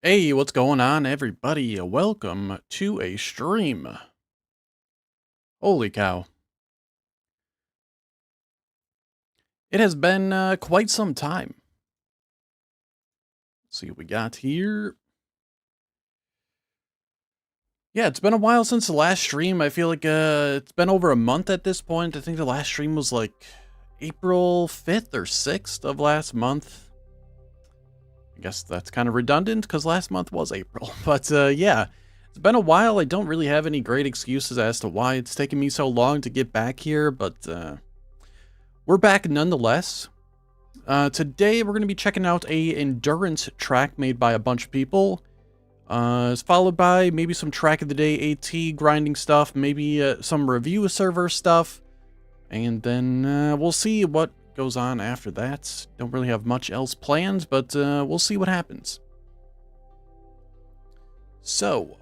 Hey, what's going on, everybody? Welcome to a stream. Holy cow. It has been quite some time. Let's see what we got here. Yeah, it's been a while since the last stream. I feel like it's been over a month at this point. I think the last stream was like April 5th or 6th of last month. I guess that's kind of redundant because last month was April. But yeah, it's been a while. I don't really have any great excuses as to why it's taken me so long to get back here, but we're back nonetheless. Today we're going to be checking out a endurance track made by a bunch of people. It's followed by maybe some track of the day AT grinding stuff, maybe some review server stuff, and then we'll see what goes on after that. Don't really have much else planned, but we'll see what happens. So,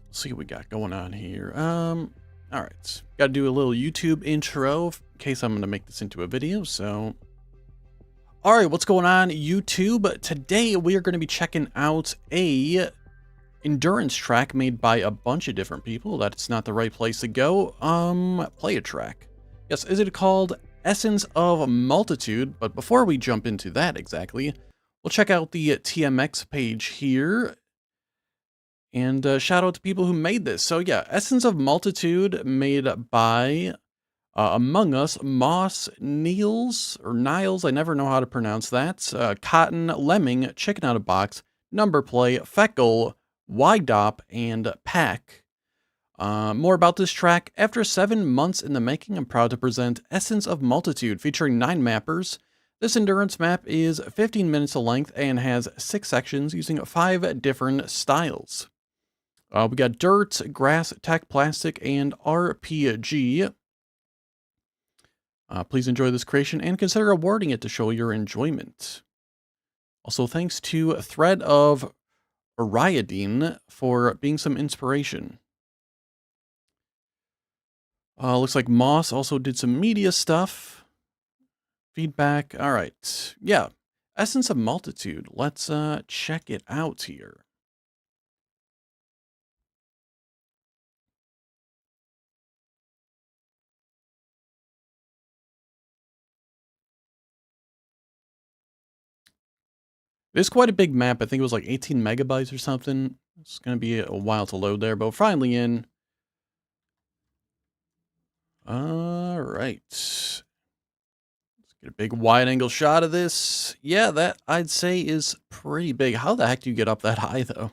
let's see what we got going on here. All right, got to do a little YouTube intro in case I'm going to make this into a video, so... Alright, what's going on, YouTube? Today we are going to be checking out a endurance track made by a bunch of different people. That's not the right place to go. Play a track. Yes, is it called Essence of Multitude? But before we jump into that exactly, we'll check out the TMX page here. And shout out to people who made this. So yeah, Essence of Multitude made by... Among Us, Moss, Niels, I never know how to pronounce that, Cotton, Lemming, Chicken Out of Box, Number Play, Feckle, Ydop, and Pack. More about this track. After 7 months in the making, I'm proud to present Essence of Multitude, featuring 9 mappers. This endurance map is 15 minutes in length and has 6 sections using 5 different styles. We got Dirt, Grass, Tech, Plastic, and RPG. Please enjoy this creation and consider awarding it to show your enjoyment. Also, thanks to Thread of Ariadine for being some inspiration. Looks like Moss also did some media stuff. Feedback. All right. Yeah. Essence of Multitude. Let's check it out here. It is quite a big map. I think it was like 18 megabytes or something. It's going to be a while to load there, but finally in. All right. Get a big wide angle shot of this. Yeah, that I'd say is pretty big. How the heck do you get up that high though?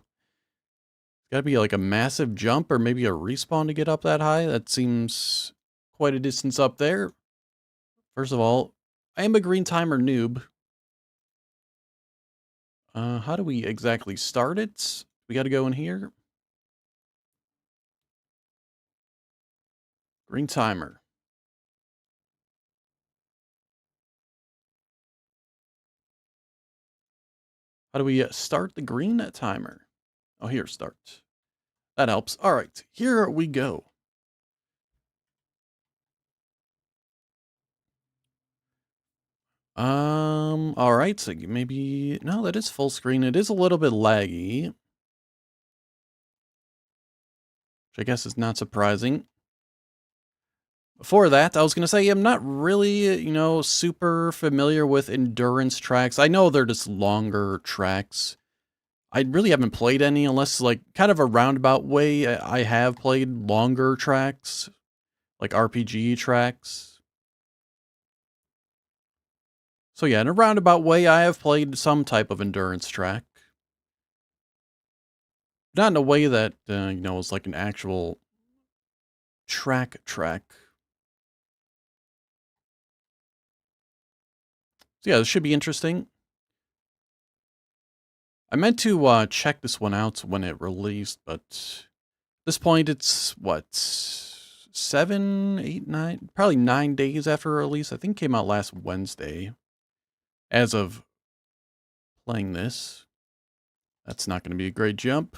Gotta be like a massive jump or maybe a respawn to get up that high. That seems quite a distance up there. First of all, I am a green timer noob. How do we exactly start it? We gotta go in here. Green timer. How do we start the green timer? Oh, here, start. That helps. All right, here we go. All right, so maybe, no, that is full screen. It is a little bit laggy, which I guess is not surprising. Before that, I was going to say I'm not really, super familiar with endurance tracks. I know they're just longer tracks. I really haven't played any unless, like, kind of a roundabout way. I have played longer tracks, like RPG tracks. So yeah, in a roundabout way, I have played some type of endurance track. Not in a way that, is like an actual track. So yeah, this should be interesting. I meant to check this one out when it released, but at this point it's what, 7, 8, 9, probably 9 days after release. I think it came out last Wednesday. As of playing this, that's not going to be a great jump.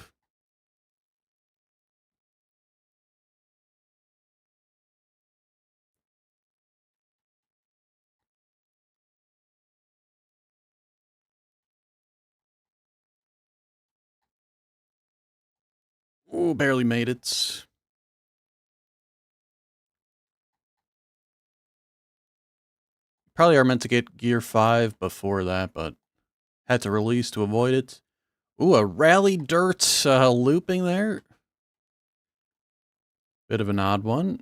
Oh, barely made it. Probably are meant to get gear 5 before that, but had to release to avoid it. Ooh, a rally dirt looping there. Bit of an odd one.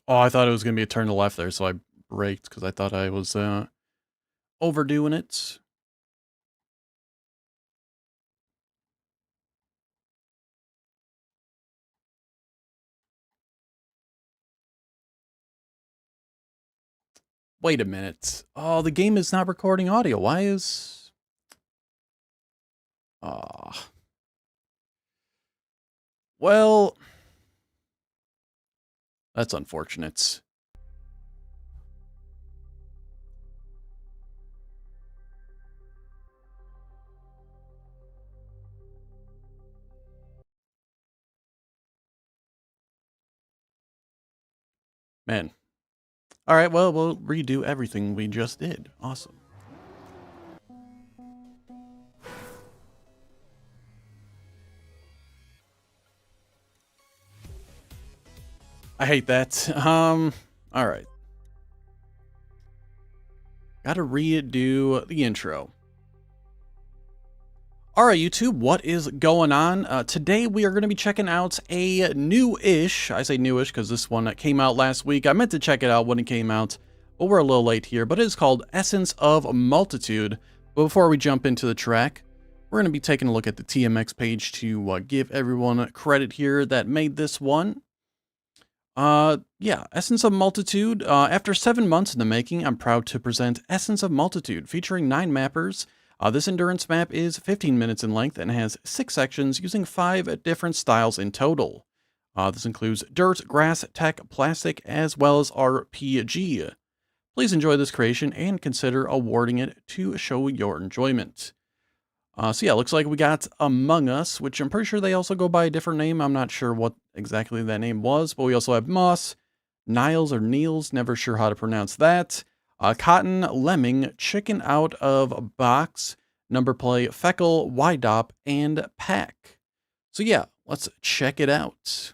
Oh, I thought it was going to be a turn to left there, so I braked because I thought I was overdoing it. Wait a minute. Oh, the game is not recording audio. Why is... Oh. Well, that's unfortunate. Man. All right, well, we'll redo everything we just did. Awesome. I hate that. All right. Gotta redo the intro. All right, YouTube, what is going on? Today we are going to be checking out a new-ish, I say newish because this one came out last week. I meant to check it out when it came out, but we're a little late here. But it is called Essence of Multitude. But before we jump into the track, we're going to be taking a look at the TMX page to give everyone credit here that made this one. Yeah, Essence of Multitude. After 7 months in the making, I'm proud to present Essence of Multitude, featuring 9 mappers. This endurance map is 15 minutes in length and has 6 sections using 5 different styles in total. This includes dirt, grass, tech, plastic, as well as RPG. Please enjoy this creation and consider awarding it to show your enjoyment. So yeah, looks like we got Among Us, which I'm pretty sure they also go by a different name. I'm not sure what exactly that name was, but we also have Moss, Niles or Niels, never sure how to pronounce that. Cotton, Lemming, Chicken Out of Box, Number Play, Feckle, Ydop, and Pack. So yeah, let's check it out.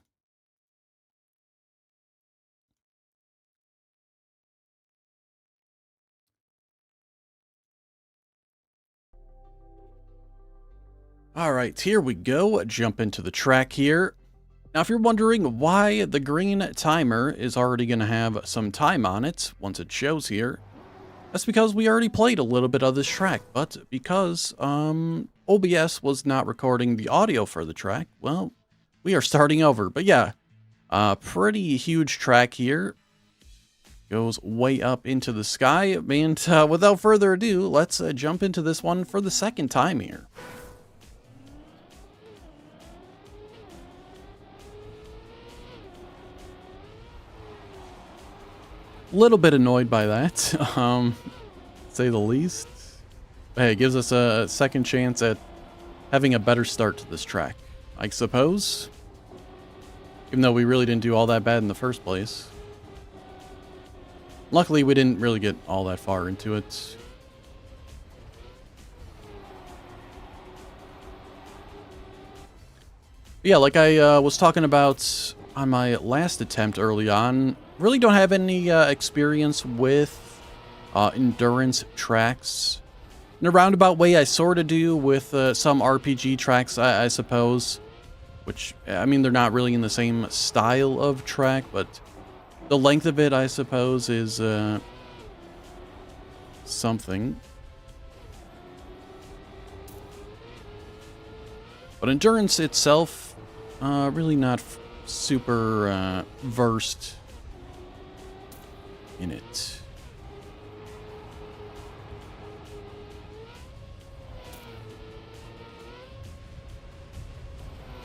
All right, here we go. Jump into the track here. Now, if you're wondering why the green timer is already going to have some time on it once it shows here, that's because we already played a little bit of this track, but because OBS was not recording the audio for the track, well, we are starting over. But yeah, pretty huge track here. Goes way up into the sky. And without further ado, let's jump into this one for the second time here. Little bit annoyed by that, say the least. But hey, it gives us a second chance at having a better start to this track, I suppose. Even though we really didn't do all that bad in the first place. Luckily, we didn't really get all that far into it. But yeah, like I was talking about on my last attempt early on, really don't have any experience with endurance tracks. In a roundabout way, I sort of do with some RPG tracks, I suppose. Which, I mean, they're not really in the same style of track, but the length of it, I suppose, is something. But endurance itself, really not super versed in it.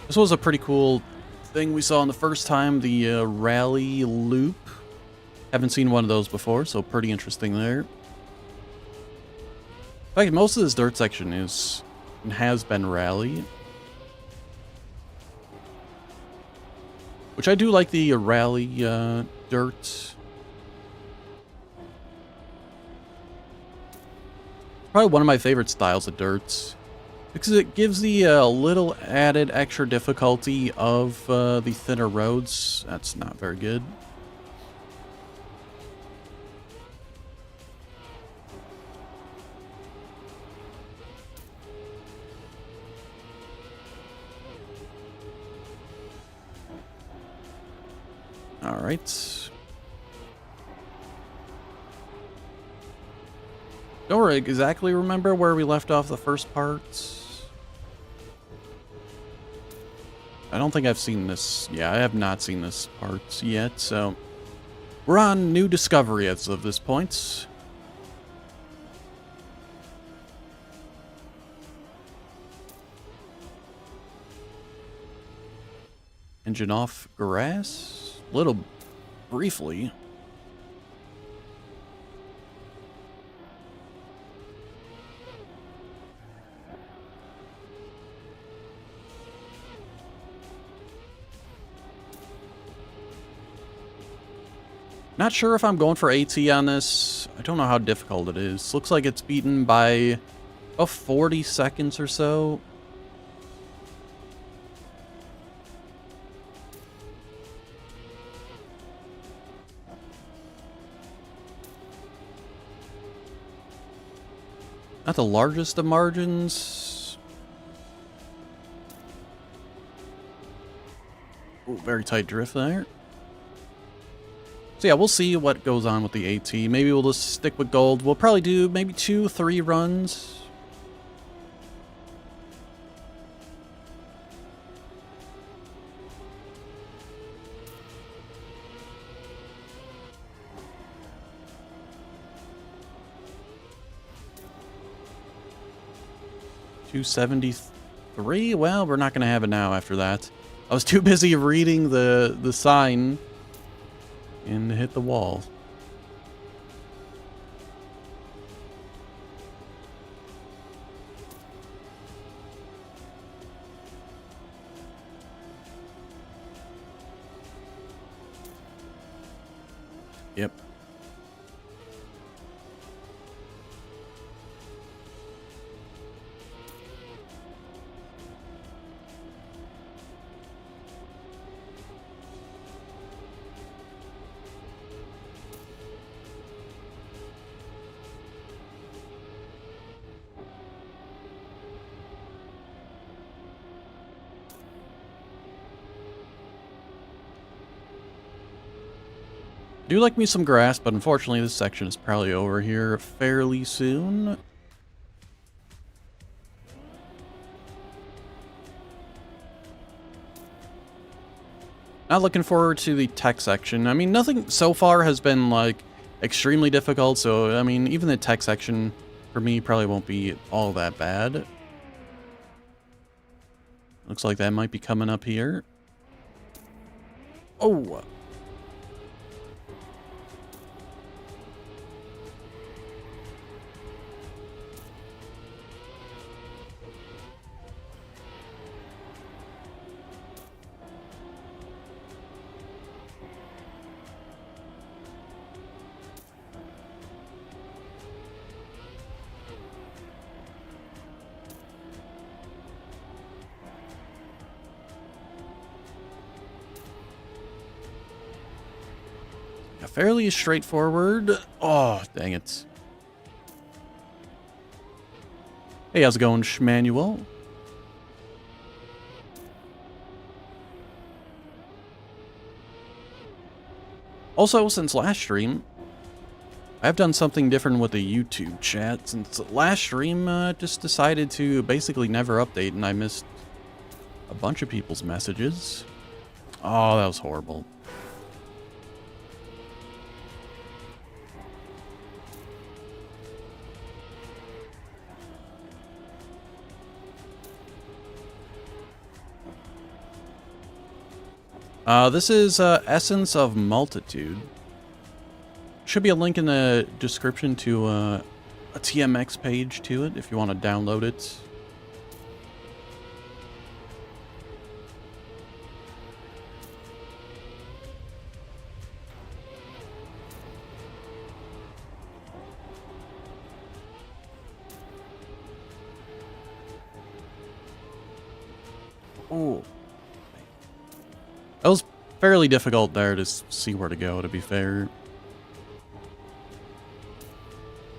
This was a pretty cool thing we saw in the first time, the rally loop. Haven't seen one of those before, so pretty interesting there. In fact, most of this dirt section is and has been rally. Which I do like the rally dirt. Probably one of my favorite styles of dirt. Because it gives the little added extra difficulty of the thinner roads. That's not very good. All right. Don't exactly remember where we left off the first part. I don't think I've seen this. Yeah, I have not seen this part yet, so we're on new discovery as of this point. Engine off grass? A little briefly. Not sure if I'm going for AT on this. I don't know how difficult it is. Looks like it's beaten by about 40 seconds or so. Not the largest of margins. Ooh, very tight drift there. So yeah, we'll see what goes on with the AT. Maybe we'll just stick with gold. We'll probably do maybe 2-3 runs. $273? Well, we're not going to have it now after that. I was too busy reading the sign and hit the wall. Yep. Do like me some grass, but unfortunately this section is probably over here fairly soon. Not looking forward to the tech section. I mean, nothing so far has been like extremely difficult, so I mean, even the tech section for me probably won't be all that bad. Looks like that might be coming up here. Oh! Fairly straightforward. Oh, dang it. Hey, how's it going, Schmanuel? Also, since last stream, I've done something different with the YouTube chat. Since last stream, just decided to basically never update, and I missed a bunch of people's messages. Oh, that was horrible. This is Essence of Multitude. should be a link in the description to a TMX page to it if you want to download it. Oh, that was fairly difficult there to see where to go, to be fair.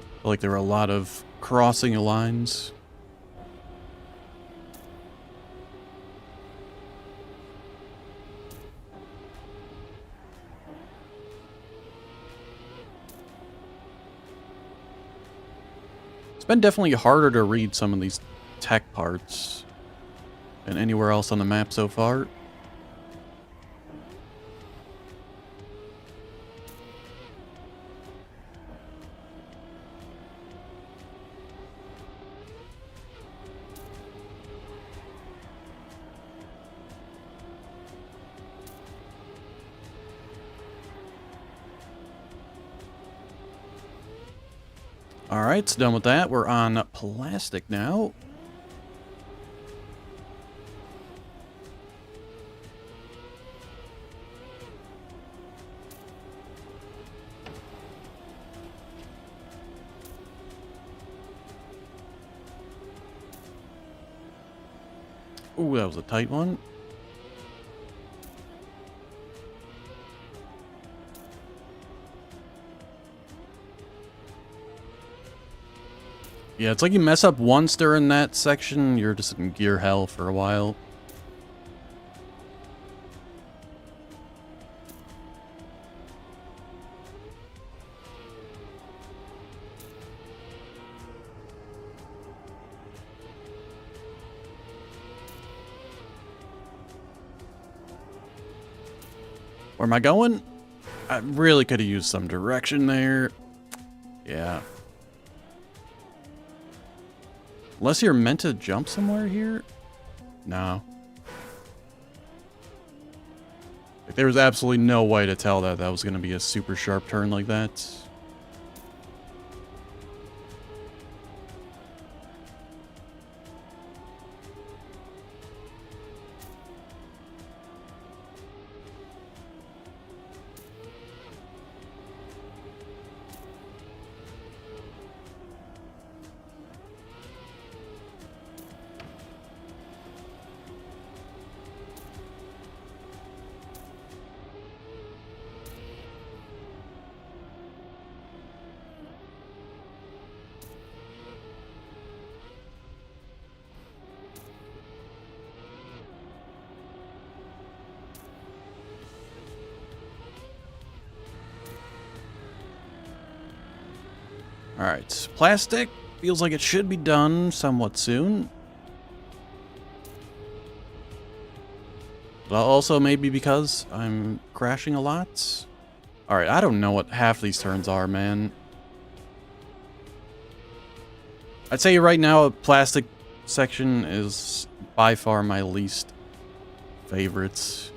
I feel like there were a lot of crossing of lines. It's been definitely harder to read some of these tech parts than anywhere else on the map so far. Alright, so done with that. We're on plastic now. Ooh, that was a tight one. Yeah, it's like you mess up once during that section, you're just in gear hell for a while. Where am I going? I really could have used some direction there. Yeah. Unless you're meant to jump somewhere here? No. Like, there was absolutely no way to tell that that was going to be a super sharp turn like that. Alright, plastic feels like it should be done somewhat soon. But also maybe because I'm crashing a lot. Alright, I don't know what half these turns are, man. I'd say right now a plastic section is by far my least favorite.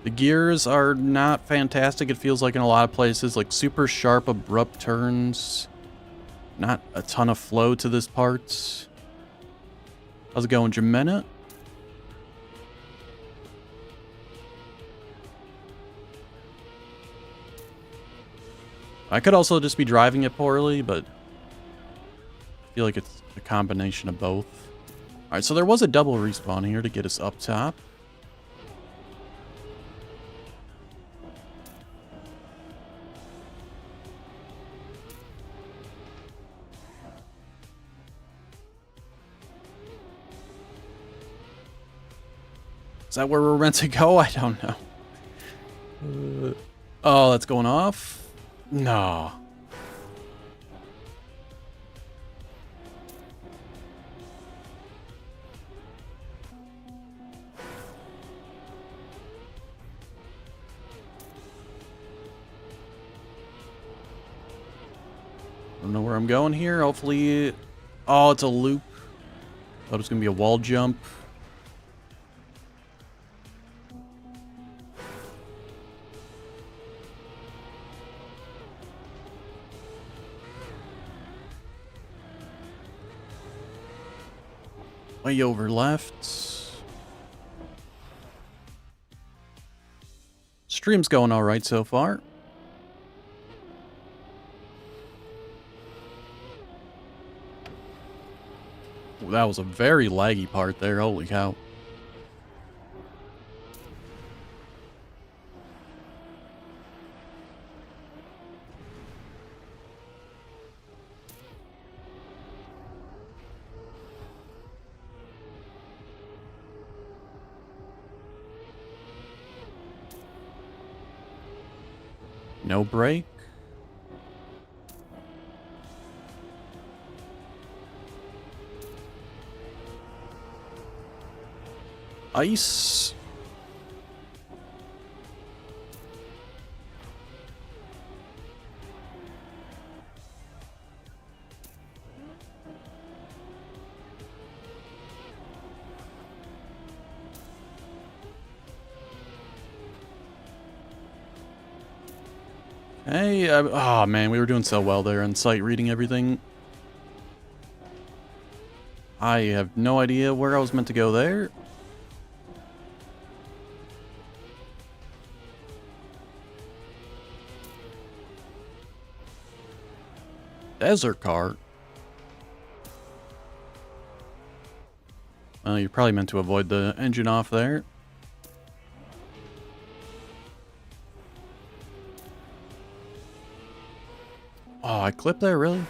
The gears are not fantastic, it feels like in a lot of places, like super sharp, abrupt turns. Not a ton of flow to this part. How's it going, Jimena? I could also just be driving it poorly, but I feel like it's a combination of both. Alright, so there was a double respawn here to get us up top. Is that where we're meant to go? I don't know. Oh, that's going off? No. I don't know where I'm going here. Hopefully... Oh, it's a loop. Thought it was gonna be a wall jump. Way over left. Stream's going all right so far. Ooh, that was a very laggy part there. Holy cow. No break. Ice. Hey, oh man, we were doing so well there on sight reading everything. I have no idea where I was meant to go there. Desert cart. Well, you're probably meant to avoid the engine off there. Oh, I clipped there, really?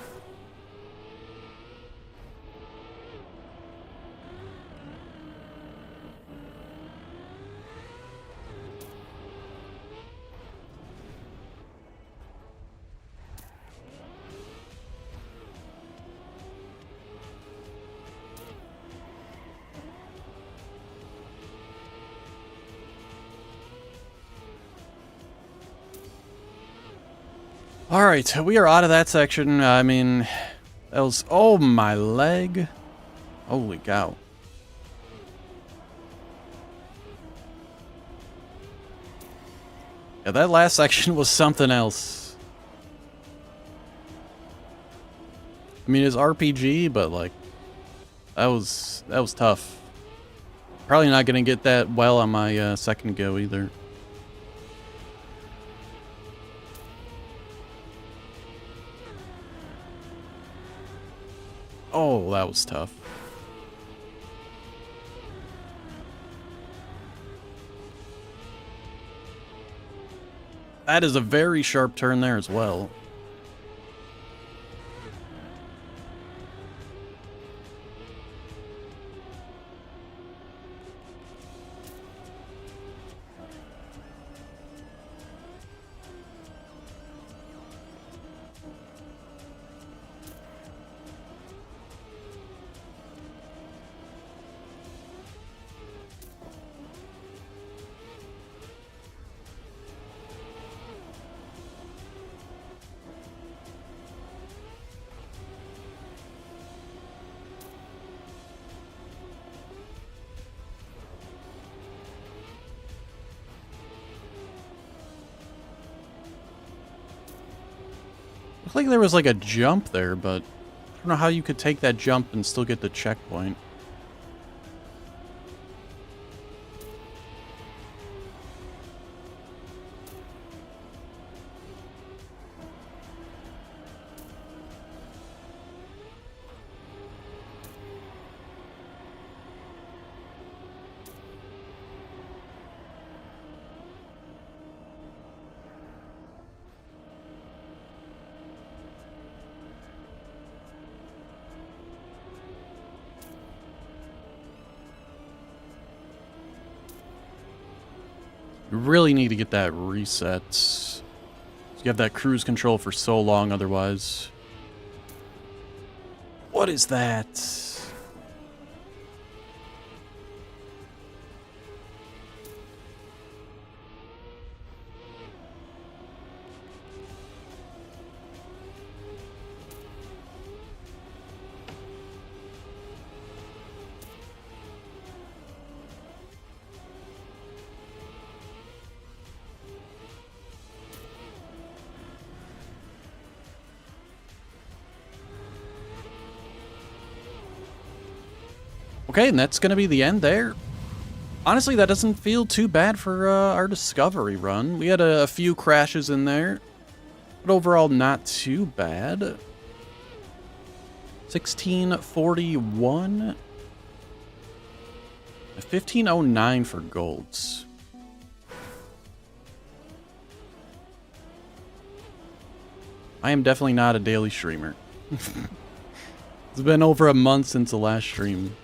Alright, we are out of that section. I mean, that was... Oh, my leg. Holy cow. Yeah, that last section was something else. I mean, it's RPG, but, like, that was tough. Probably not going to get that well on my second go, either. Oh, that was tough. That is a very sharp turn there as well. Looked like there was like a jump there, but I don't know how you could take that jump and still get the checkpoint. You really need to get that reset. You have that cruise control for so long otherwise. What is that? Okay, and that's going to be the end there. Honestly, that doesn't feel too bad for our discovery run. We had a few crashes in there, but overall not too bad. 1641. 1509 for golds. I am definitely not a daily streamer. It's been over a month since the last stream.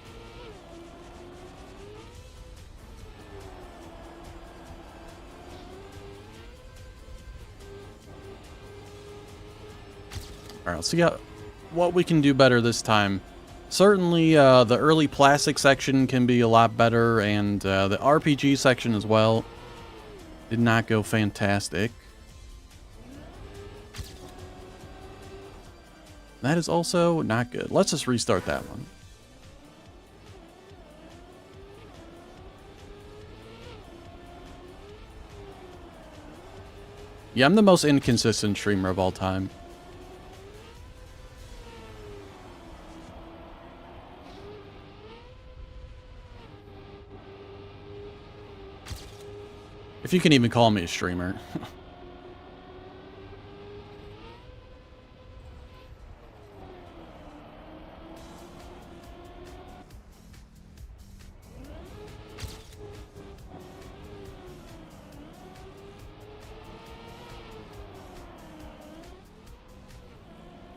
Alright, let's see what we can do better this time. Certainly, the early plastic section can be a lot better, and the RPG section as well did not go fantastic. That is also not good. Let's just restart that one. Yeah, I'm the most inconsistent streamer of all time. If you can even call me a streamer.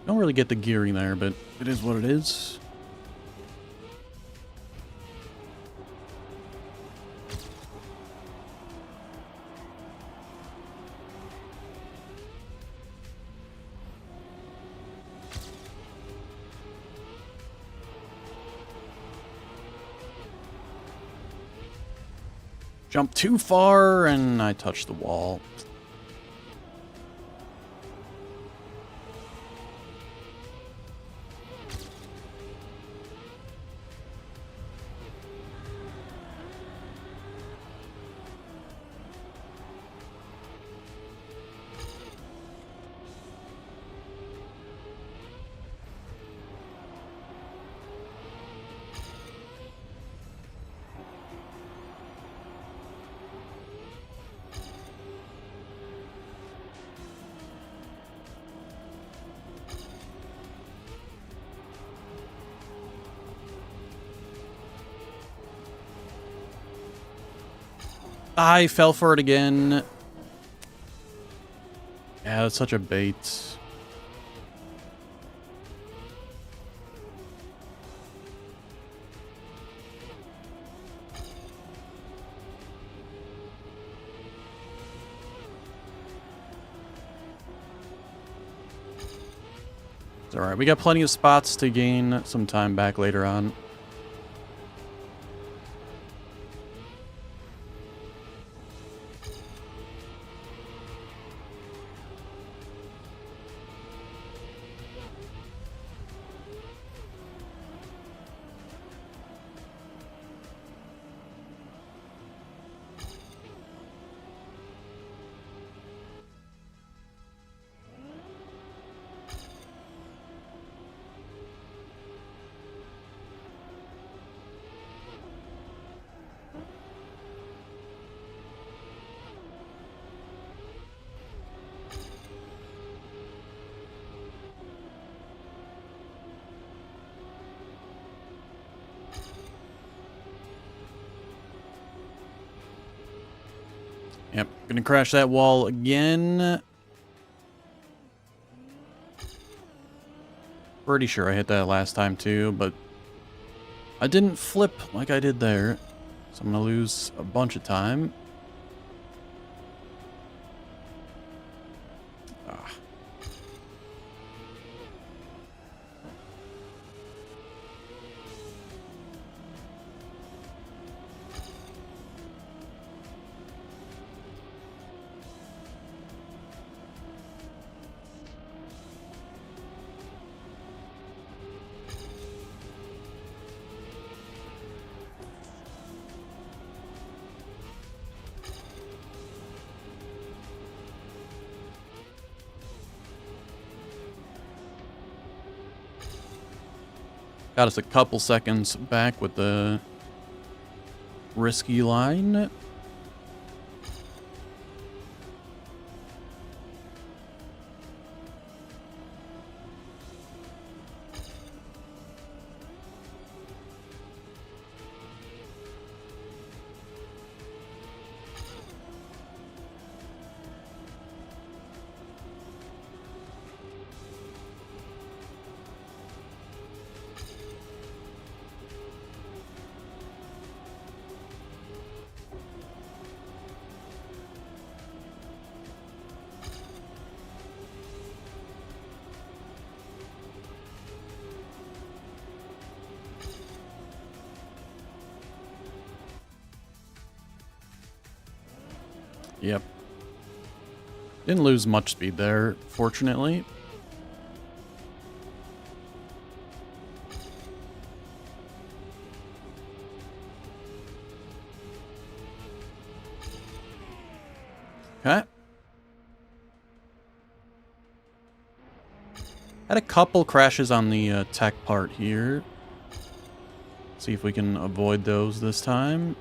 Don't really get the gearing there, but it is what it is. Jumped too far, and I touched the wall. I fell for it again. Yeah, that's such a bait. It's alright, we got plenty of spots to gain some time back later on. Yep, gonna crash that wall again. Pretty sure I hit that last time too, but I didn't flip like I did there. So I'm gonna lose a bunch of time. Ah. Got us a couple seconds back with the risky line. Yep. Didn't lose much speed there, fortunately. Okay. Had a couple crashes on the tech part here. See if we can avoid those this time.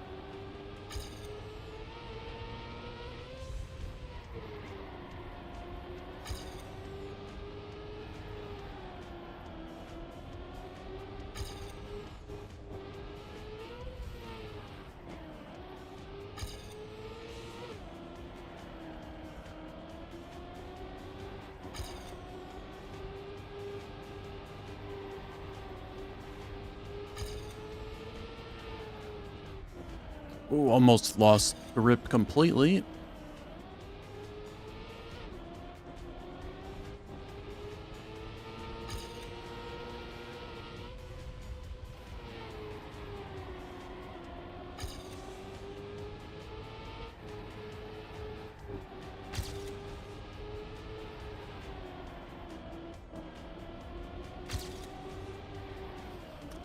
Ooh, almost lost grip completely.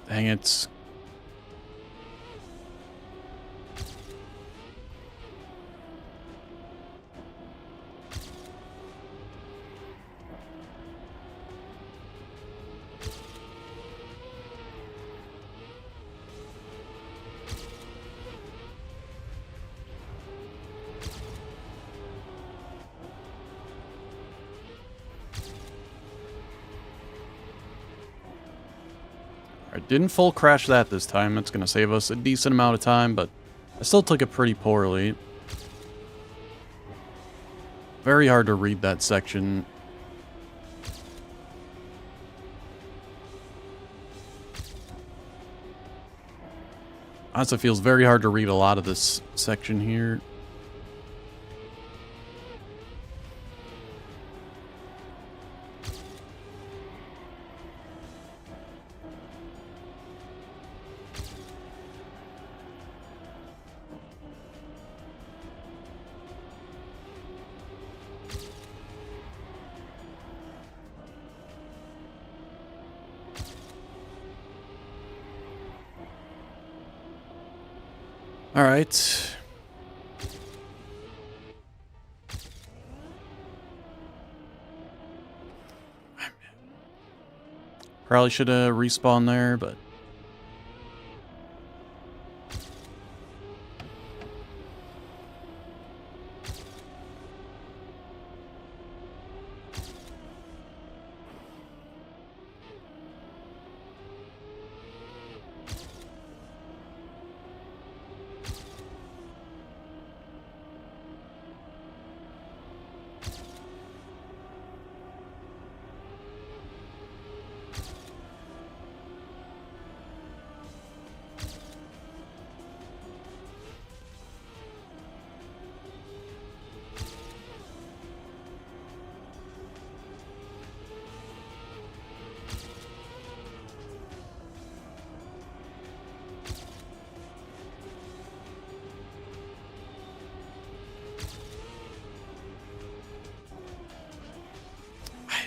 Dang it. I didn't full crash that this time. That's going to save us a decent amount of time, but I still took it pretty poorly. Very hard to read that section. Honestly, it feels very hard to read a lot of this section here. All right. Probably should have respawned there, but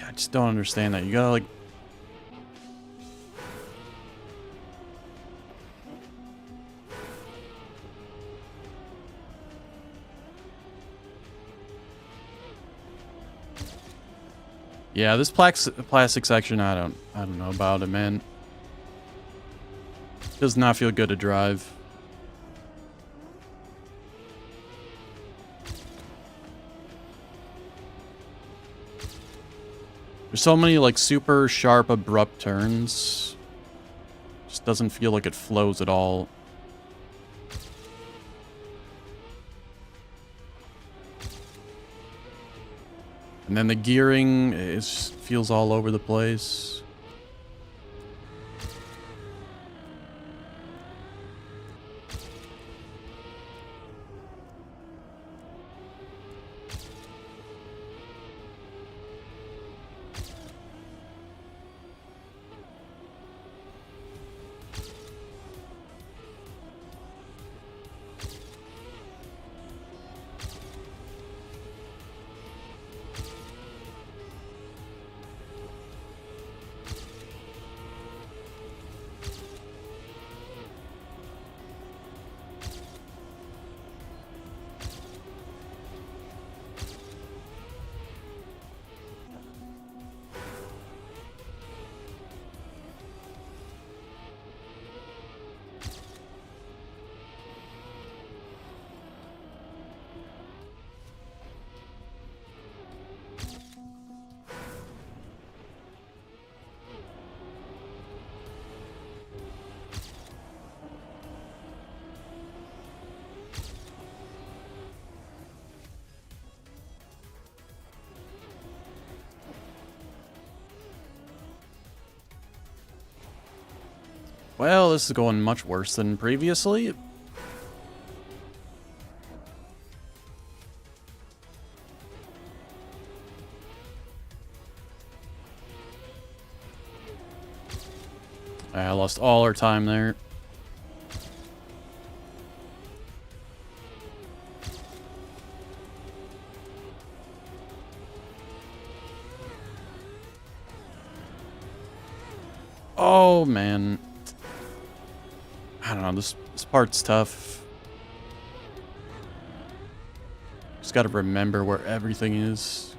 I just don't understand that. You gotta like yeah, this plastic section, I don't know about it, man. Does not feel good to drive. There's so many like super sharp, abrupt turns. Just doesn't feel like it flows at all. And then the gearing feels all over the place. Well, this is going much worse than previously. I lost all our time there. Oh, man. I don't know, this part's tough. Just gotta remember where everything is.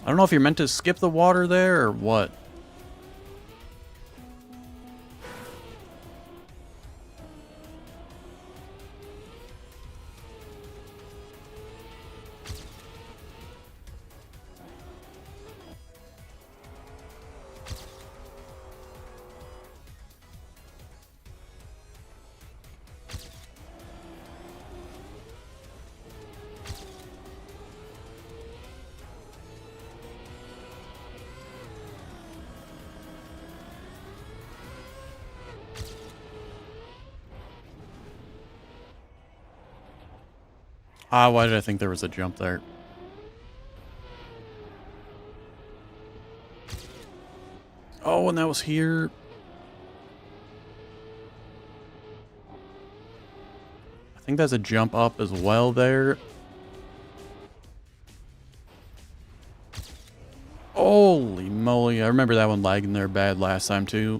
I don't know if you're meant to skip the water there or what. Ah, why did I think there was a jump there? Oh, and that was here. I think that's a jump up as well there. Holy moly, I remember that one lagging there bad last time too.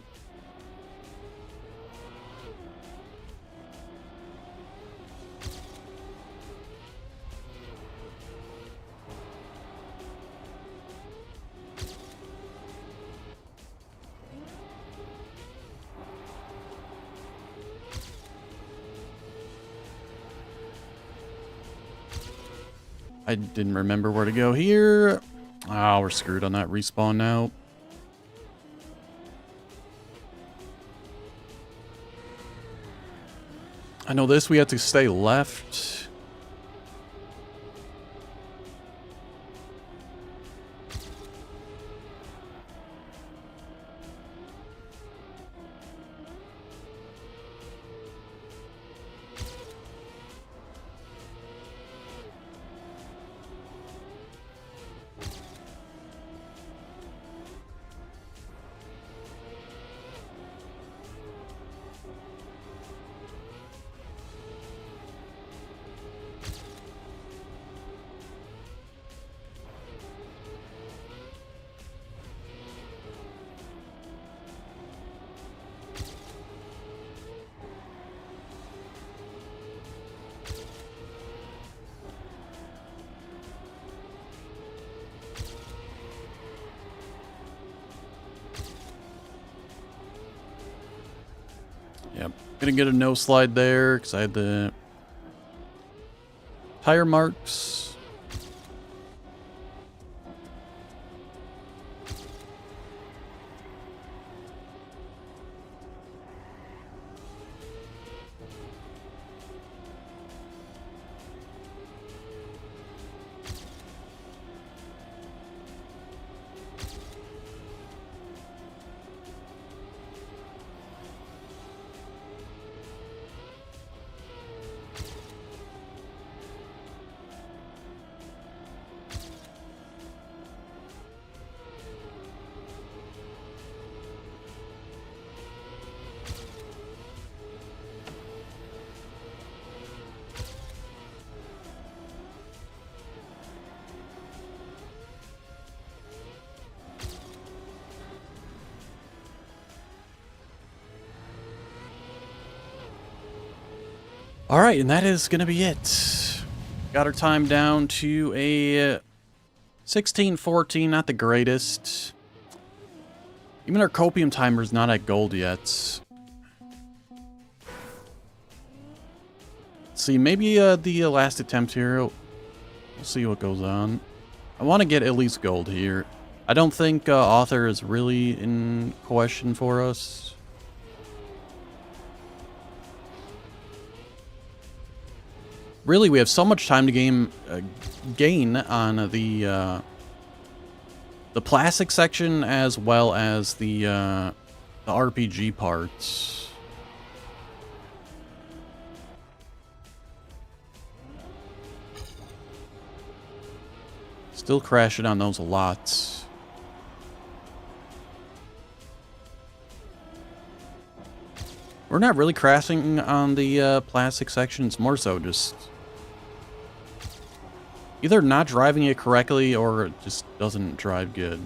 I didn't remember where to go here. Oh, we're screwed on that respawn now. I know this, we have to stay left. Yep, gonna get a no slide there because I had the tire marks. All right, and that is going to be it. Got our time down to a 16:14, not the greatest. Even our copium timer is not at gold yet. Let's see, maybe the last attempt here, we'll see what goes on. I want to get at least gold here. I don't think author is really in question for us. Really, we have so much time to gain on the plastic section as well as the RPG parts. Still crashing on those a lot. We're not really crashing on the plastic section. It's more so just either not driving it correctly or it just doesn't drive good.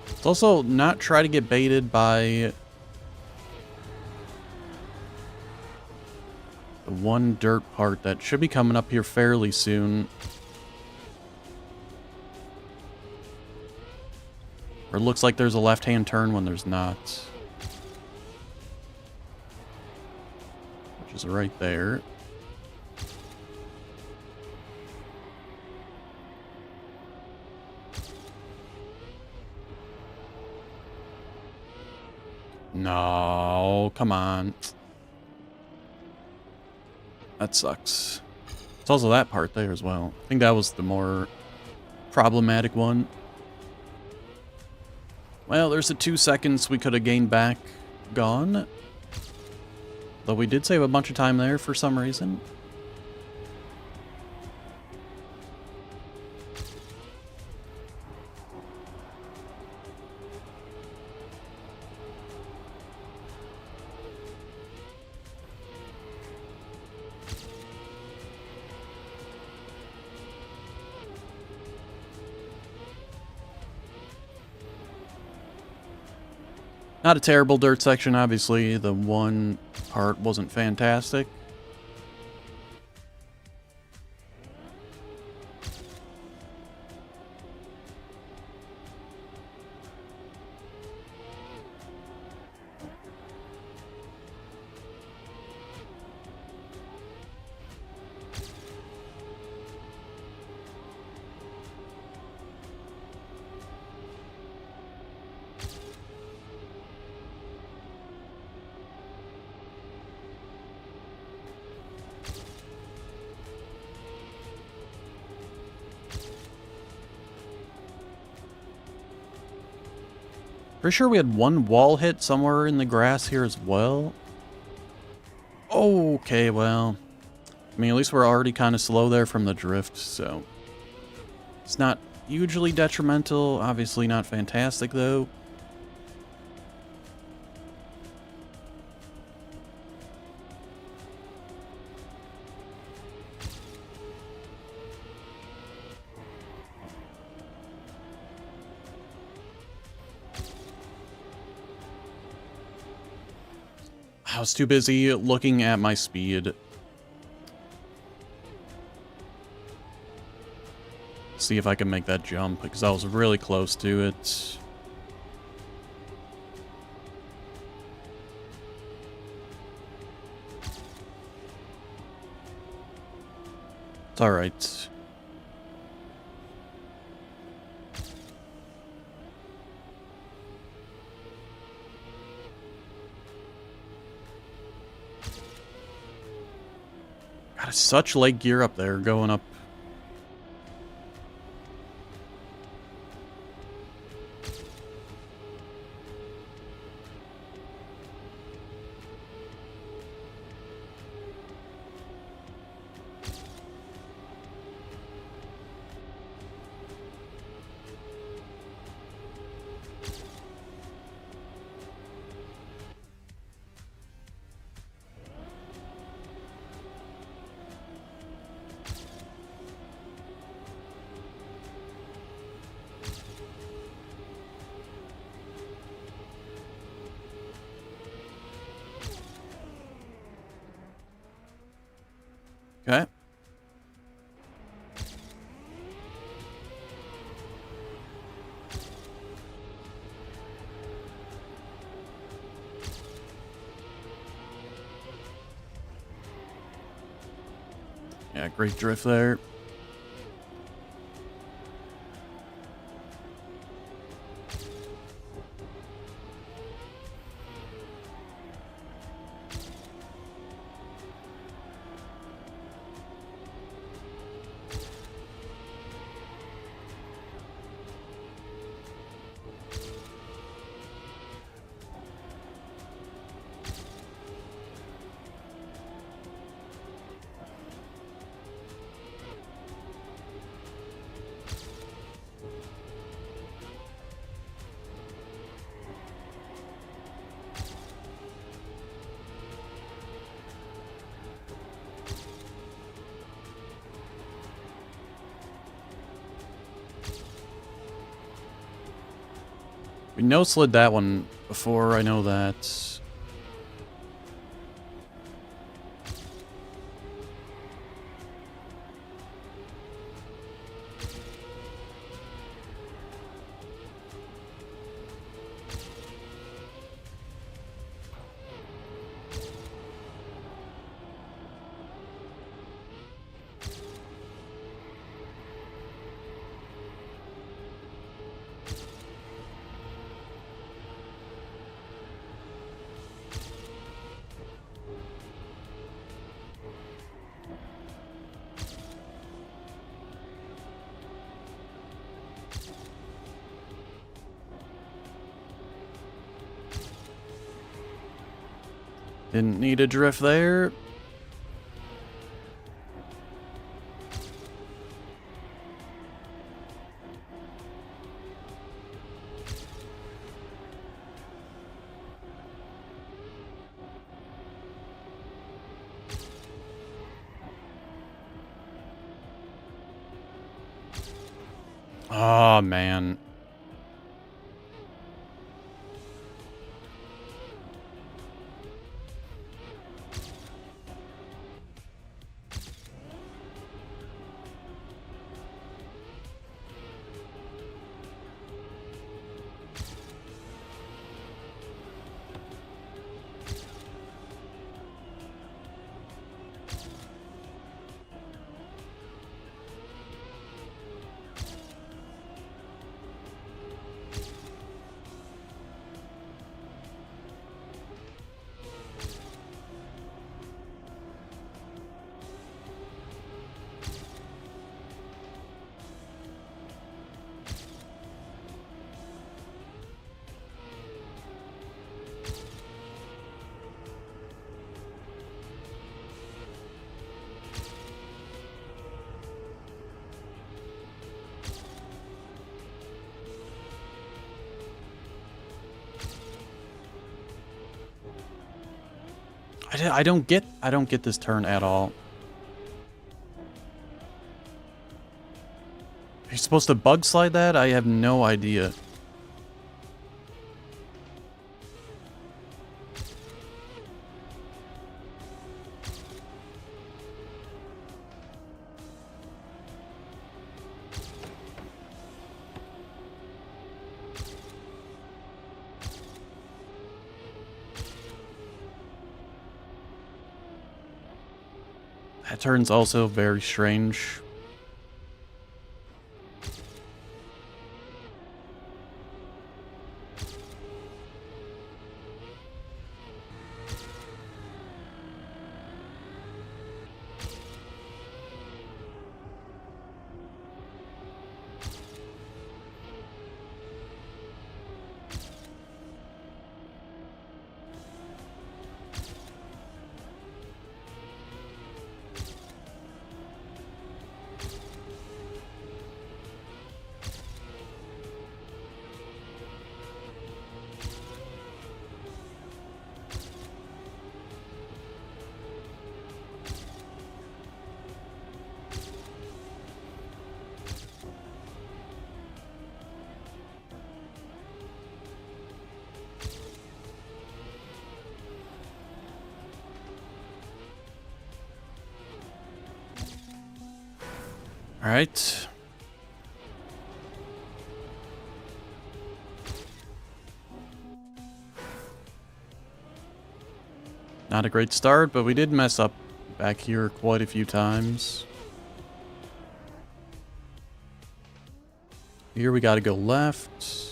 Let's also not try to get baited by the one dirt part that should be coming up here fairly soon. Or it looks like there's a left-hand turn when there's not. Which is right there. No, come on. That sucks. It's also that part there as well. I think that was the more problematic one. Well, there's the 2 seconds we could have gained back gone. Though we did save a bunch of time there for some reason. Not a terrible dirt section, obviously. The one part wasn't fantastic. Pretty sure we had one wall hit somewhere in the grass here as well. Okay, well, I mean, at least we're already kind of slow there from the drift, so it's not hugely detrimental. Obviously not fantastic, though. I was too busy looking at my speed. See if I can make that jump, because I was really close to it. It's alright. Got such leg gear up there going up. Okay. Yeah, great drift there. We no-slid that one before, I know that. Didn't need a drift there. Oh, man. I don't get this turn at all. Are you supposed to bug slide that? I have no idea. That turn's also very strange. All right. Not a great start, but we did mess up back here quite a few times. Here we got to go left.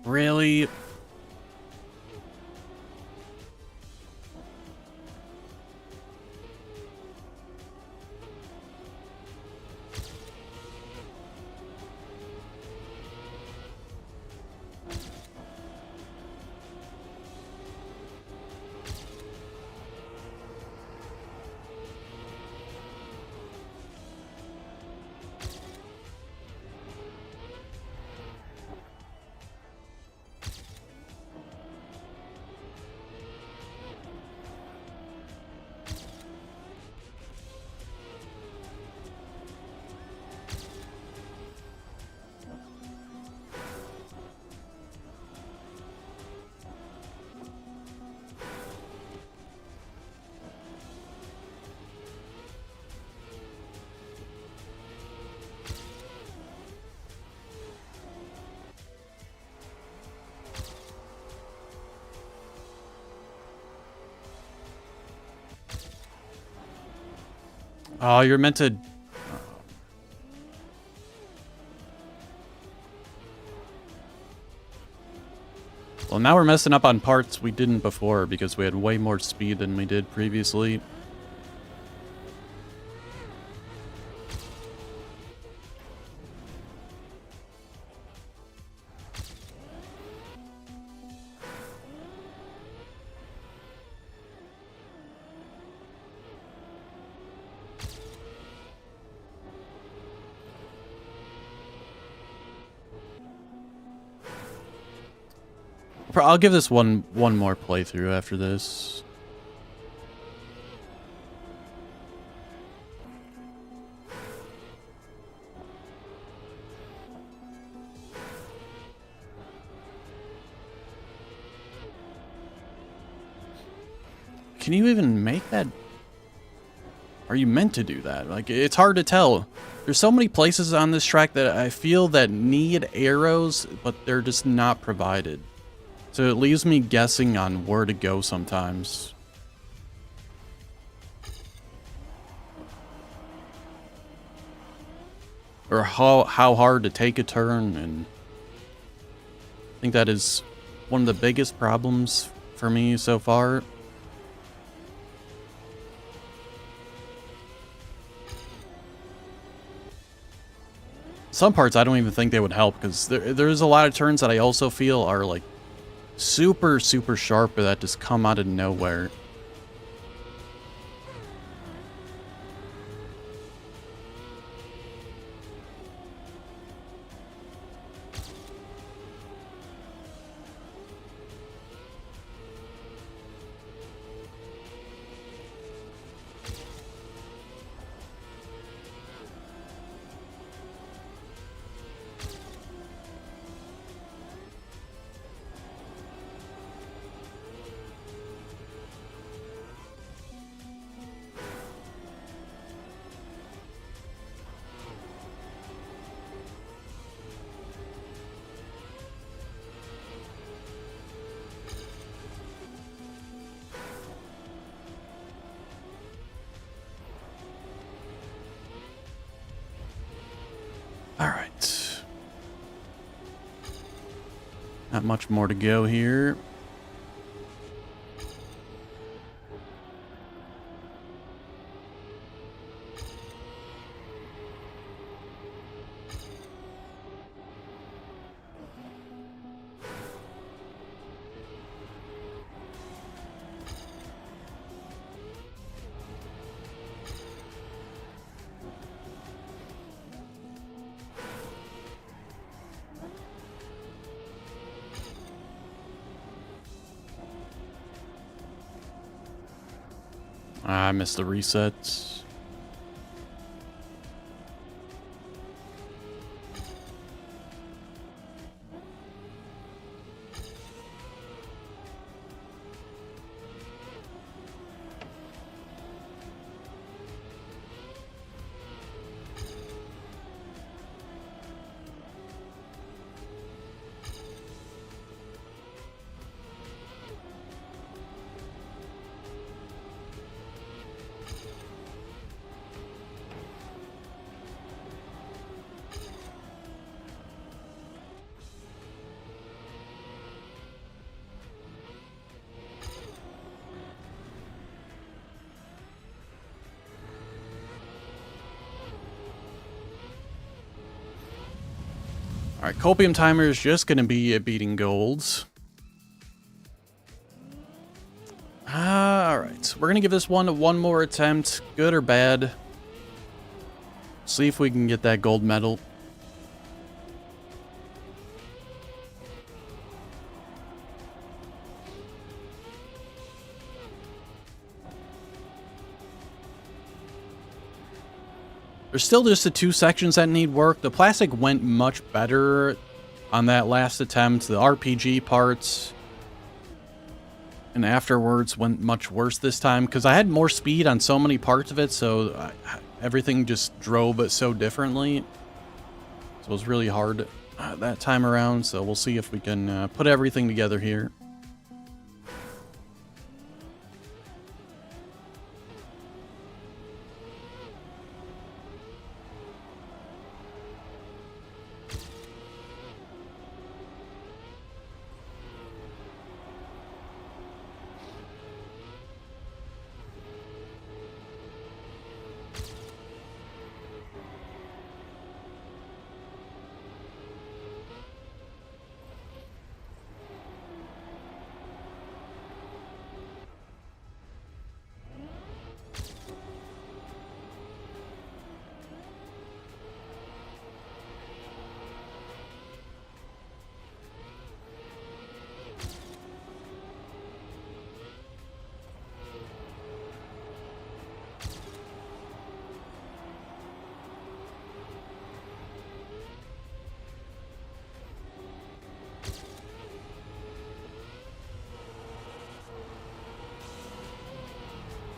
Really? Oh, you're meant to... Well, now we're messing up on parts we didn't before because we had way more speed than we did previously. I'll give this one more playthrough after this. Can you even make that? Are you meant to do that? Like, it's hard to tell. There's so many places on this track that I feel that need arrows, but they're just not provided. So it leaves me guessing on where to go sometimes. Or how hard to take a turn, and I think that is one of the biggest problems for me so far. Some parts I don't even think they would help, because there's a lot of turns that I also feel are like super sharp, but that just come out of nowhere. All right. Not much more to go here. I missed the resets. All right, Copium Timer is just going to be beating golds. All right, we're going to give this one more attempt, good or bad. See if we can get that gold medal. There's still just the 2 sections that need work. The plastic went much better on that last attempt. The RPG parts and afterwards went much worse this time because I had more speed on so many parts of it, so everything just drove so differently. So it was really hard that time around, so we'll see if we can put everything together here.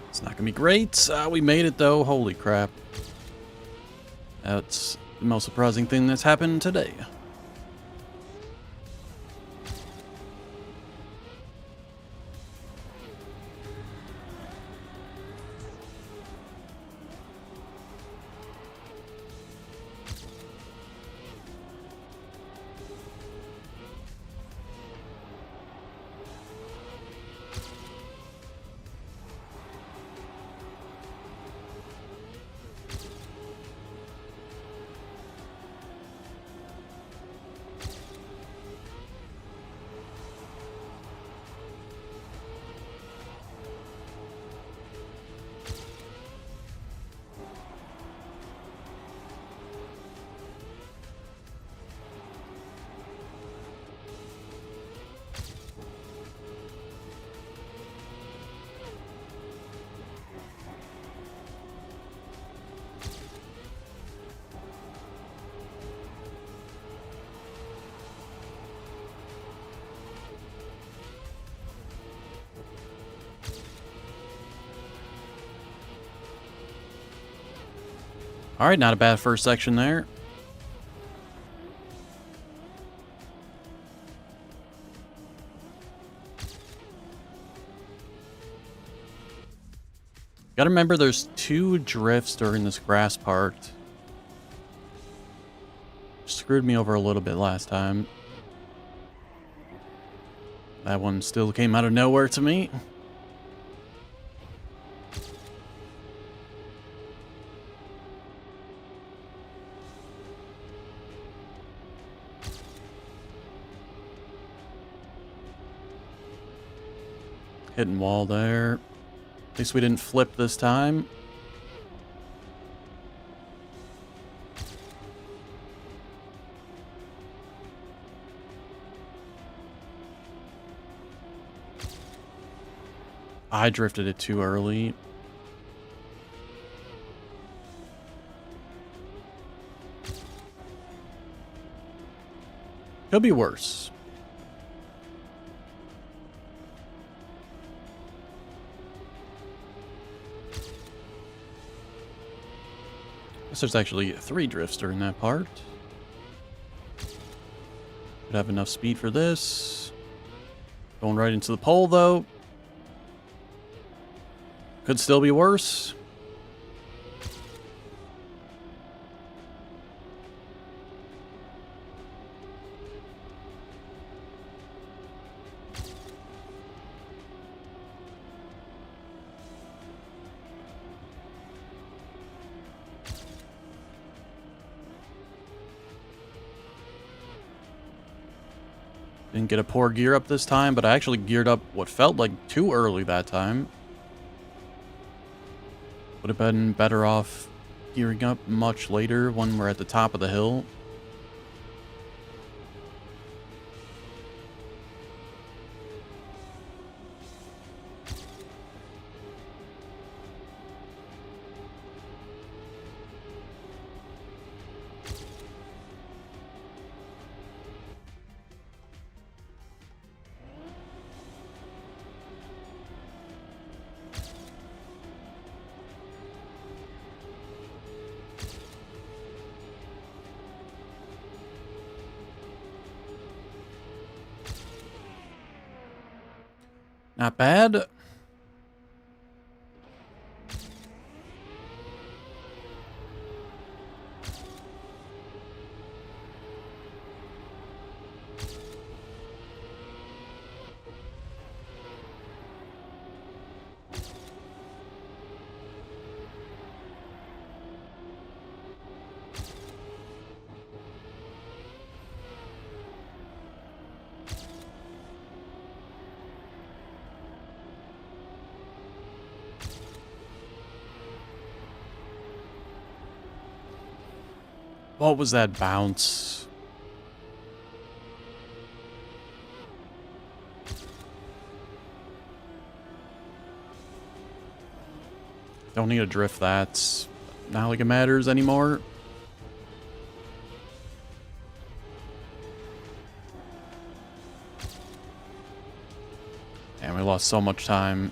It's not gonna be great. We made it though. Holy crap. That's the most surprising thing that's happened today. All right, not a bad first section there. Gotta remember there's 2 drifts during this grass part. Screwed me over a little bit last time. That one still came out of nowhere to me. Hitting wall there. At least we didn't flip this time. I drifted it too early. Could be worse. Guess there's actually 3 drifts during that part. Could have enough speed for this. Going right into the pole though. Could still be worse. Didn't get a poor gear up this time, but I actually geared up what felt like too early that time. Would have been better off gearing up much later when we're at the top of the hill. Not bad. What was that bounce? Don't need to drift that. Not like it matters anymore. And we lost so much time.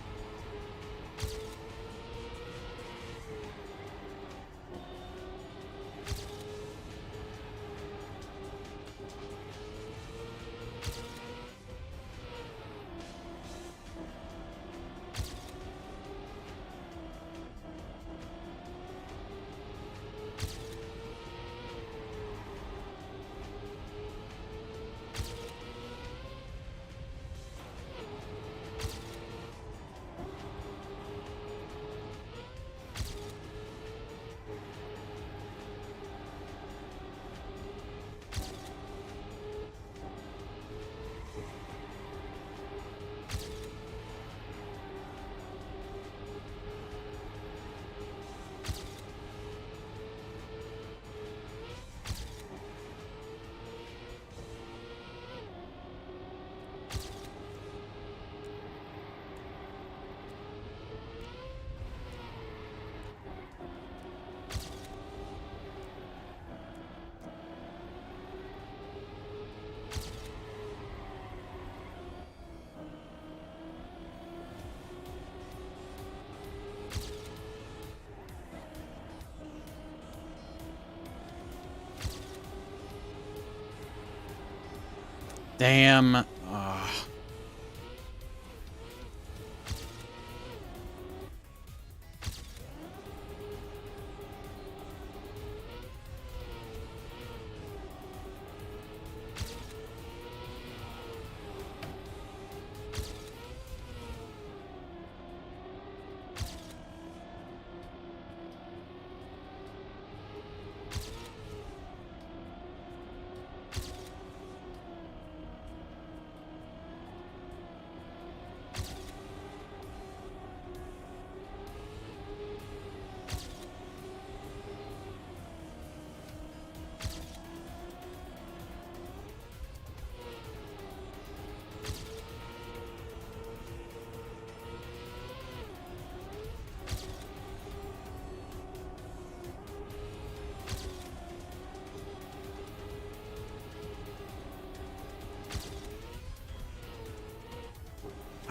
Damn.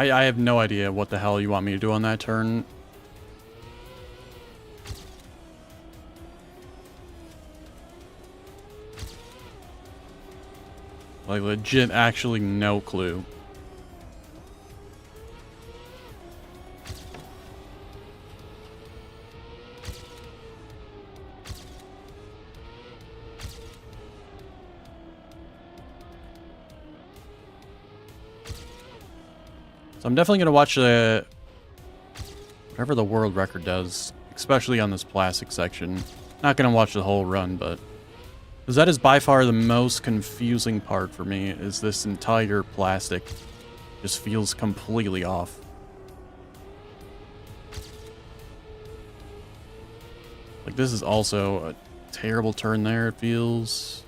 I have no idea what the hell you want me to do on that turn. Like, legit, actually no clue. So I'm definitely going to watch whatever the world record does, especially on this plastic section. Not going to watch the whole run, but... because that is by far the most confusing part for me, is this entire plastic just feels completely off. Like, this is also a terrible turn there, it feels.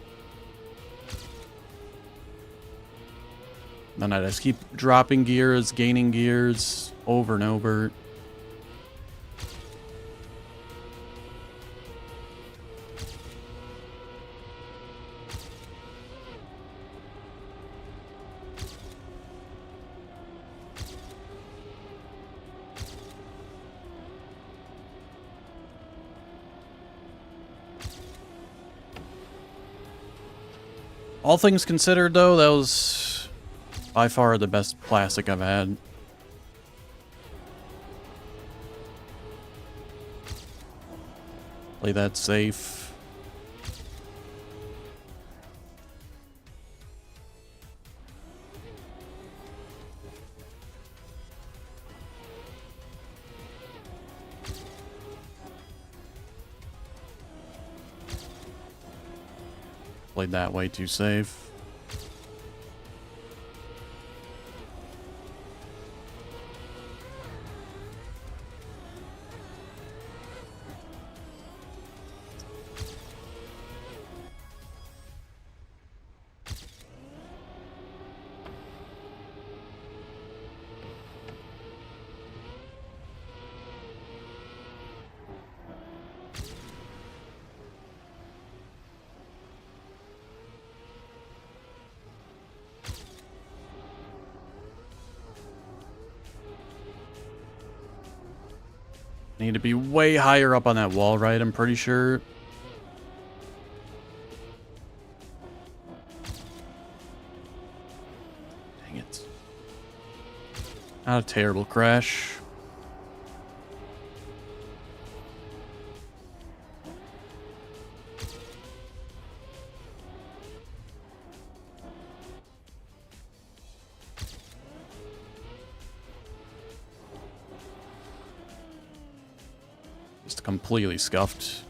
Then I just keep dropping gears, gaining gears over and over. All things considered, though, that was by far the best plastic I've had. Play that safe. Played that way too safe. Need to be way higher up on that wall, right? I'm pretty sure. Dang it. Not a terrible crash. Just completely scuffed.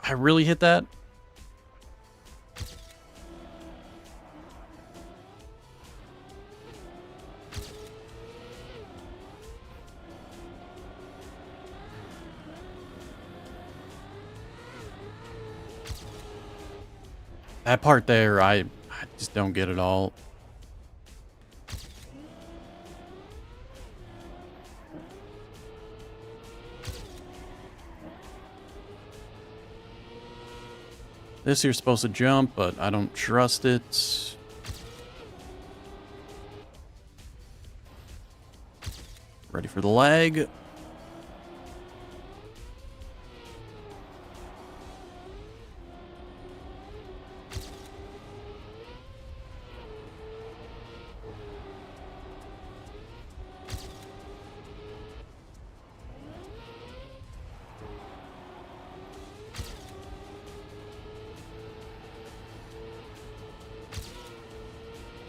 I really hit that? That part there, I just don't get it all. This here's supposed to jump, but I don't trust it. Ready for the lag.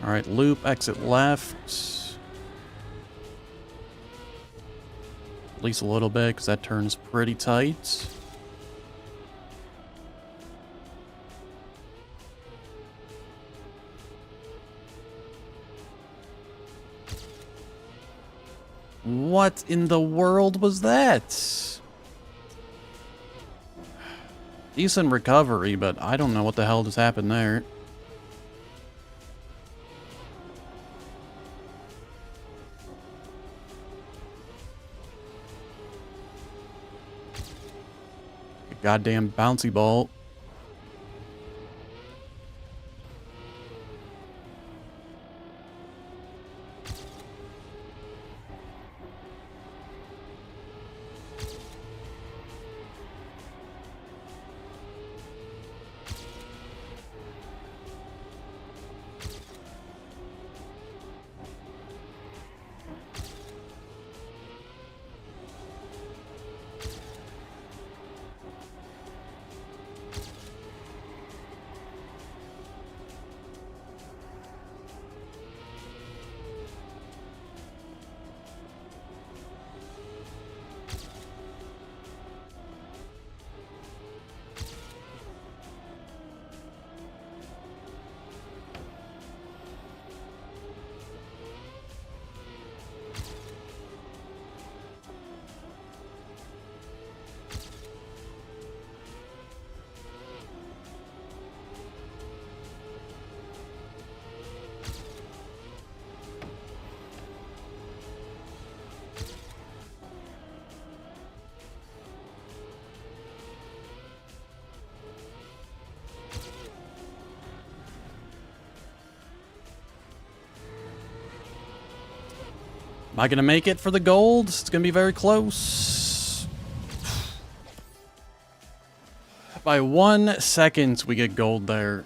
All right, loop, exit left. At least a little bit, because that turns pretty tight. What in the world was that? Decent recovery, but I don't know what the hell just happened there. Goddamn bouncy ball. Am I gonna make it for the gold? It's gonna be very close. By 1 second, we get gold there.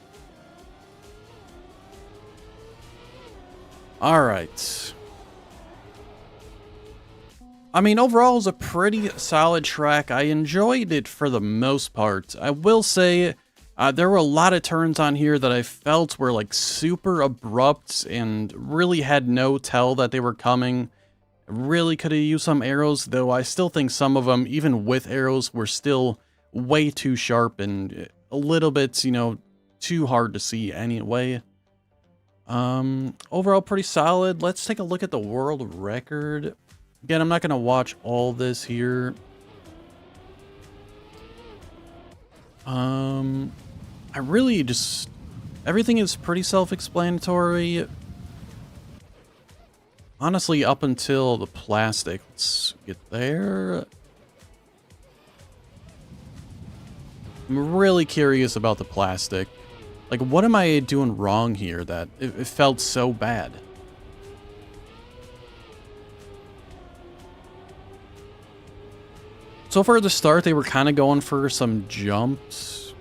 Alright. I mean, overall, it was a pretty solid track. I enjoyed it for the most part. I will say, there were a lot of turns on here that I felt were like super abrupt and really had no tell that they were coming. Really could have used some arrows, though I still think some of them, even with arrows, were still way too sharp and a little bit, you know, too hard to see anyway. Overall pretty solid. Let's take a look at the world record. Again, I'm not going to watch all this here. I really just... Everything is pretty self-explanatory. Honestly, up until the plastic. Let's get there. I'm really curious about the plastic. Like, what am I doing wrong here that it felt so bad? So far at the start, they were kind of going for some jumps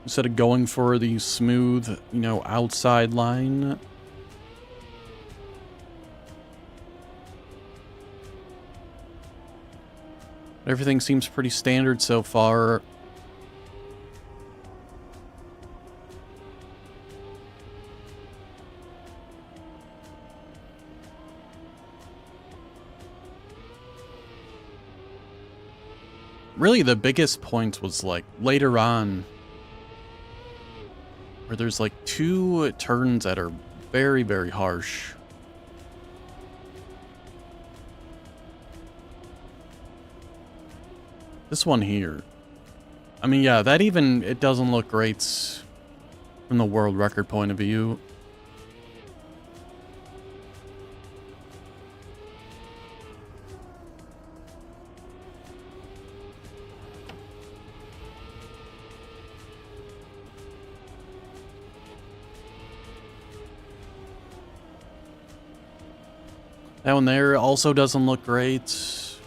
instead of going for the smooth, you know, outside line. Everything seems pretty standard so far. Really, the biggest point was like later on, where there's like 2 turns that are very, very harsh. This one here. I mean, yeah, that even, it doesn't look great from the world record point of view. That one there also doesn't look great.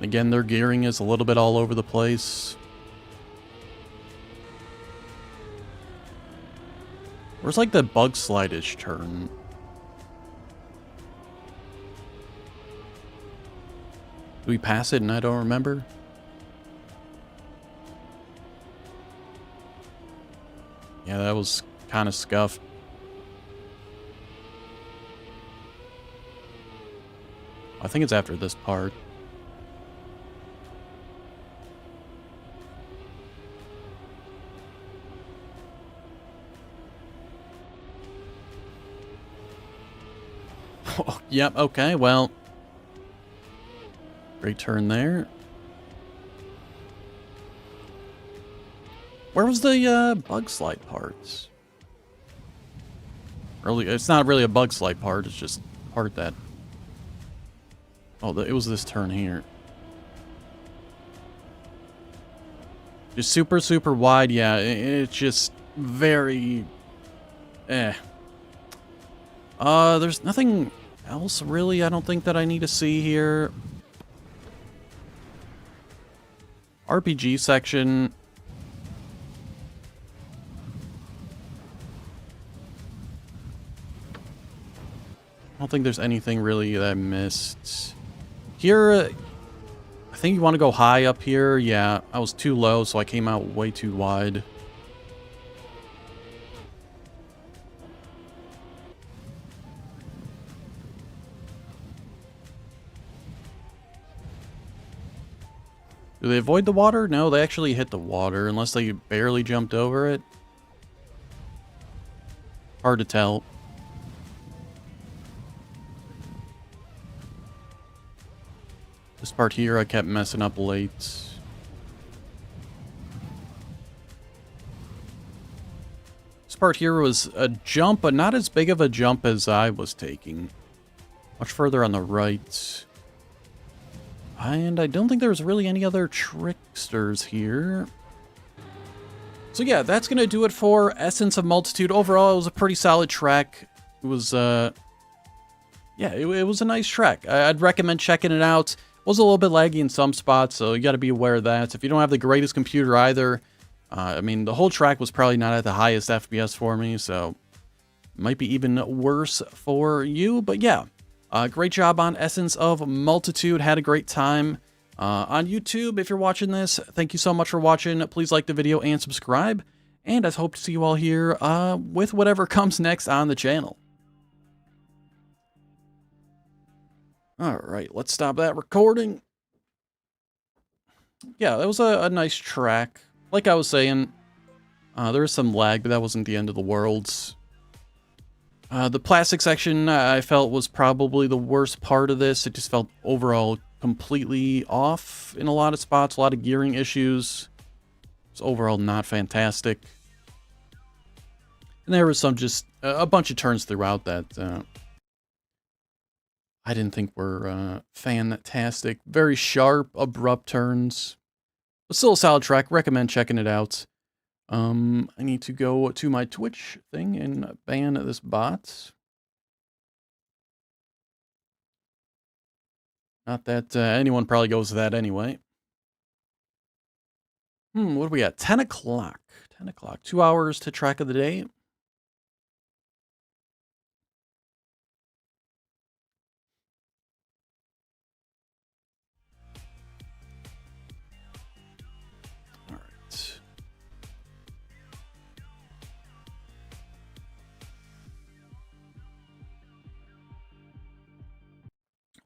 Again, their gearing is a little bit all over the place. Where's like the bug slide-ish turn? Do we pass it and I don't remember? Yeah, that was kind of scuffed. I think it's after this part. Oh, yep, okay, well. Great turn there. Where was the bug slide parts? Really, it's not really a bug slide part, it's just part that... Oh, it was this turn here. Just super, super wide, yeah, it's just very... There's nothing else really I don't think that I need to see here. RPG section. I don't think there's anything really that I missed. Here, I think you want to go high up here. Yeah, I was too low, so I came out way too wide. Do they avoid the water? No, they actually hit the water, unless they barely jumped over it. Hard to tell. This part here, I kept messing up late. This part here was a jump, but not as big of a jump as I was taking. Much further on the right. And I don't think there was really any other tricksters here. So yeah, that's going to do it for Essence of Multitude. Overall, it was a pretty solid track. It was, yeah, it was a nice track. I'd recommend checking it out. It was a little bit laggy in some spots, so you got to be aware of that. If you don't have the greatest computer either, I mean, the whole track was probably not at the highest FPS for me, so it might be even worse for you. But yeah. Great job on Essence of Multitude. Had a great time. On YouTube, if you're watching this, thank you so much for watching. Please like the video and subscribe. And I hope to see you all here with whatever comes next on the channel. Alright, let's stop that recording. Yeah, that was a nice track. Like I was saying, there was some lag, but that wasn't the end of the world. The plastic section I felt was probably the worst part of this. It just felt overall completely off in a lot of spots, a lot of gearing issues. It's overall not fantastic. And there was some just a bunch of turns throughout that I didn't think were fantastic. Very sharp, abrupt turns. But still a solid track. Recommend checking it out. I need to go to my Twitch thing and ban this bot. Not that anyone probably goes to that anyway. What do we got? 10 o'clock. 10 o'clock. 2 hours to track of the day. All right.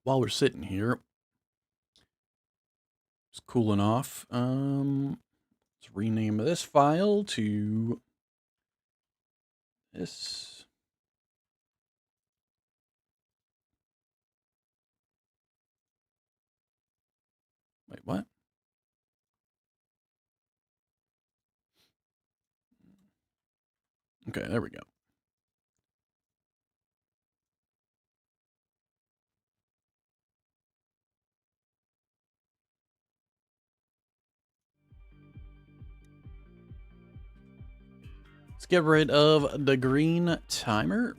While we're sitting here, just cooling off, let's rename this file to this. Wait, what? Okay, there we go. Let's get rid of the green timer.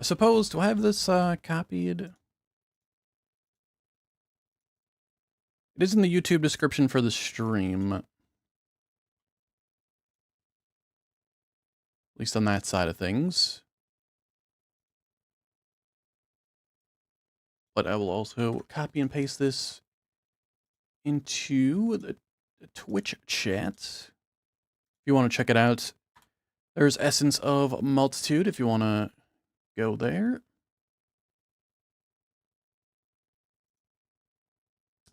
suppose, do I have this copied? It is in the YouTube description for the stream. At least on that side of things. But I will also copy and paste this into the Twitch chat. If you want to check it out, there's Essence of Multitude if you want to go there.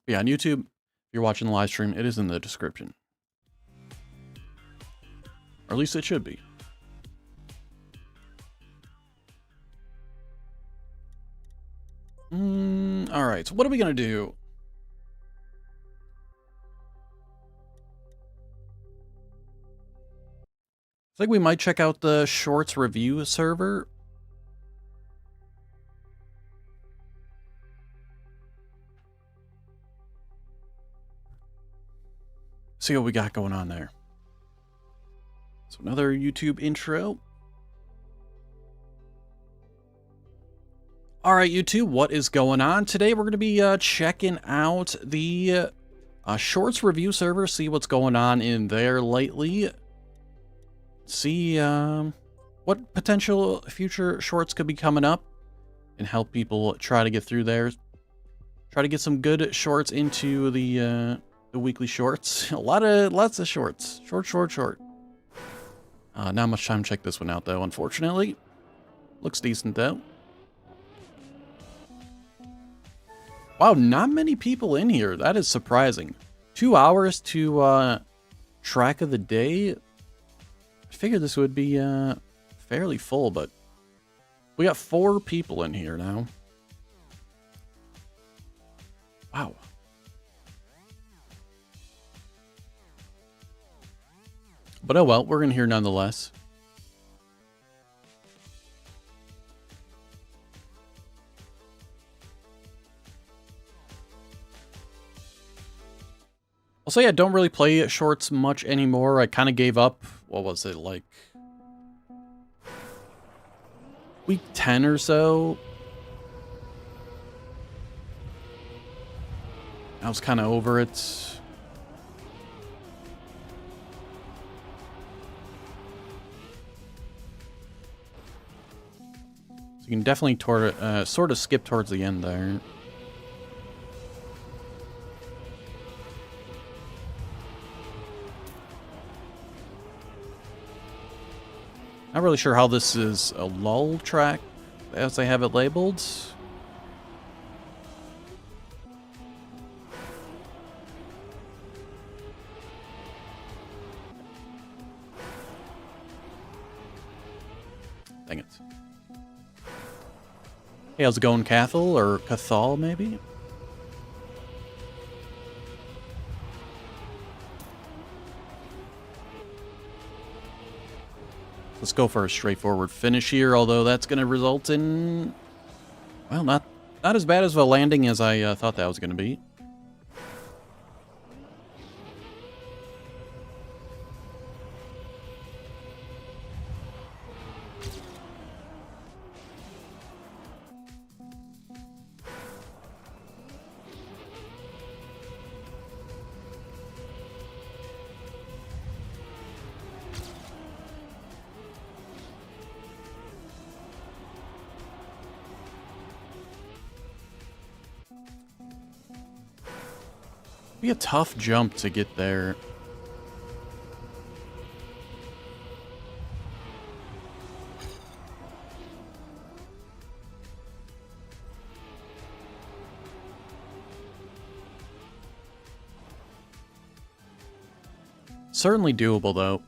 But yeah, on YouTube, if you're watching the live stream, it is in the description. Or at least it should be. Alright, so what are we going to do? I think we might check out the Shorts review server. See what we got going on there. So another YouTube intro. Alright, YouTube, what is going on? Today we're going to be checking out the Shorts review server, see what's going on in there lately. See what potential future shorts could be coming up and help people try to get through there. Try to get some good shorts into the weekly shorts. Lots of shorts. Short. Not much time to check this one out though, unfortunately. Looks decent though. Wow, not many people in here. That is surprising. 2 hours to track of the day. I figured this would be fairly full, but we got 4 people in here now. Wow. But oh well, we're in here nonetheless. I'll say I don't really play shorts much anymore. I kind of gave up. What was it, like week 10 or so? I was kind of over it. So you can definitely sort of skip towards the end there. Not really sure how this is a lull track, as they have it labeled. Dang it. Hey, how's it going, Cathal? Or Cathal, maybe? Let's go for a straightforward finish here, although that's going to result in, well, not as bad as a landing as I thought that was going to be. Be a tough jump to get there. Certainly doable, though.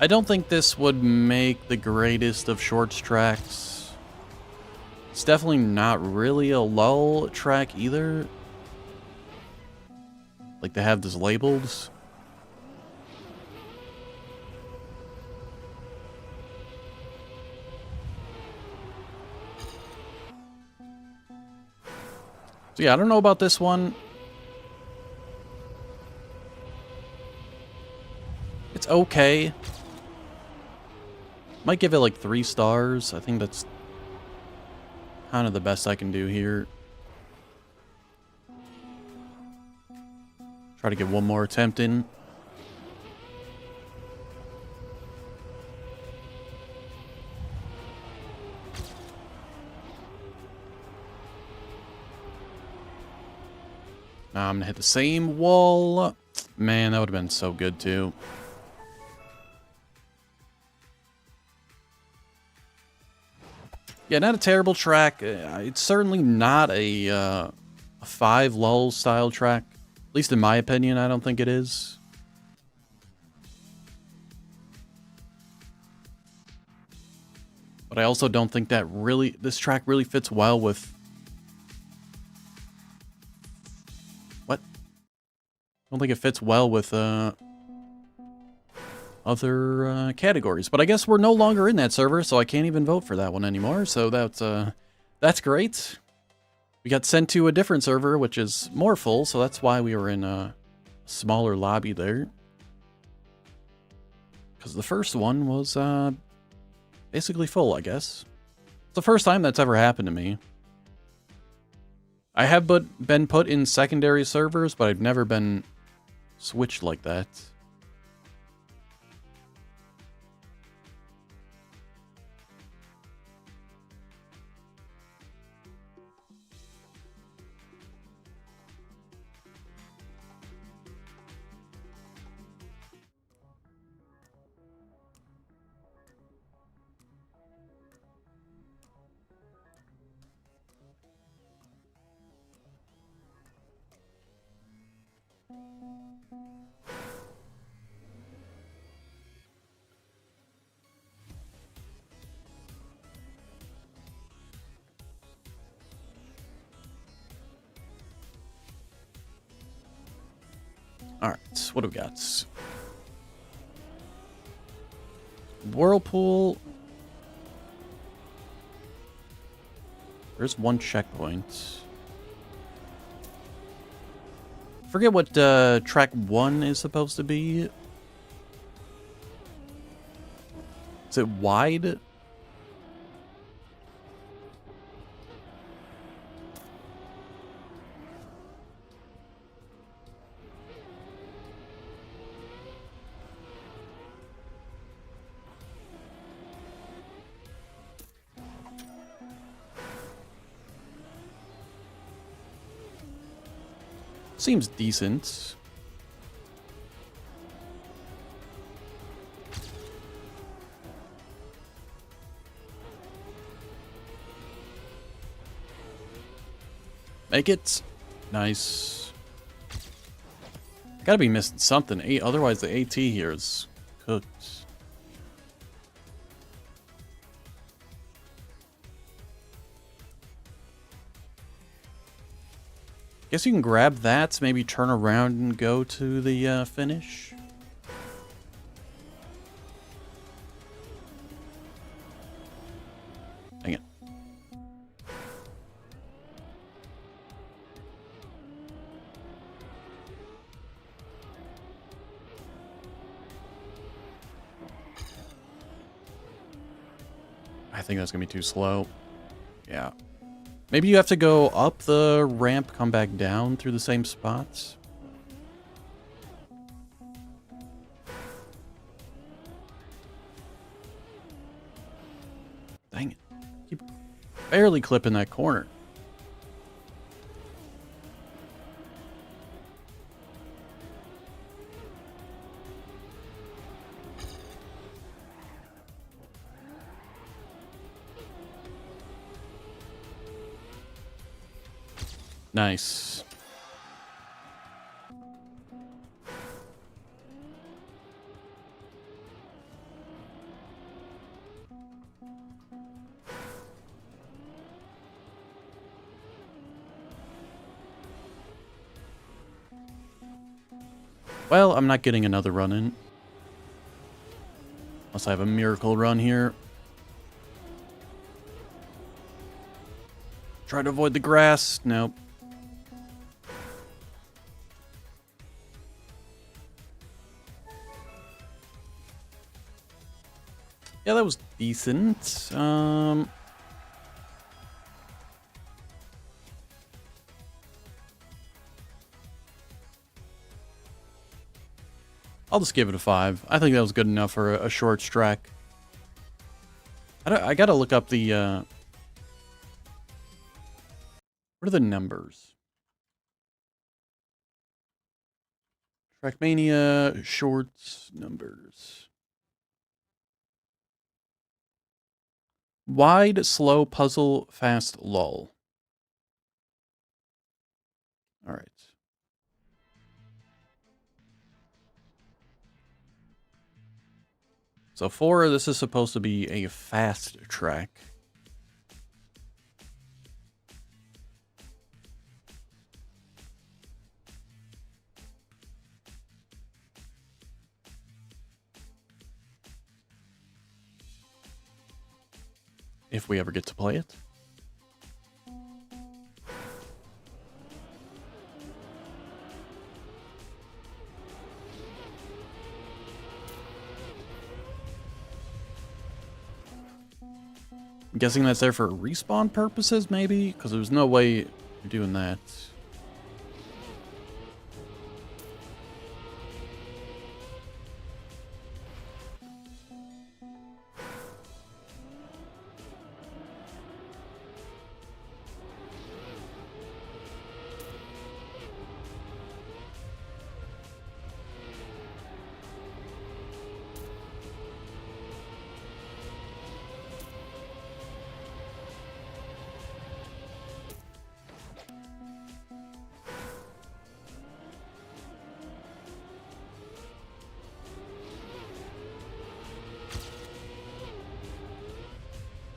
I don't think this would make the greatest of shorts tracks. It's definitely not really a lull track either. Like they have this labeled. So yeah, I don't know about this one. It's okay. Might give it like 3 stars. I think that's kind of the best I can do here. Try to get one more attempt in. Now I'm gonna hit the same wall. Man, that would have been so good too. Yeah, not a terrible track. It's certainly not a 5 lull style track. At least in my opinion, I don't think it is. But I also don't think that this track really fits well with... What? I don't think it fits well with other categories. But I guess we're no longer in that server, so I can't even vote for that one anymore. So that's great. We got sent to a different server, which is more full, so that's why we were in a smaller lobby there. Because the first one was basically full, I guess. It's the first time that's ever happened to me. I have been put in secondary servers, but I've never been switched like that. Alright, what do we got? Whirlpool. There's one checkpoint. Forget what track 1 is supposed to be. Is it wide? Seems decent. Make it. Nice. Gotta be missing something. Otherwise the AT here is cooked. Guess you can grab that, maybe turn around and go to the finish. Dang it. I think that's gonna be too slow. Yeah. Maybe you have to go up the ramp, come back down through the same spots. Dang it. Keep barely clipping that corner. Nice. Well, I'm not getting another run in. Unless I have a miracle run here. Try to avoid the grass. Nope. Yeah, that was decent. I'll just give it a 5. I think that was good enough for a short track. I gotta look up the, what are the numbers? Trackmania shorts numbers. Wide, slow, puzzle, fast, lull. All right. So 4, this is supposed to be a fast track. If we ever get to play it. I'm guessing that's there for respawn purposes, maybe? Because there's no way you're doing that.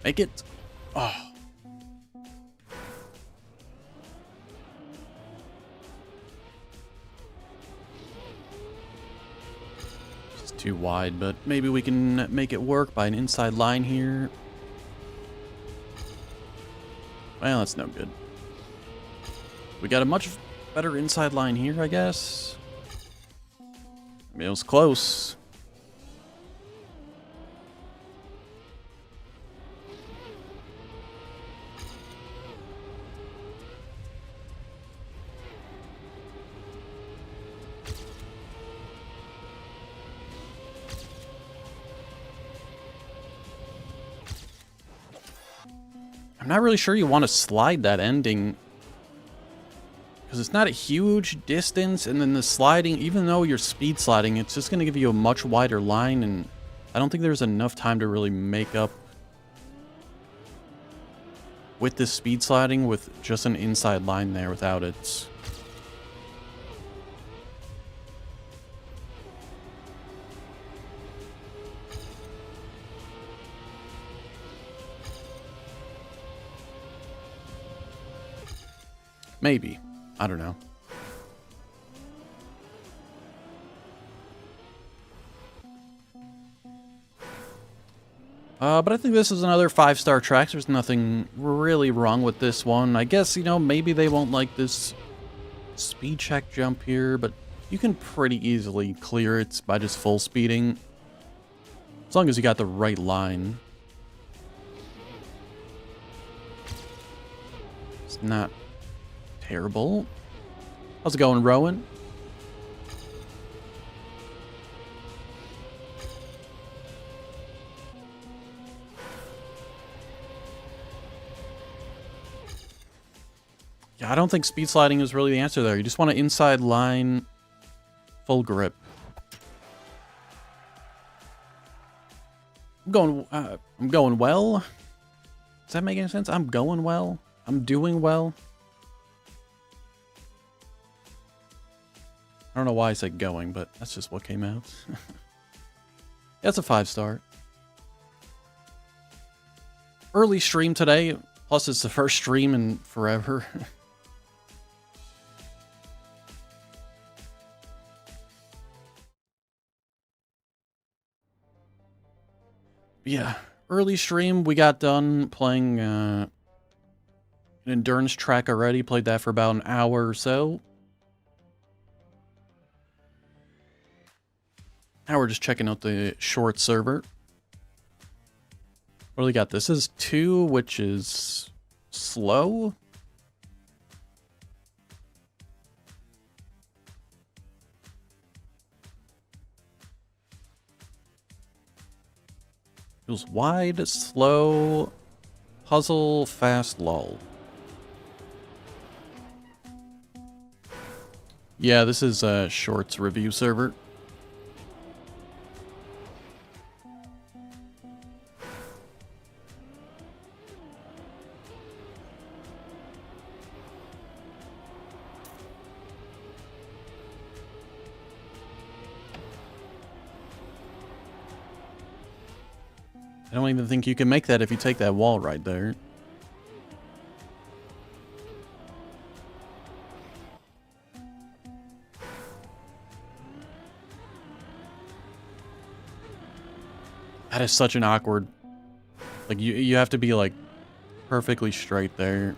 Make it. Oh. It's too wide, but maybe we can make it work by an inside line here. Well, that's no good. We got a much better inside line here, I guess. I mean, it was close. I'm not really sure you want to slide that ending, because it's not a huge distance, and then the sliding, even though you're speed sliding, it's just going to give you a much wider line, and I don't think there's enough time to really make up with this speed sliding with just an inside line there without it. Maybe. I don't know. But I think this is another 5-star track. There's nothing really wrong with this one. I guess, you know, maybe they won't like this speed check jump here, but you can pretty easily clear it by just full speeding. As long as you got the right line. It's not terrible. How's it going, Rowan? Yeah, I don't think speed sliding is really the answer there. You just want an inside line, full grip. I'm going well. Does that make any sense? I'm going well. I'm doing well. I don't know why I said going, but that's just what came out. That's a 5-star. Early stream today, plus it's the first stream in forever. Yeah, early stream, we got done playing an endurance track already. Played that for about an hour or so. Now we're just checking out the short server. What do we got? This is 2, which is slow. Feels wide, slow, puzzle, fast, lull. Yeah, this is a shorts review server. I don't even think you can make that if you take that wall right there. That is such an awkward... Like, you have to be, like, perfectly straight there.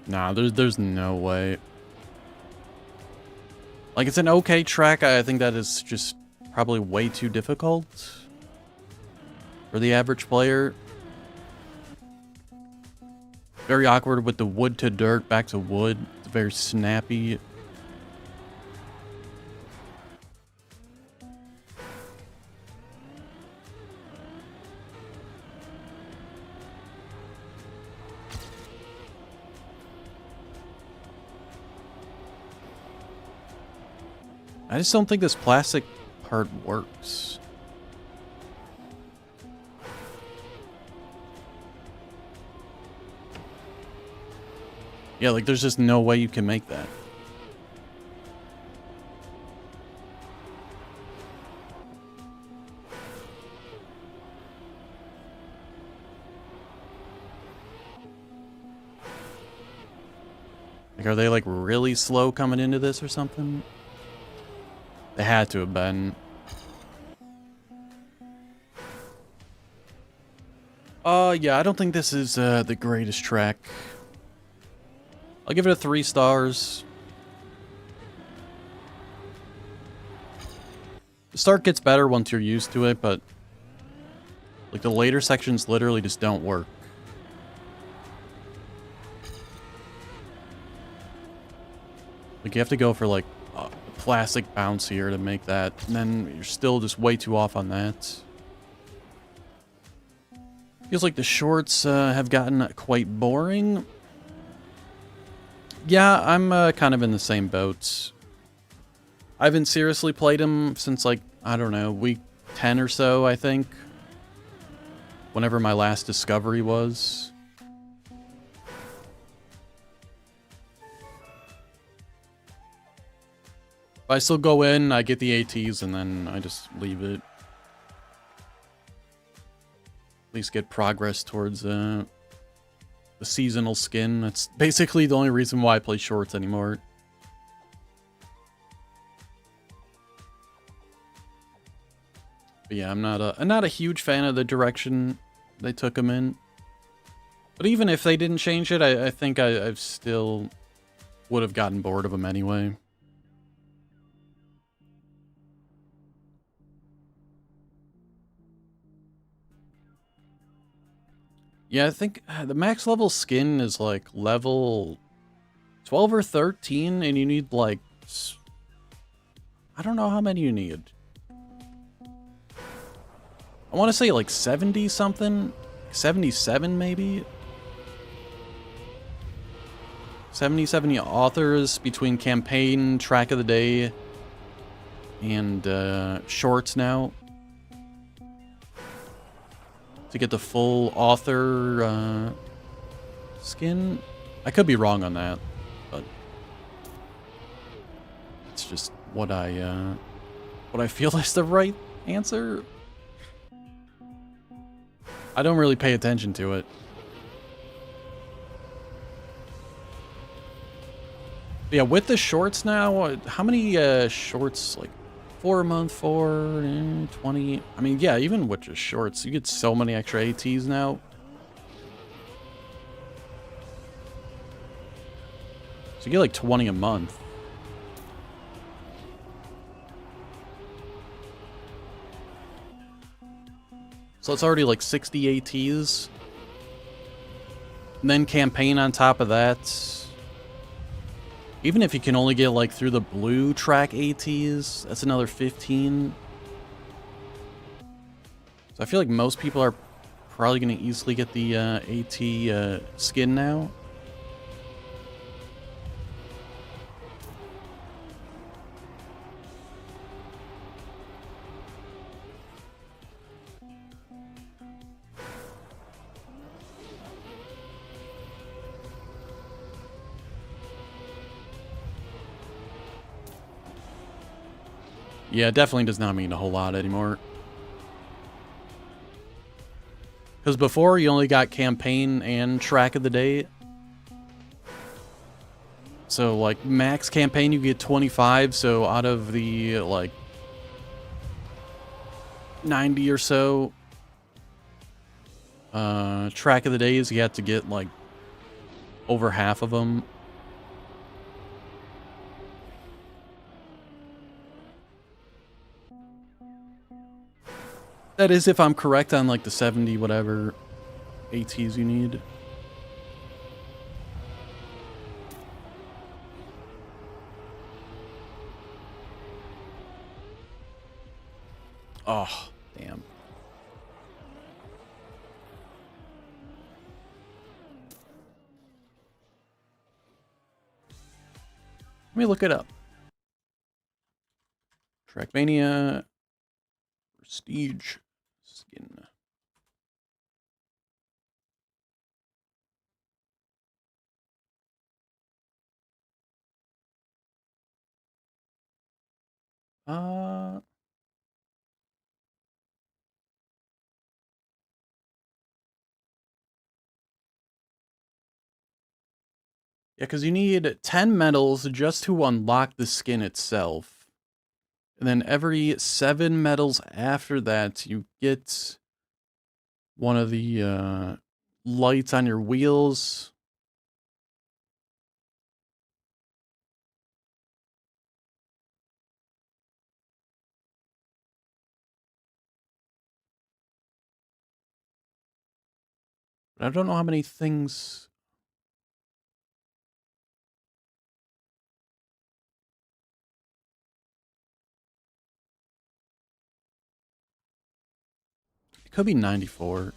Nah, there's no way. Like, it's an okay track. I think that is just probably way too difficult for the average player. Very awkward with the wood to dirt, back to wood. It's very snappy. I just don't think this plastic part works. Yeah, like there's just no way you can make that. Like, are they like really slow coming into this or something? They had to have been. Yeah, I don't think this is the greatest track. I'll give it a 3 stars. The start gets better once you're used to it, but like the later sections literally just don't work. Like you have to go for like a plastic bounce here to make that, and then you're still just way too off on that. Feels like the shorts have gotten quite boring. Yeah, I'm kind of in the same boat. I haven't seriously played them since, like, I don't know, week 10 or so, I think. Whenever my last discovery was. I still go in, I get the ATs, and then I just leave it. At least get progress towards the seasonal skin. That's basically the only reason why I play shorts anymore. But yeah, I'm not a huge fan of the direction they took them in. But even if they didn't change it, I think I've still would have gotten bored of them anyway. Yeah, I think the max level skin is like level 12 or 13, and you need like... I don't know how many you need. I want to say like 70 something? 77 maybe? 70 authors between campaign, track of the day, and shorts now. To get the full author skin. I could be wrong on that, but it's just what I feel is the right answer. I don't really pay attention to it. Yeah, with the shorts now, how many shorts, like 4 a month, 20. I mean, yeah, even with just shorts, you get so many extra ATs now. So you get like 20 a month. So it's already like 60 ATs. And then campaign on top of that. Even if you can only get like through the blue track ATs, that's another 15. So I feel like most people are probably going to easily get the AT skin now. Yeah, it definitely does not mean a whole lot anymore. Because before, you only got campaign and track of the day. So, like, max campaign, you get 25. So, out of the, like, 90 or so track of the days, you have to get, like, over half of them. That is if I'm correct on, like, the 70 whatever ATs you need. Oh, damn. Let me look it up. Trackmania Prestige skin. Uh, yeah, because you need 10 medals just to unlock the skin itself. And then every 7 medals after that, you get one of the lights on your wheels. But I don't know how many things. It could be 94.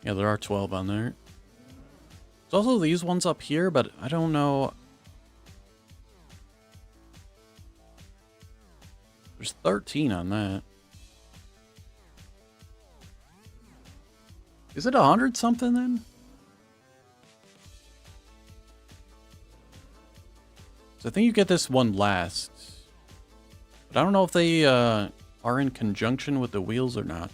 Yeah, there are 12 on there. There's also these ones up here, but I don't know. There's 13 on that. Is it 100 something then? So I think you get this one last. But I don't know if they are in conjunction with the wheels or not.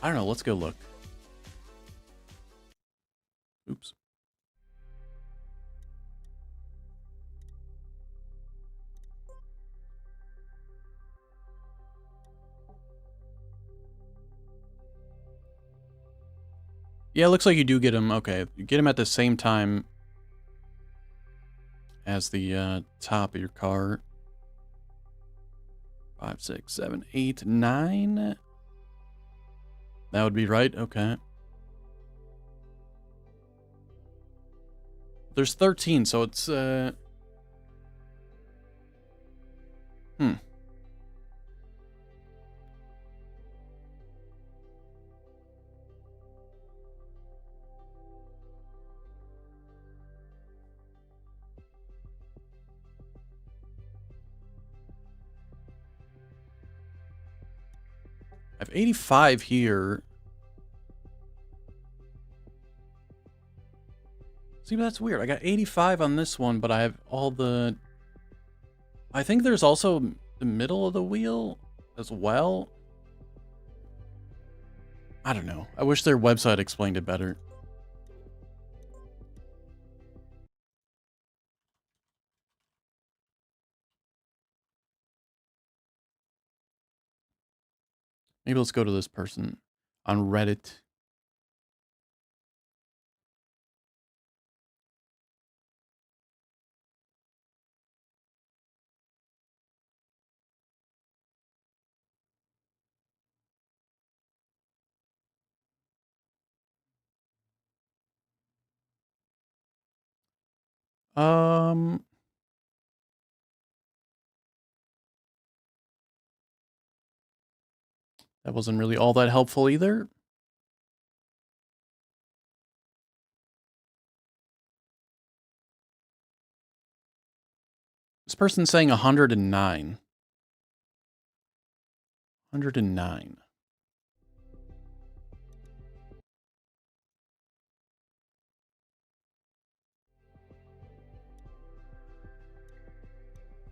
I don't know. Let's go look. Oops. Yeah, it looks like you do get them. Okay, you get them at the same time as the top of your car. 5, 6, 7, 8, 9. That would be right. Okay. There's 13, so it's Hmm. I have 85 here. See, but that's weird. I got 85 on this one, but I have all the... I think there's also the middle of the wheel as well. I don't know. I wish their website explained it better. Maybe let's go to this person on Reddit. Um, that wasn't really all that helpful either. This person's saying 109. 109.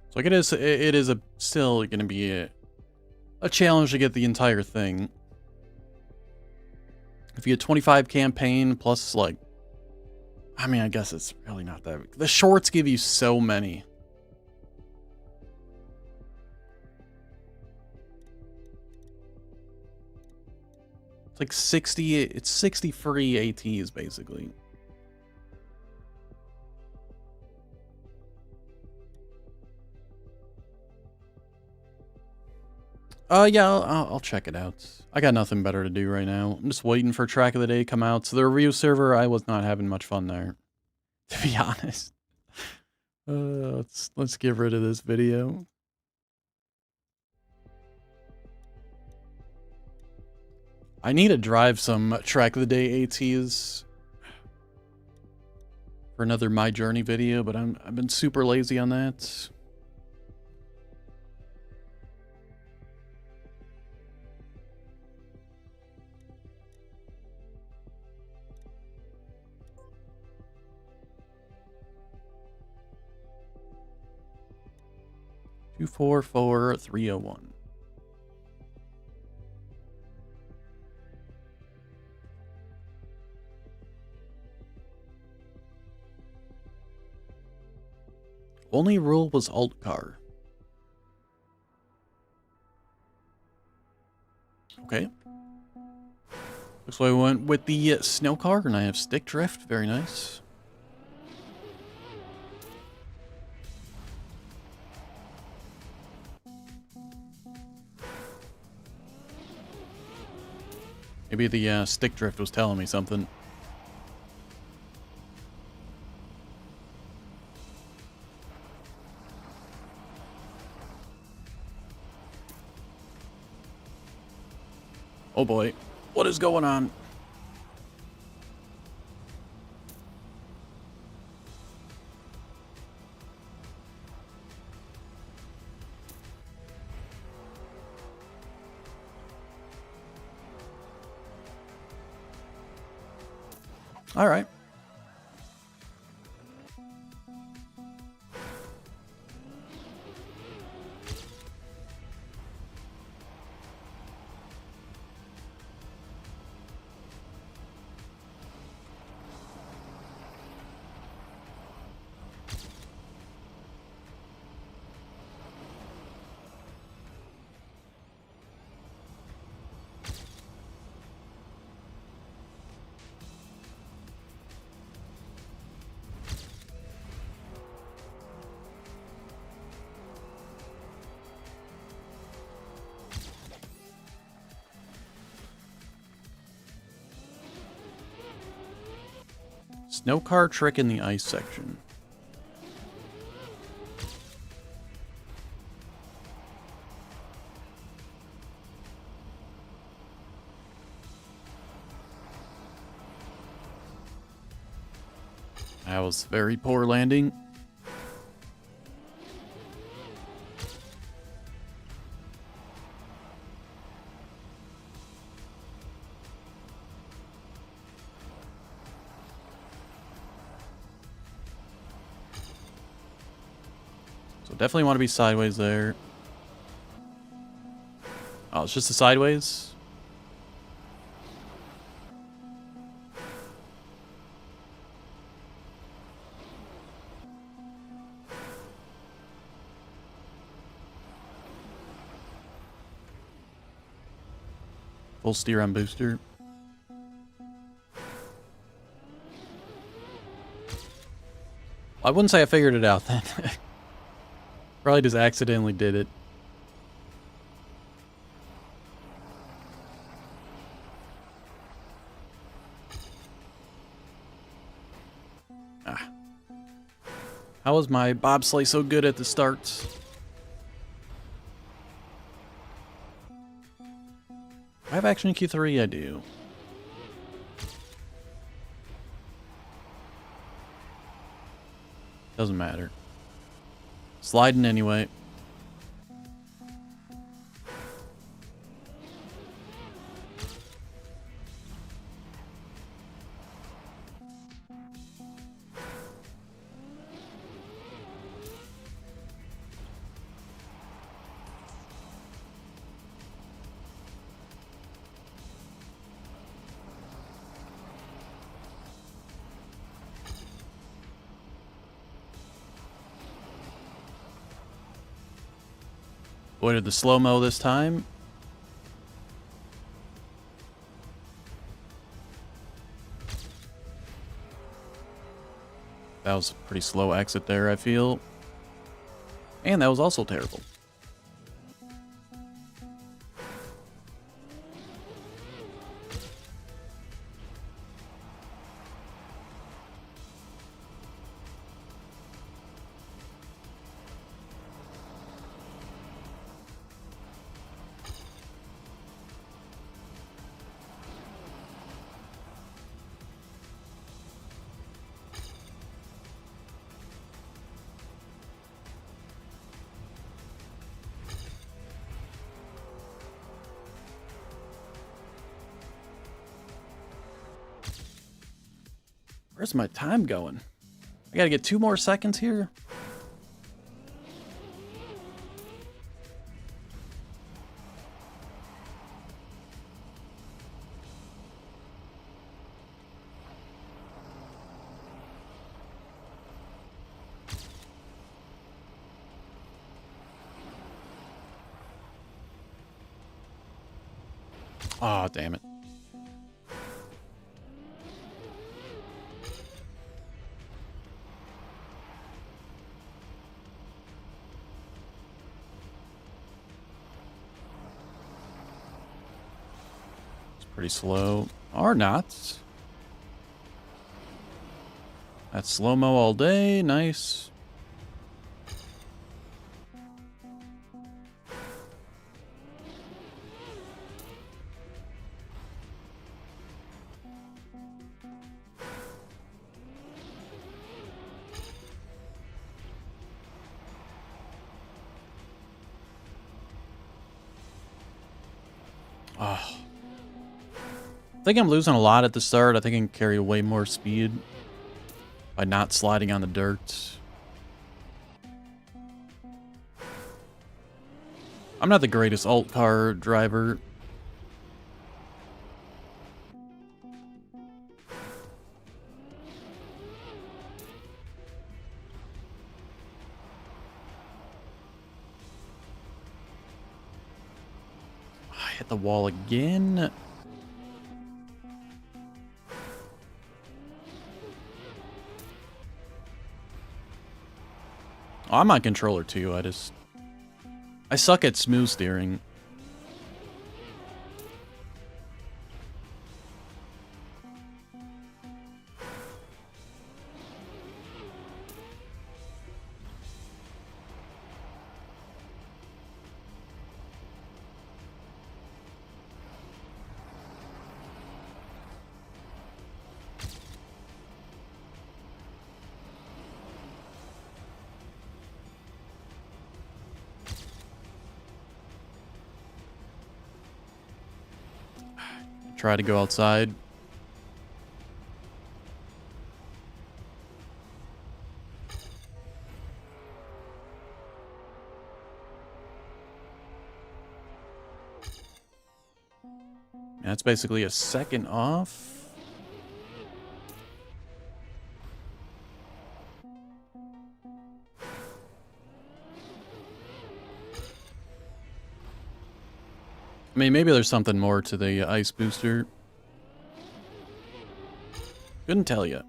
So like it is still going to be a challenge to get the entire thing. If you get 25 campaign plus like, I mean, I guess it's really not that. The shorts give you so many. It's like 60, it's 60 free ATs basically. Yeah, I'll check it out. I got nothing better to do right now. I'm just waiting for track of the day to come out. So the review server, I was not having much fun there, to be honest. Let's get rid of this video. I need to drive some track of the day ATs for another My Journey video, but I've been super lazy on that. Two, 4, 4, 301. Only rule was alt car. Okay. Looks like I went with the snow car, and I have stick drift. Very nice. Maybe the stick drift was telling me something. Oh boy, what is going on? All right. Snow car trick in the ice section. That was very poor landing. So definitely want to be sideways there. Oh, it's just a sideways. Full steer on booster. I wouldn't say I figured it out then. Probably just accidentally did it. Ah. How was my bobsleigh so good at the starts? I have action in Q3, I do. Doesn't matter. Sliding anyway. Avoided the slow-mo this time. That was a pretty slow exit there, I feel. And that was also terrible. Where's my time going? I gotta get 2 more seconds here. Aw, damn it. Pretty slow. Or not. That's slow-mo all day. Nice. Oh. I think I'm losing a lot at the start. I think I can carry way more speed by not sliding on the dirt. I'm not the greatest alt car driver. I hit the wall again. Oh, I'm on controller too. I suck at smooth steering. Try to go outside. That's basically a second off. I mean, maybe there's something more to the ice booster. Couldn't tell you.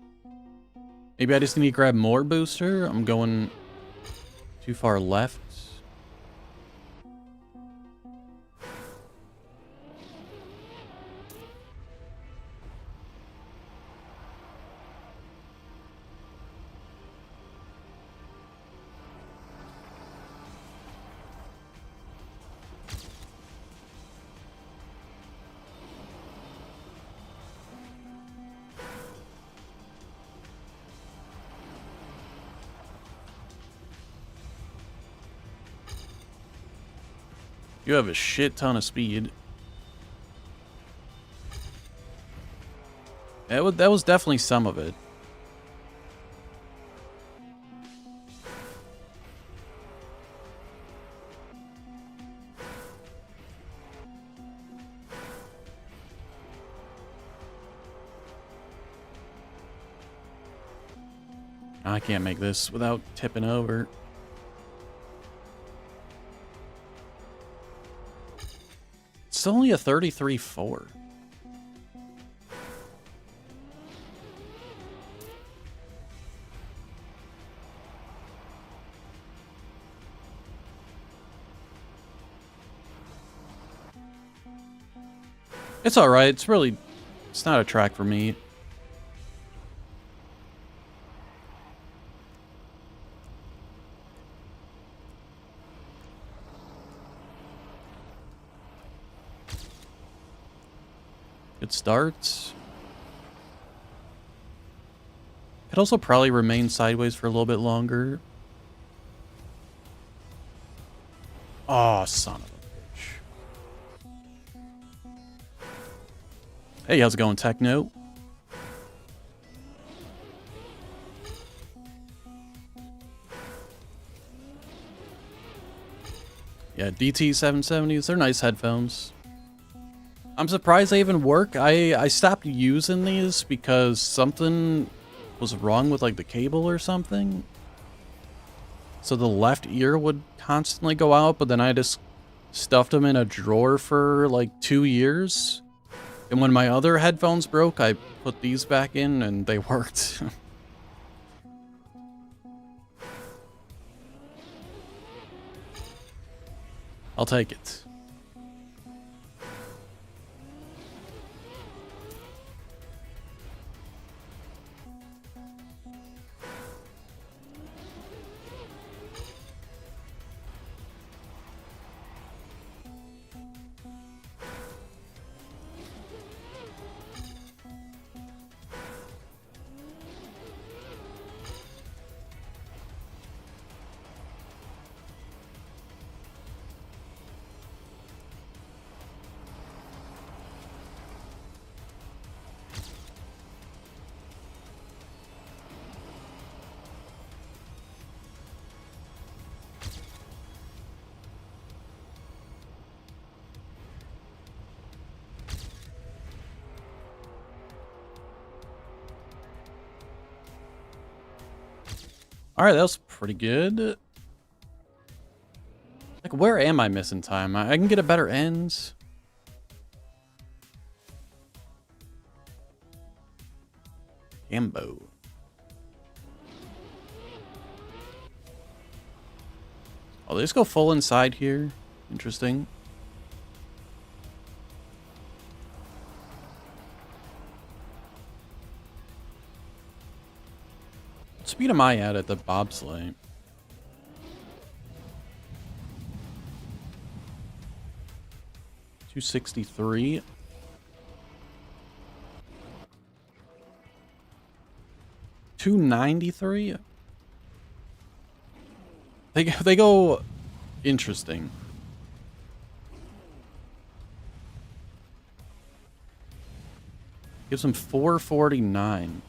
Maybe I just need to grab more booster. I'm going too far left. You have a shit ton of speed. That was definitely some of it. I can't make this without tipping over. It's only a 33.4. It's alright. It's not a track for me. Good starts. Could also probably remain sideways for a little bit longer. Oh, son of a bitch. Hey, how's it going, Techno? Yeah, DT770s, they're nice headphones. I'm surprised they even work. I stopped using these because something was wrong with like the cable or something. So the left ear would constantly go out, but then I just stuffed them in a drawer for like 2 years. And when my other headphones broke, I put these back in and they worked. I'll take it. Alright, that was pretty good. Like, where am I missing time? I can get a better ends. Ambo. Oh, they just go full inside here. Interesting. What speed am I at the bobsleigh? $263. $293. They go interesting. Gives them 449.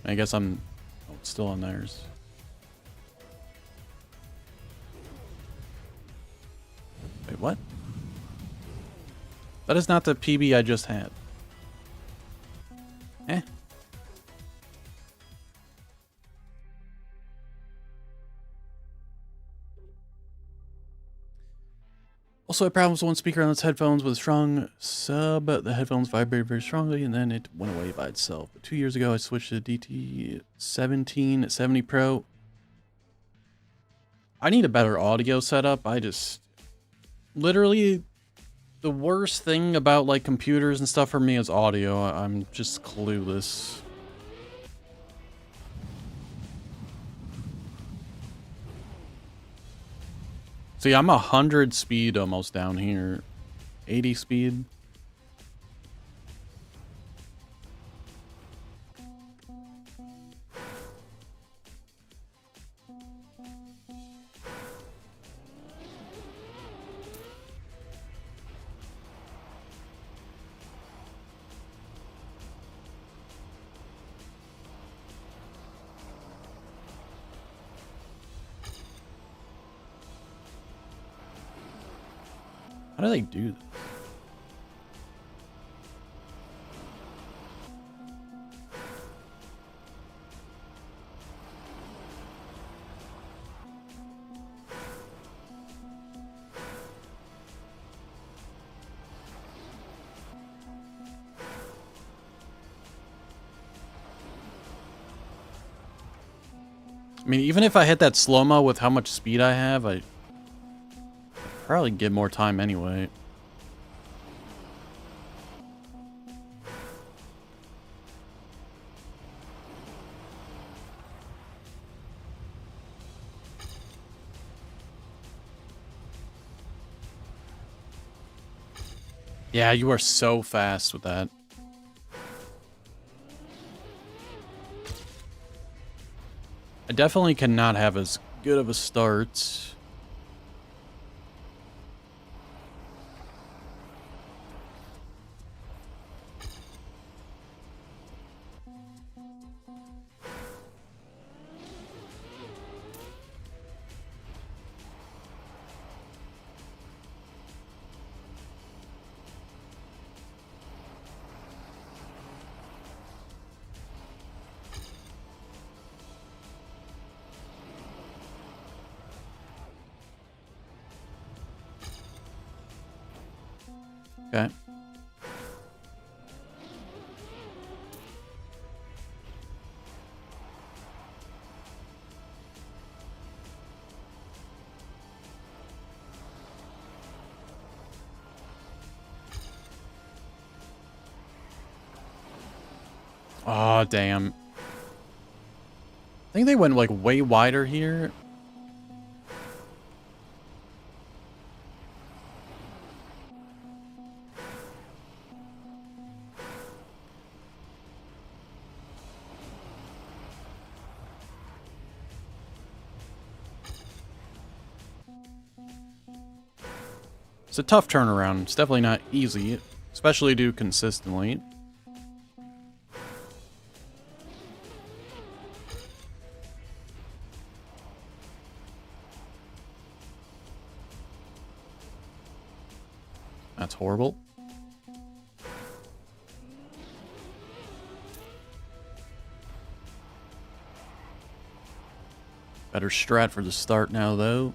I guess I'm still on theirs. Wait, what? That is not the PB I just had. Eh. Also, I had problems with one speaker on those headphones with a strong sub. The headphones vibrated very strongly, and then it went away by itself. But 2 years ago, I switched to DT1770 Pro. I need a better audio setup. Literally, the worst thing about, like, computers and stuff for me is audio. I'm just clueless. See, I'm 100 speed almost down here. 80 speed. How do they do this? I mean, even if I hit that slow-mo with how much speed I have, I probably get more time anyway. Yeah, you are so fast with that. I definitely cannot have as good of a start. Okay. Oh, damn. I think they went, like, way wider here. It's a tough turnaround. It's definitely not easy, especially to do consistently. That's horrible. Better strat for the start now, though.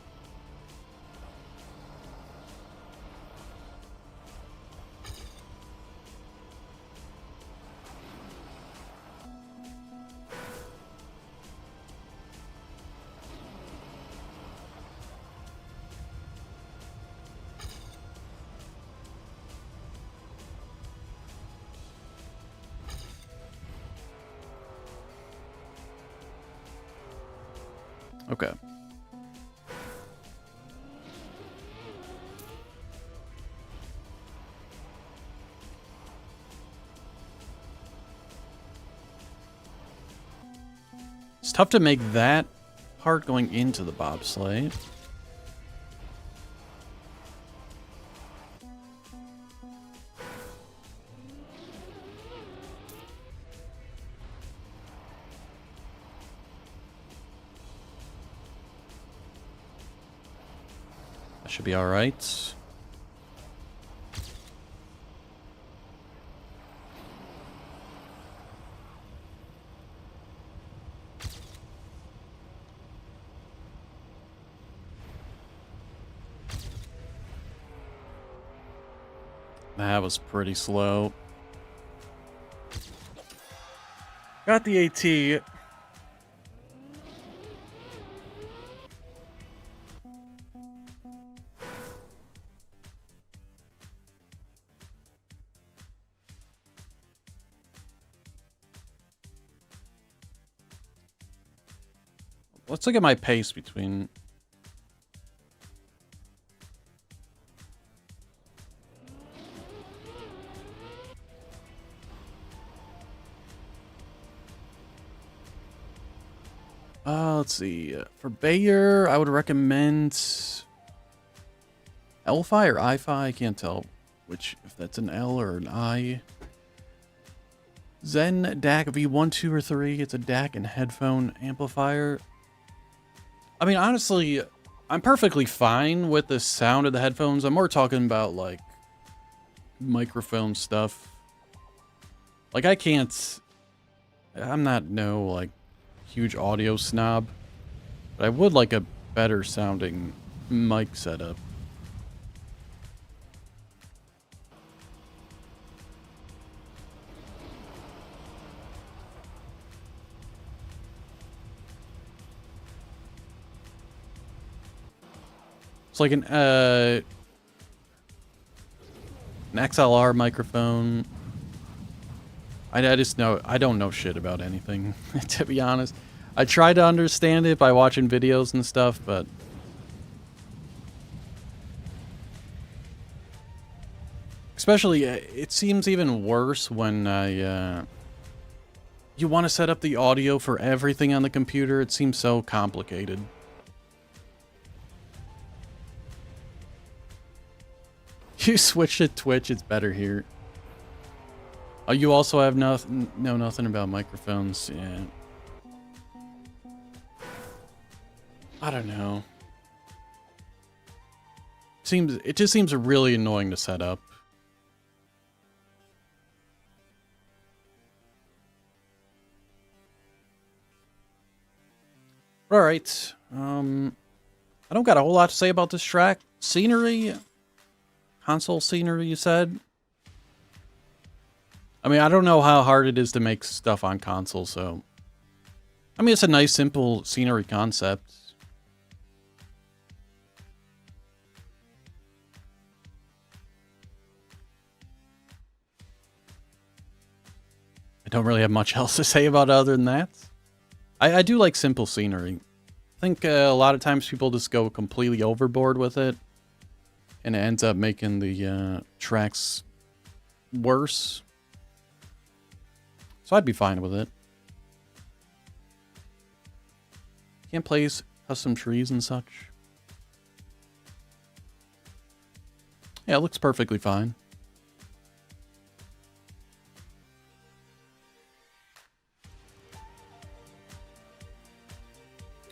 Okay. It's tough to make that part going into the bobsleigh. That should be all right. That was pretty slow. Got the AT. Let's look at my pace between... let's see. For Bayer, I would recommend L-Fi or I-Fi. I can't tell which, if that's an L or an I. Zen DAC V1, 2, or 3. It's a DAC and headphone amplifier. I mean, honestly, I'm perfectly fine with the sound of the headphones. I'm more talking about, like, microphone stuff. Like, I'm not no, like, huge audio snob. But I would like a better sounding mic setup. It's like an XLR microphone. I just know, I don't know shit about anything, to be honest. I try to understand it by watching videos and stuff, but... Especially, it seems even worse when you want to set up the audio for everything on the computer. It seems so complicated. You switch to Twitch, it's better here. Oh, you also have know nothing about microphones, yeah. I don't know. It just seems really annoying to set up. All right. I don't got a whole lot to say about this track. Scenery, console scenery, you said. I mean, I don't know how hard it is to make stuff on console, so... I mean, it's a nice, simple scenery concept. I don't really have much else to say about it other than that. I do like simple scenery. I think a lot of times people just go completely overboard with it. And it ends up making the tracks worse. So I'd be fine with it. Can't place custom trees and such. Yeah, it looks perfectly fine.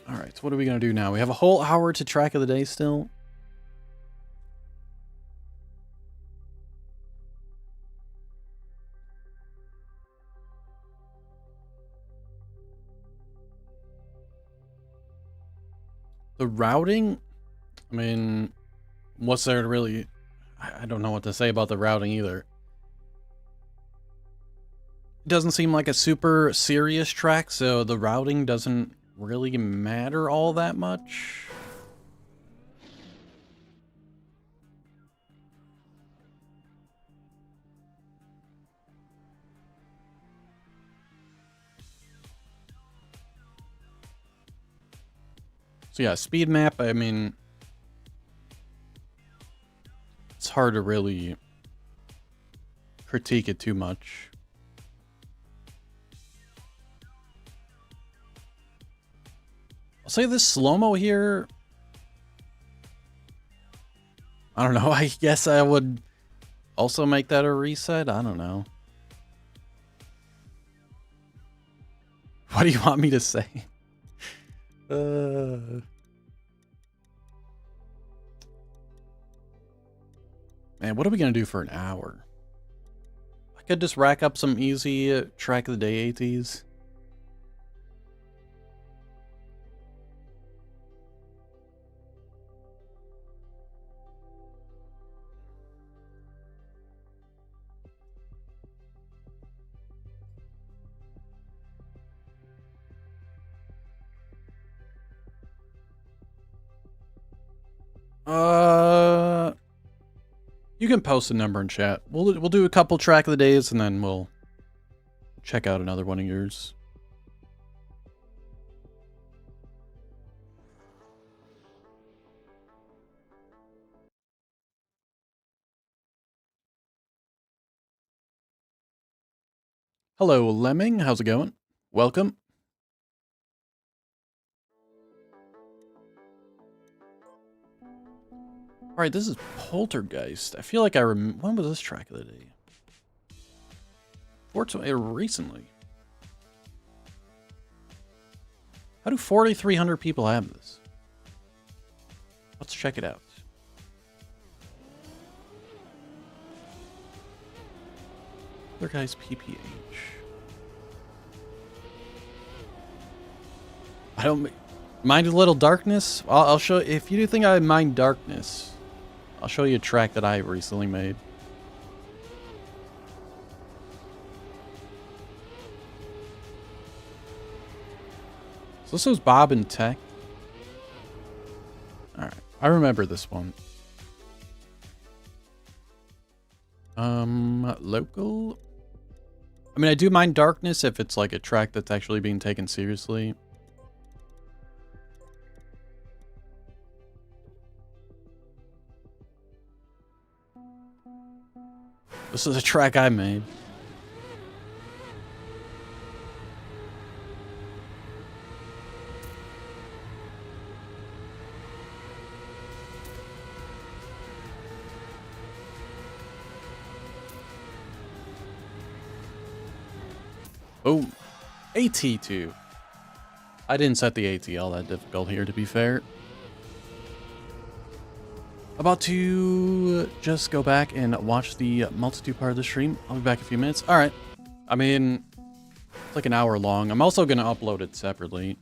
Alright, so what are we going to do now? We have a whole hour to track of the day still. The routing, I mean, what's there to really... I don't know what to say about the routing either. It doesn't seem like a super serious track, so the routing doesn't really matter all that much. So yeah, speed map, I mean, it's hard to really critique it too much. I'll say this slow-mo here, I don't know, I guess I would also make that a reset, I don't know. What do you want me to say? Man, what are we gonna do for an hour? I could just rack up some easy track of the day ATs. You can post a number in chat. We'll do a couple track of the days and then we'll check out another one of yours. Hello, Lemming. How's it going? Welcome. All right, this is Poltergeist. I feel like when was this track of the day? Fortunately, recently. How do 4,300 people have this? Let's check it out. Other guys, PPH. I don't mind a little darkness. I'll show. If you do think I mind darkness, I'll show you a track that I recently made. So this was Bob and Tech. All right, I remember this one. Local. I mean, I do mind darkness if it's like a track that's actually being taken seriously. This is a track I made. Boom. AT2. I didn't set the AT all that difficult here, to be fair. About to just go back and watch the multitude part of the stream. I'll be back in a few minutes. All right. I mean, it's like an hour long. I'm also going to upload it separately.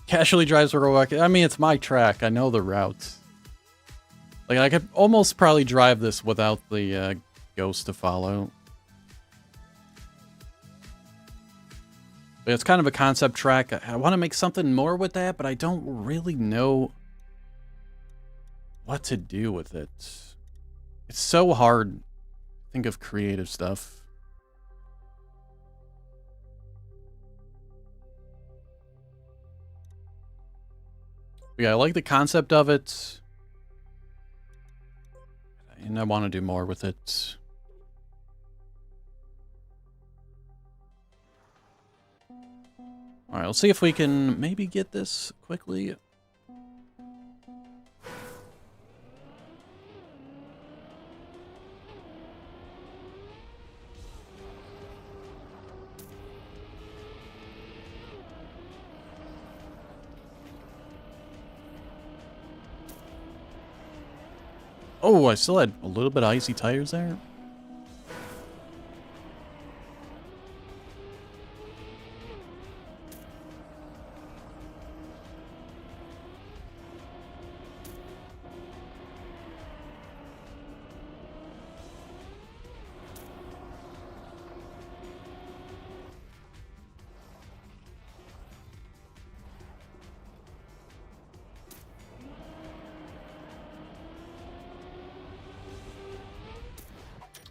Casually drives for Roblox. I mean, it's my track. I know the route. Like, I could almost probably drive this without the ghost to follow. But it's kind of a concept track. I want to make something more with that, but I don't really know what to do with it. It's so hard to think of creative stuff. But yeah, I like the concept of it. And I want to do more with it. Alright, let's see if we can maybe get this quickly. Oh, I still had a little bit of icy tires there.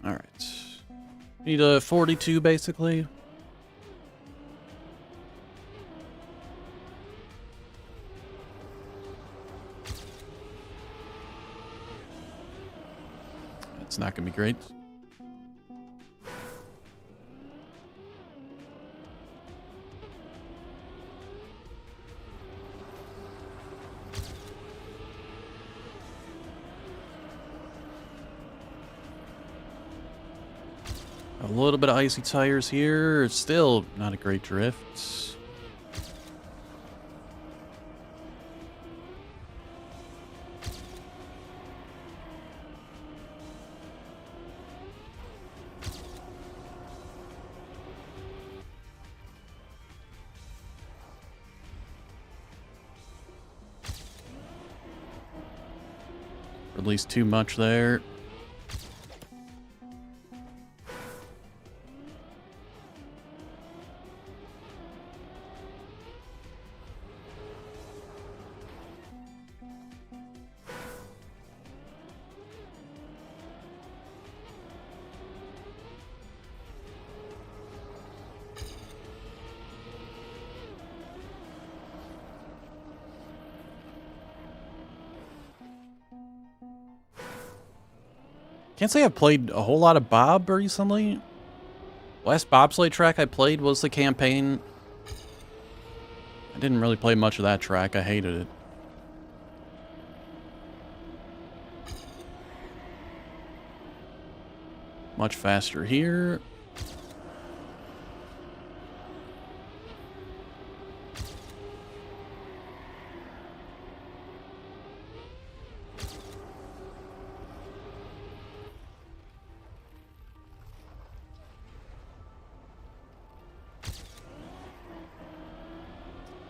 Alright. Need a 42 basically. It's not gonna be great. A little bit of icy tires here. It's still not a great drift. Released too much there. Can't say I've played a whole lot of Bob recently. Last bobsleigh track I played was the campaign. I didn't really play much of that track. I hated it. Much faster here.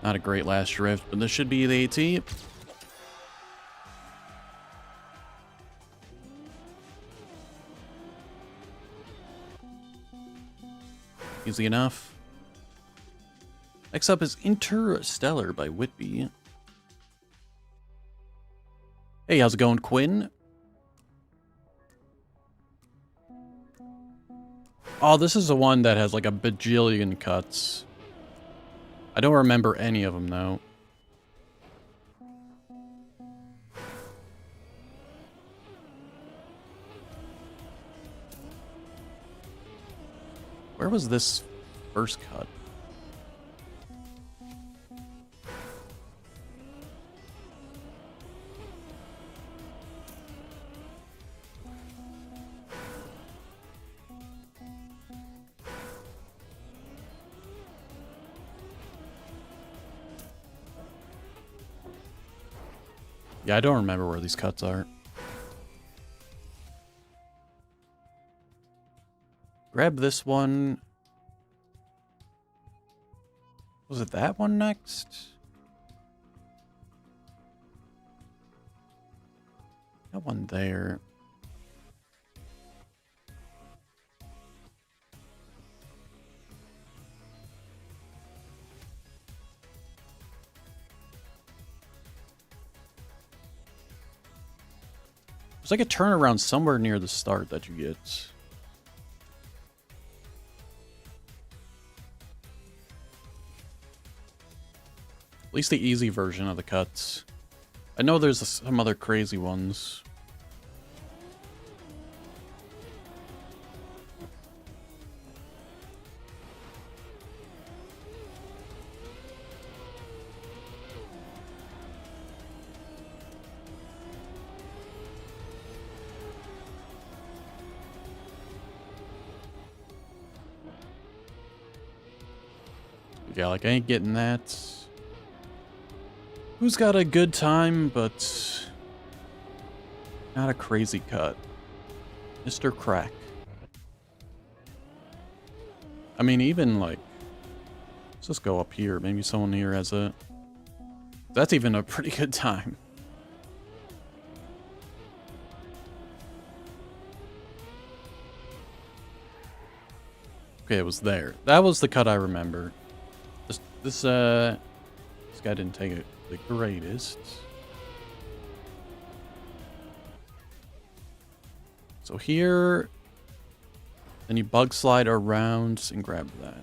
Not a great last drift, but this should be the AT. Easy enough. Next up is Interstellar by Whitby. Hey, how's it going, Quinn? Oh, this is the one that has like a bajillion cuts. I don't remember any of them, though. Where was this first cut? Yeah, I don't remember where these cuts are. Grab this one. Was it that one next? That one there. There's like a turnaround somewhere near the start that you get. At least the easy version of the cuts. I know there's some other crazy ones. Yeah, like I ain't getting that. Who's got a good time, but not a crazy cut? Mr. Crack. I mean, even like, let's just go up here. Maybe someone here has a... That's even a pretty good time. Okay, it was there. That was the cut I remember. This guy didn't take it the greatest. So here, then you bug slide around and grab that.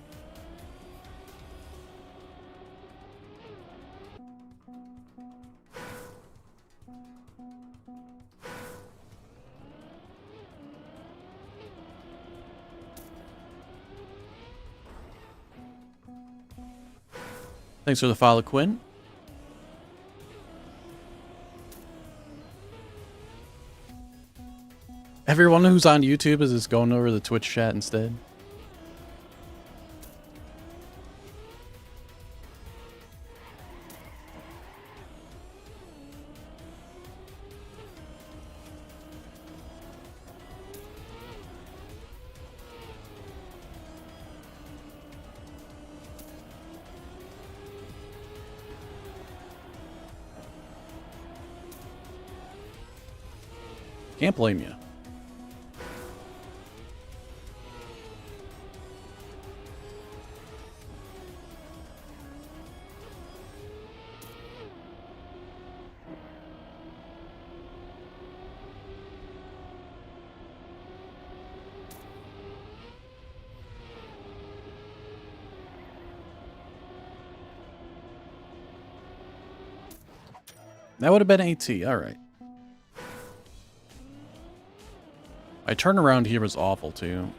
Thanks for the follow, Quinn. Everyone who's on YouTube is just going over the Twitch chat instead. Can't blame you. That would have been AT. All right. My turnaround here was awful, too.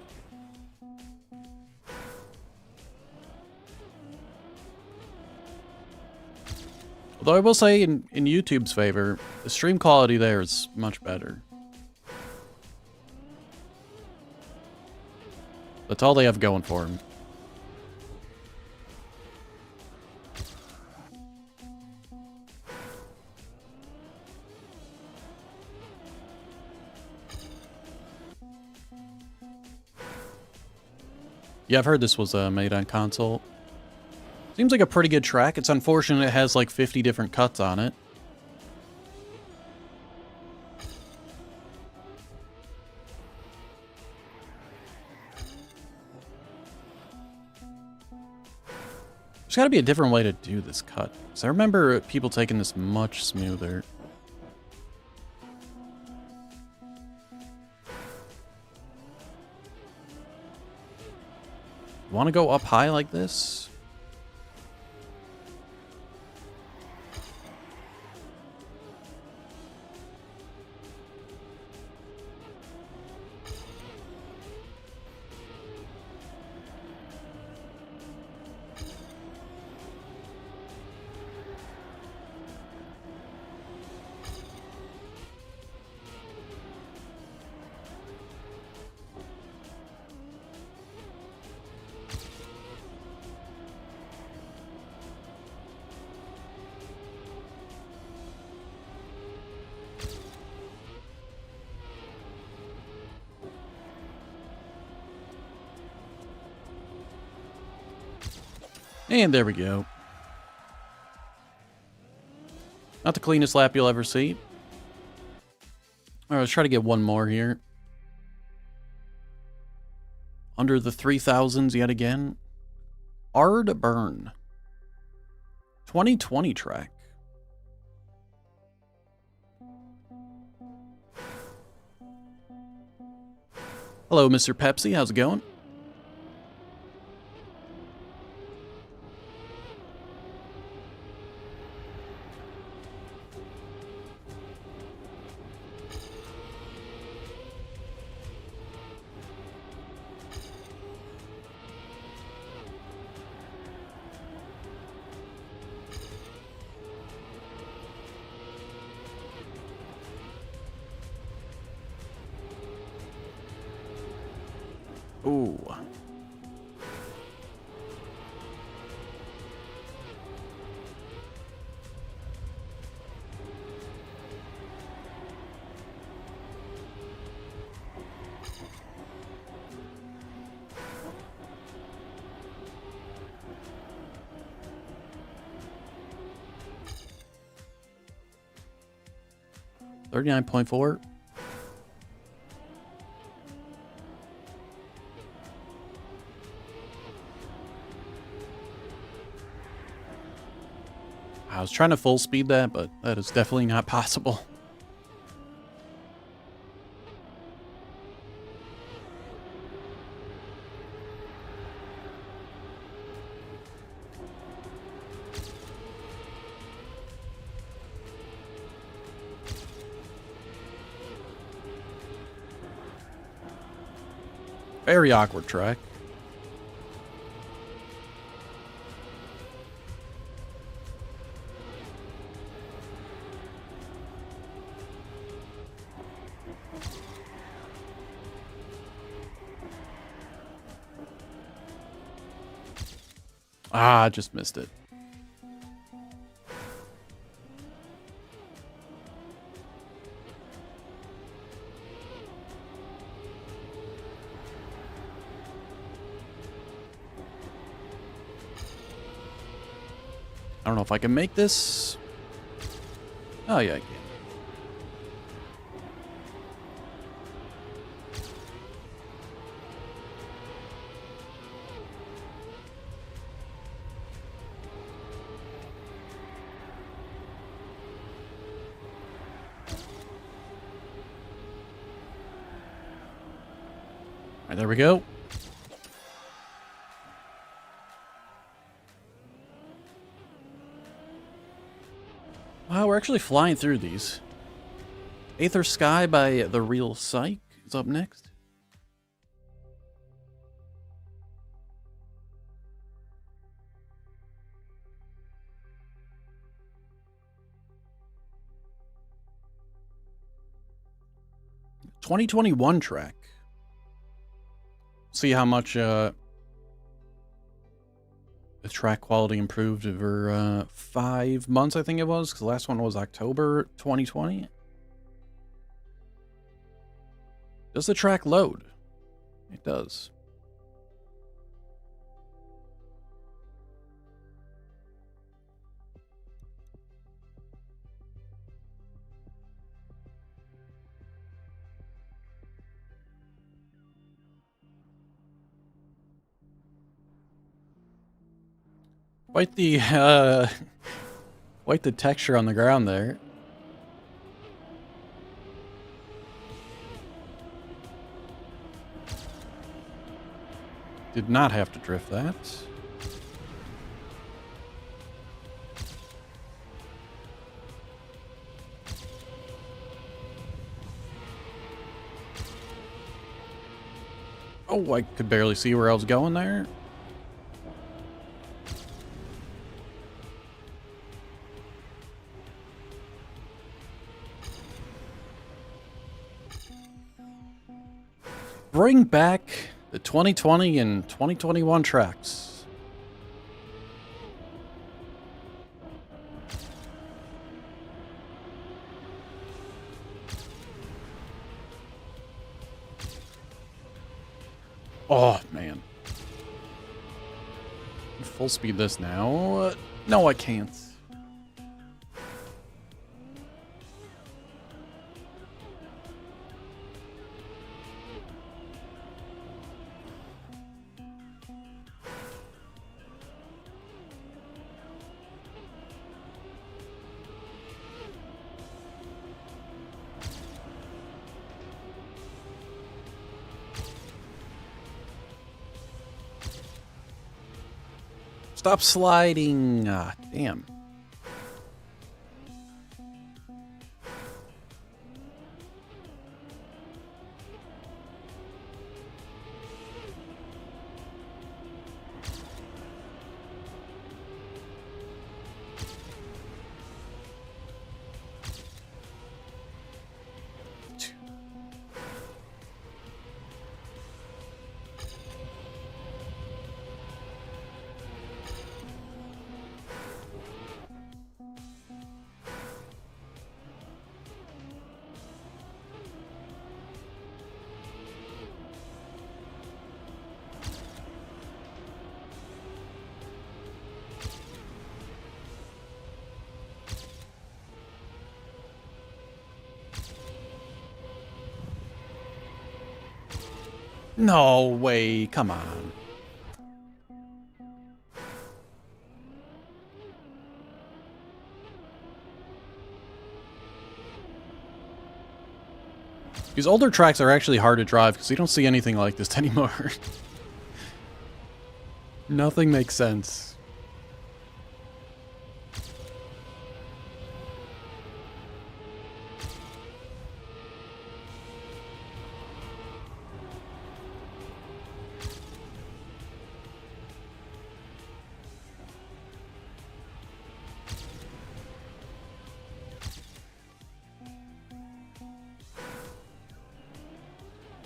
Although I will say, in YouTube's favor, the stream quality there is much better. That's all they have going for them. Yeah, I've heard this was made on console. Seems like a pretty good track. It's unfortunate it has like 50 different cuts on it. There's got to be a different way to do this cut. Because I remember people taking this much smoother. Want to go up high like this? And there we go. Not the cleanest lap you'll ever see. Alright, let's try to get one more here. Under the 3000s yet again. Ard Burn. 2020 track. Hello, Mr. Pepsi. How's it going? Ooh. $39.4. I was trying to full speed that, but that is definitely not possible. Very awkward track. Ah, I just missed it. I don't know if I can make this. Oh, yeah, I can. All right, there we go. Wow, we're actually flying through these. Aether Sky by The Real Psych. is up next. '21 track. See how much the track quality improved over 5 months, I think it was, because the last one was October 2020. Does the track load? It does. Quite the texture on the ground there. Did not have to drift that. Oh, I could barely see where I was going there. Bring back the 2020 and 2021 tracks. Oh, man. Full speed this now. No, I can't. Stop sliding. Ah, damn. No way, come on. These older tracks are actually hard to drive because you don't see anything like this anymore. Nothing makes sense.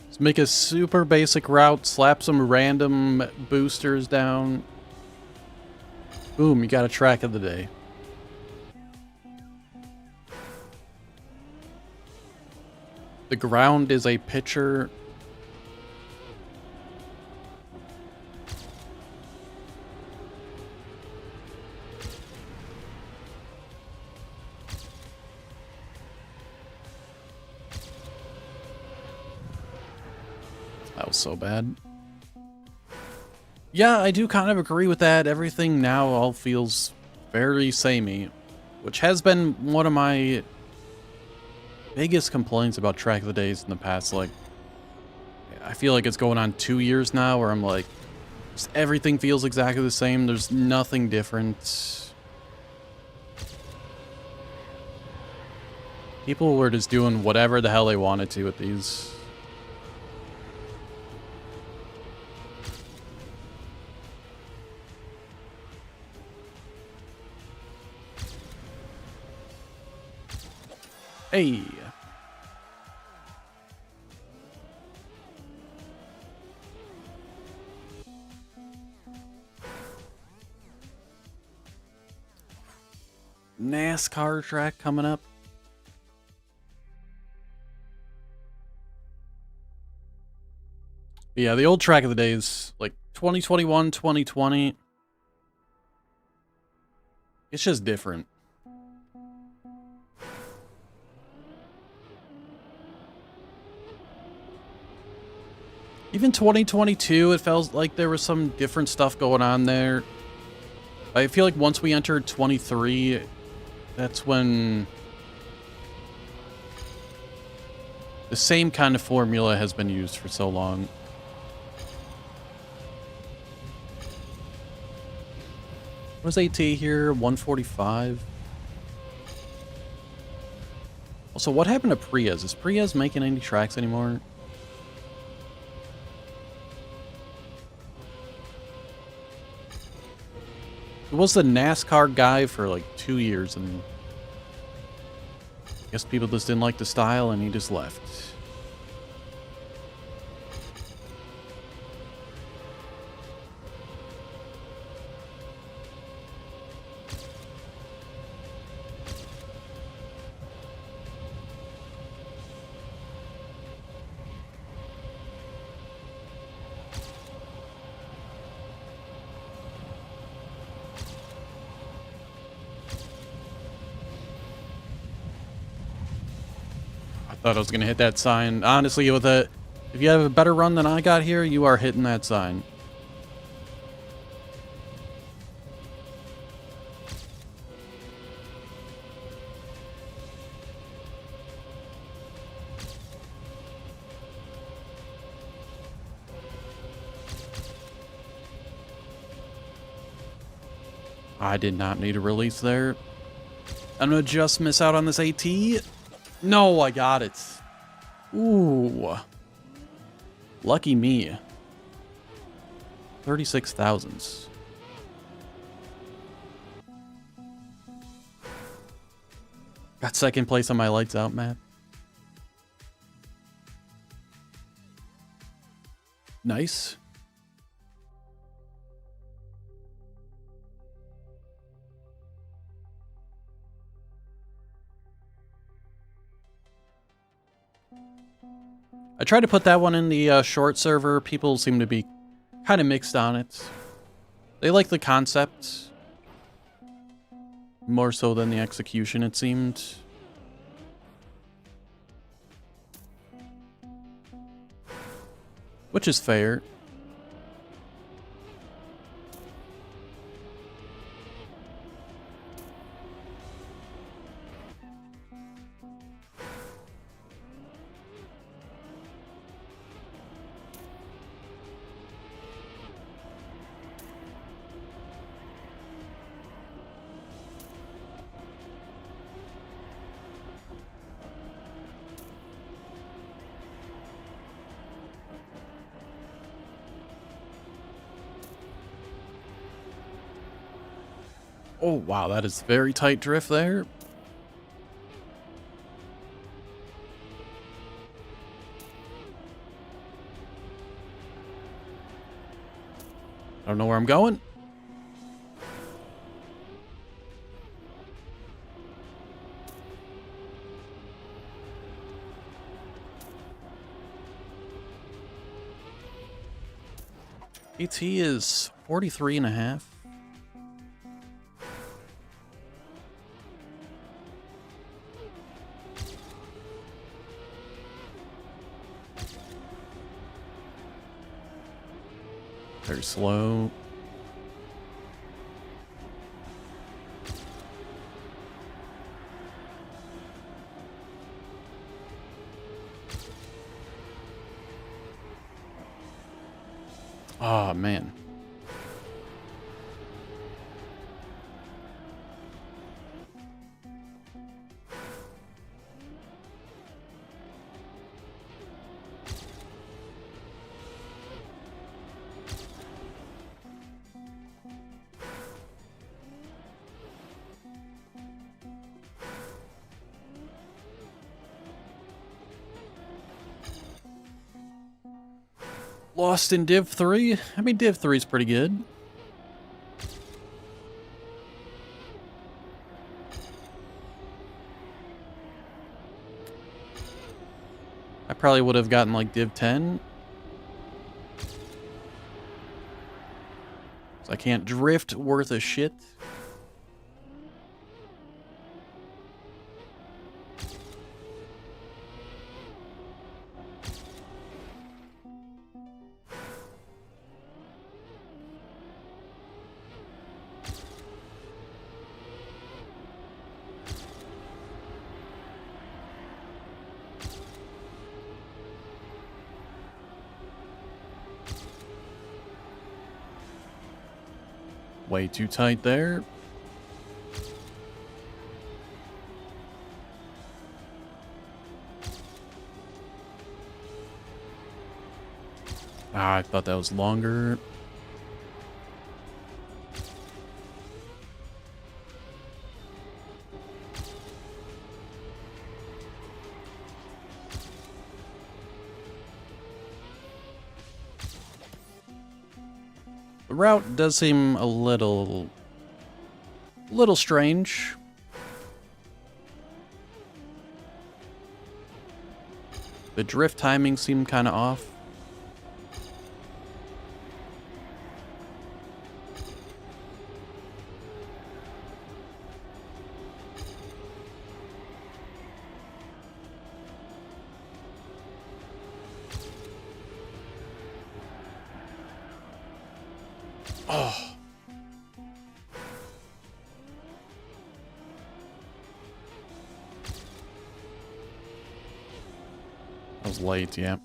Let's make a super basic route, slap some random boosters down. Boom, you got a track of the day. The ground is a pitcher. That was so bad. Yeah, I do kind of agree with that. Everything now all feels very samey, which has been one of my biggest complaints about Track of the Days in the past. Like, I feel like it's going on 2 years now where I'm like, just everything feels exactly the same. There's nothing different. People were just doing whatever the hell they wanted to with these. Hey. NASCAR track coming up. Yeah, the old track of the day is like 2021, 2020. It's just different. Even 2022, it felt like there was some different stuff going on there. I feel like once we entered 23, that's when the same kind of formula has been used for so long. What was AT here? 145. Also, what happened to Prius? Is Prius making any tracks anymore? He was the NASCAR guy for like 2 years, and I guess people just didn't like the style, and he just left. Thought I was gonna hit that sign. Honestly, with if you have a better run than I got here, you are hitting that sign. I did not need a release there. I'm gonna just miss out on this AT. No, I got it. Ooh. Lucky me. 36,000s. Got second place on my lights out map. Nice. I tried to put that one in the short server. People seem to be kind of mixed on it. They like the concept more so than the execution, it seemed. Which is fair. Oh, wow, that is very tight drift there. I don't know where I'm going. AT is 43.5. Very slow. Oh, man. Lost in Div 3? I mean, Div 3 is pretty good. I probably would have gotten like Div 10. So I can't drift worth a shit. Way too tight there. Ah, I thought that was longer. The route does seem a little strange. The drift timing seemed kind of off. Oh. I was late, yeah.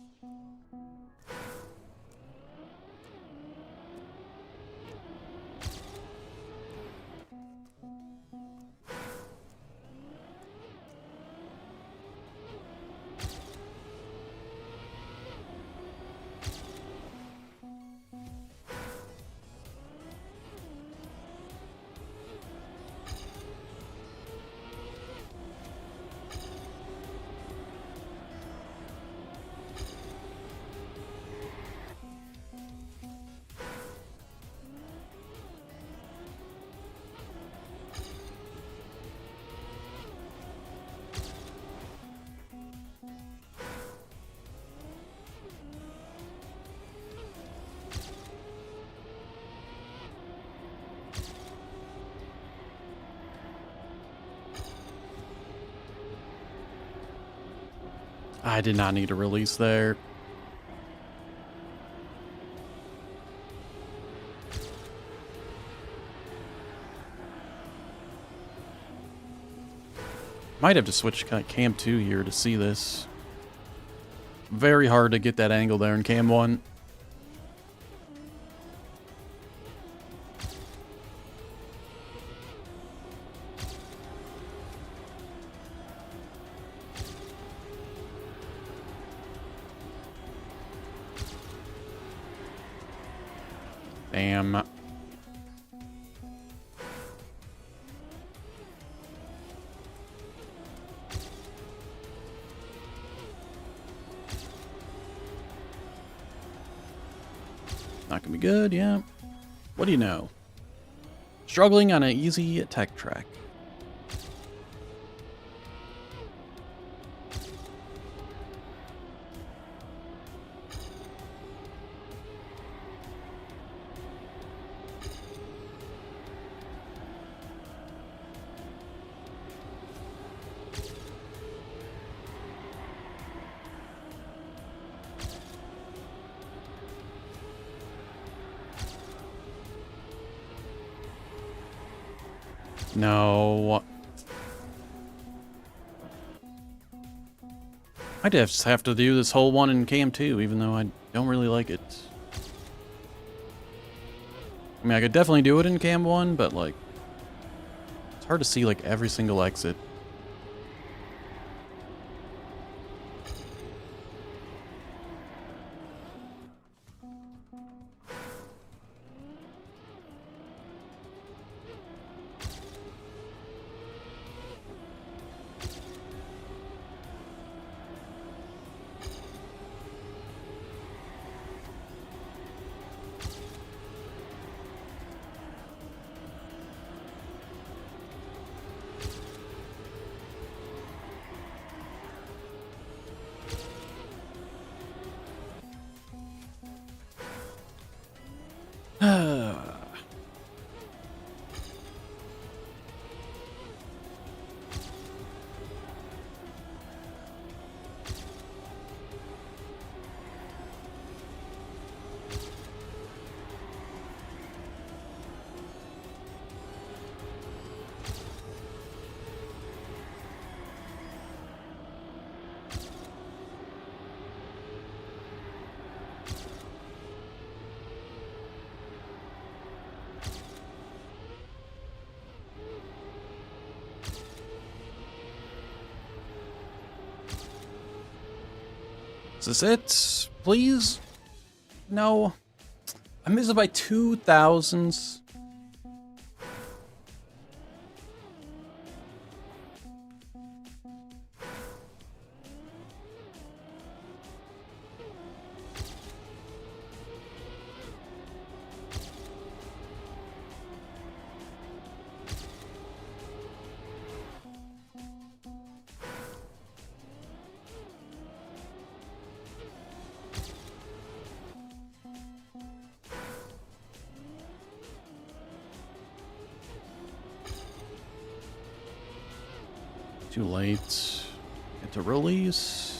I did not need a release there. Might have to switch cam 2 here to see this. Very hard to get that angle there in cam 1. Damn. Not gonna be good, yeah. What do you know? Struggling on an easy tech track. No. I just have to do this whole one in cam 2, even though I don't really like it. I mean, I could definitely do it in cam 1, but like, it's hard to see like every single exit. this it? Please? No. I missed it by 2,000s. Too late. Get to release.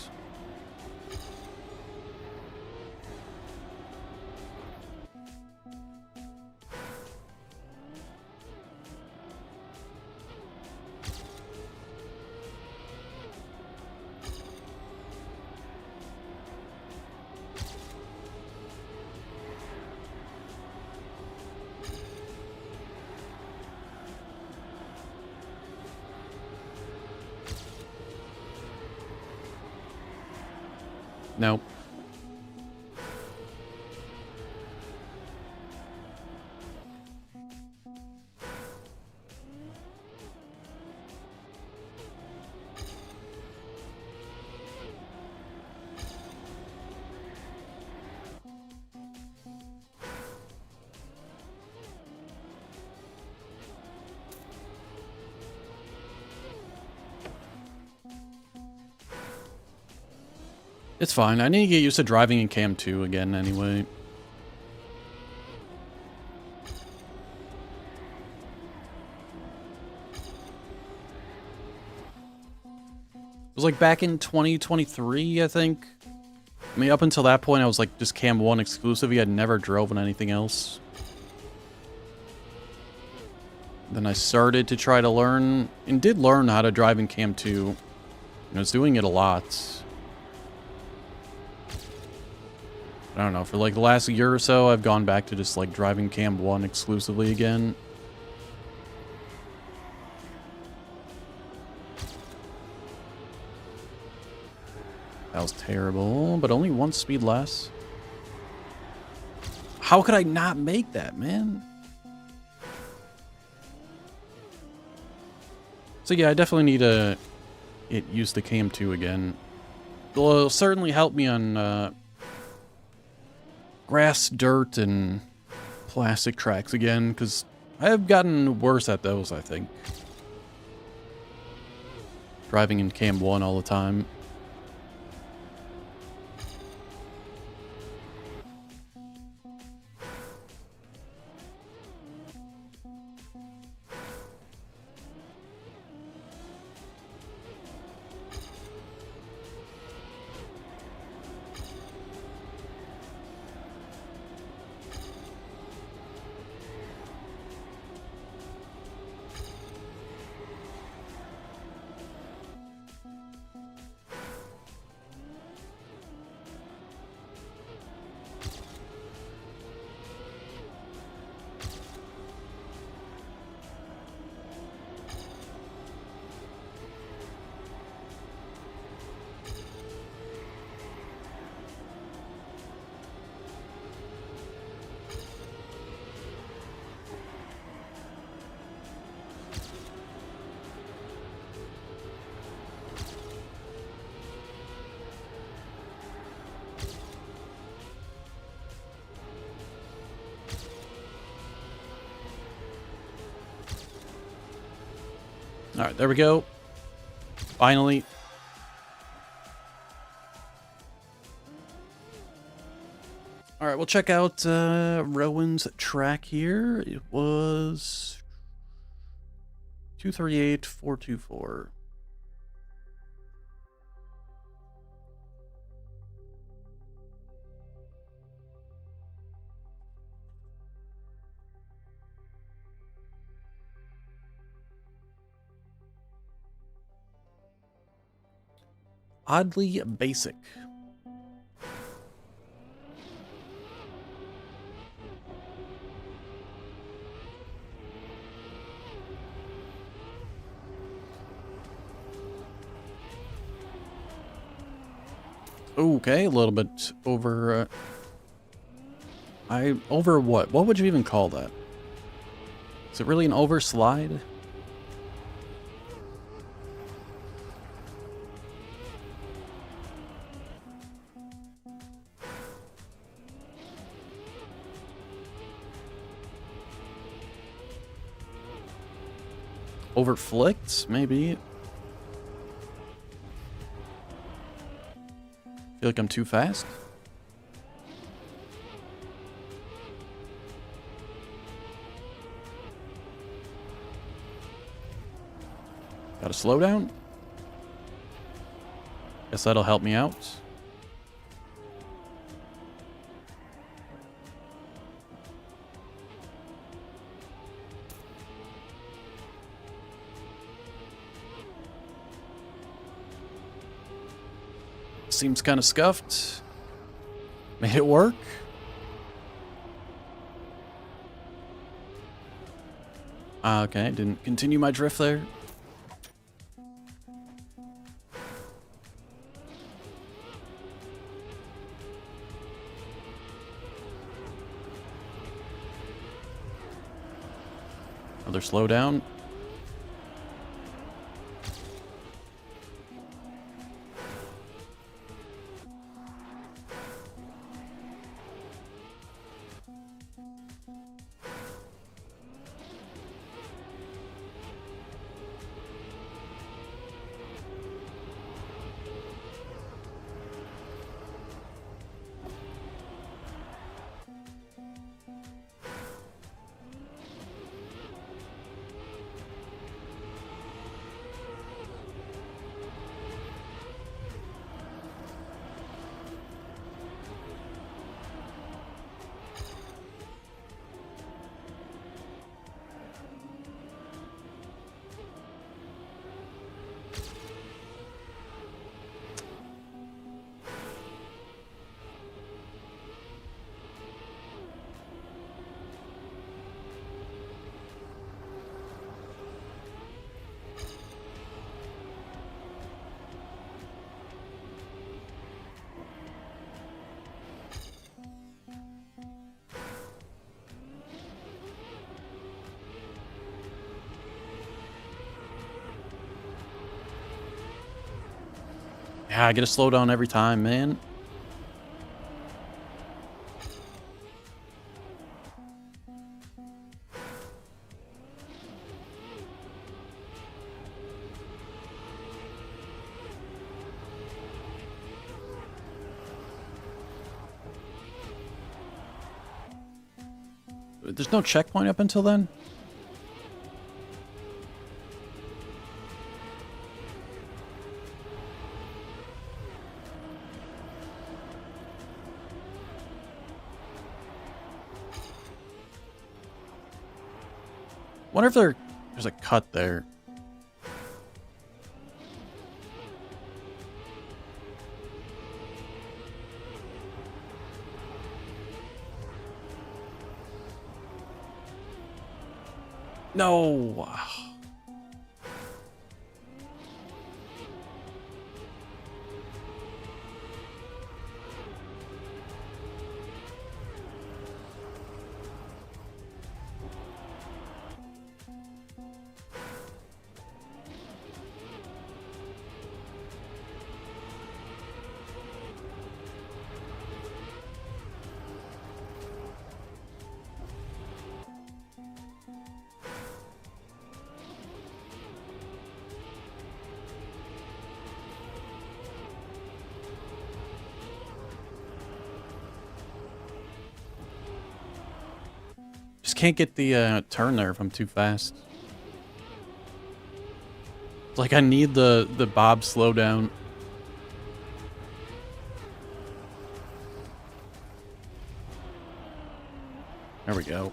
Nope. It's fine. I need to get used to driving in Cam 2 again anyway. It was like back in 2023, I think. I mean, up until that point, I was like just Cam 1 exclusive. He had never drove on anything else. Then I started to try to learn, and did learn how to drive in Cam 2. I was doing it a lot. I don't know, for like the last year or so, I've gone back to just like driving Cam 1 exclusively again. That was terrible, but only 1 speed less. How could I not make that, man? So yeah, I definitely need to get used to Cam 2 again. It'll certainly help me on grass, dirt, and plastic tracks again, because I have gotten worse at those, I think. Driving in Cam 1 all the time. All right, there we go. Finally. All right, we'll check out Rowan's track here. It was 238,424. Oddly basic. Okay, a little bit over. Over what? What would you even call that? Is it really an overslide? Overflicked, maybe. Feel like I'm too fast. Gotta slow down. Guess that'll help me out. Seems kind of scuffed. Made it work. Okay, didn't continue my drift there. Another slowdown. Yeah, I get a slow down every time, man. There's no checkpoint up until then? Wonder if there's a cut there. No. Just can't get the turn there if I'm too fast. It's like I need the bob slowdown. There we go.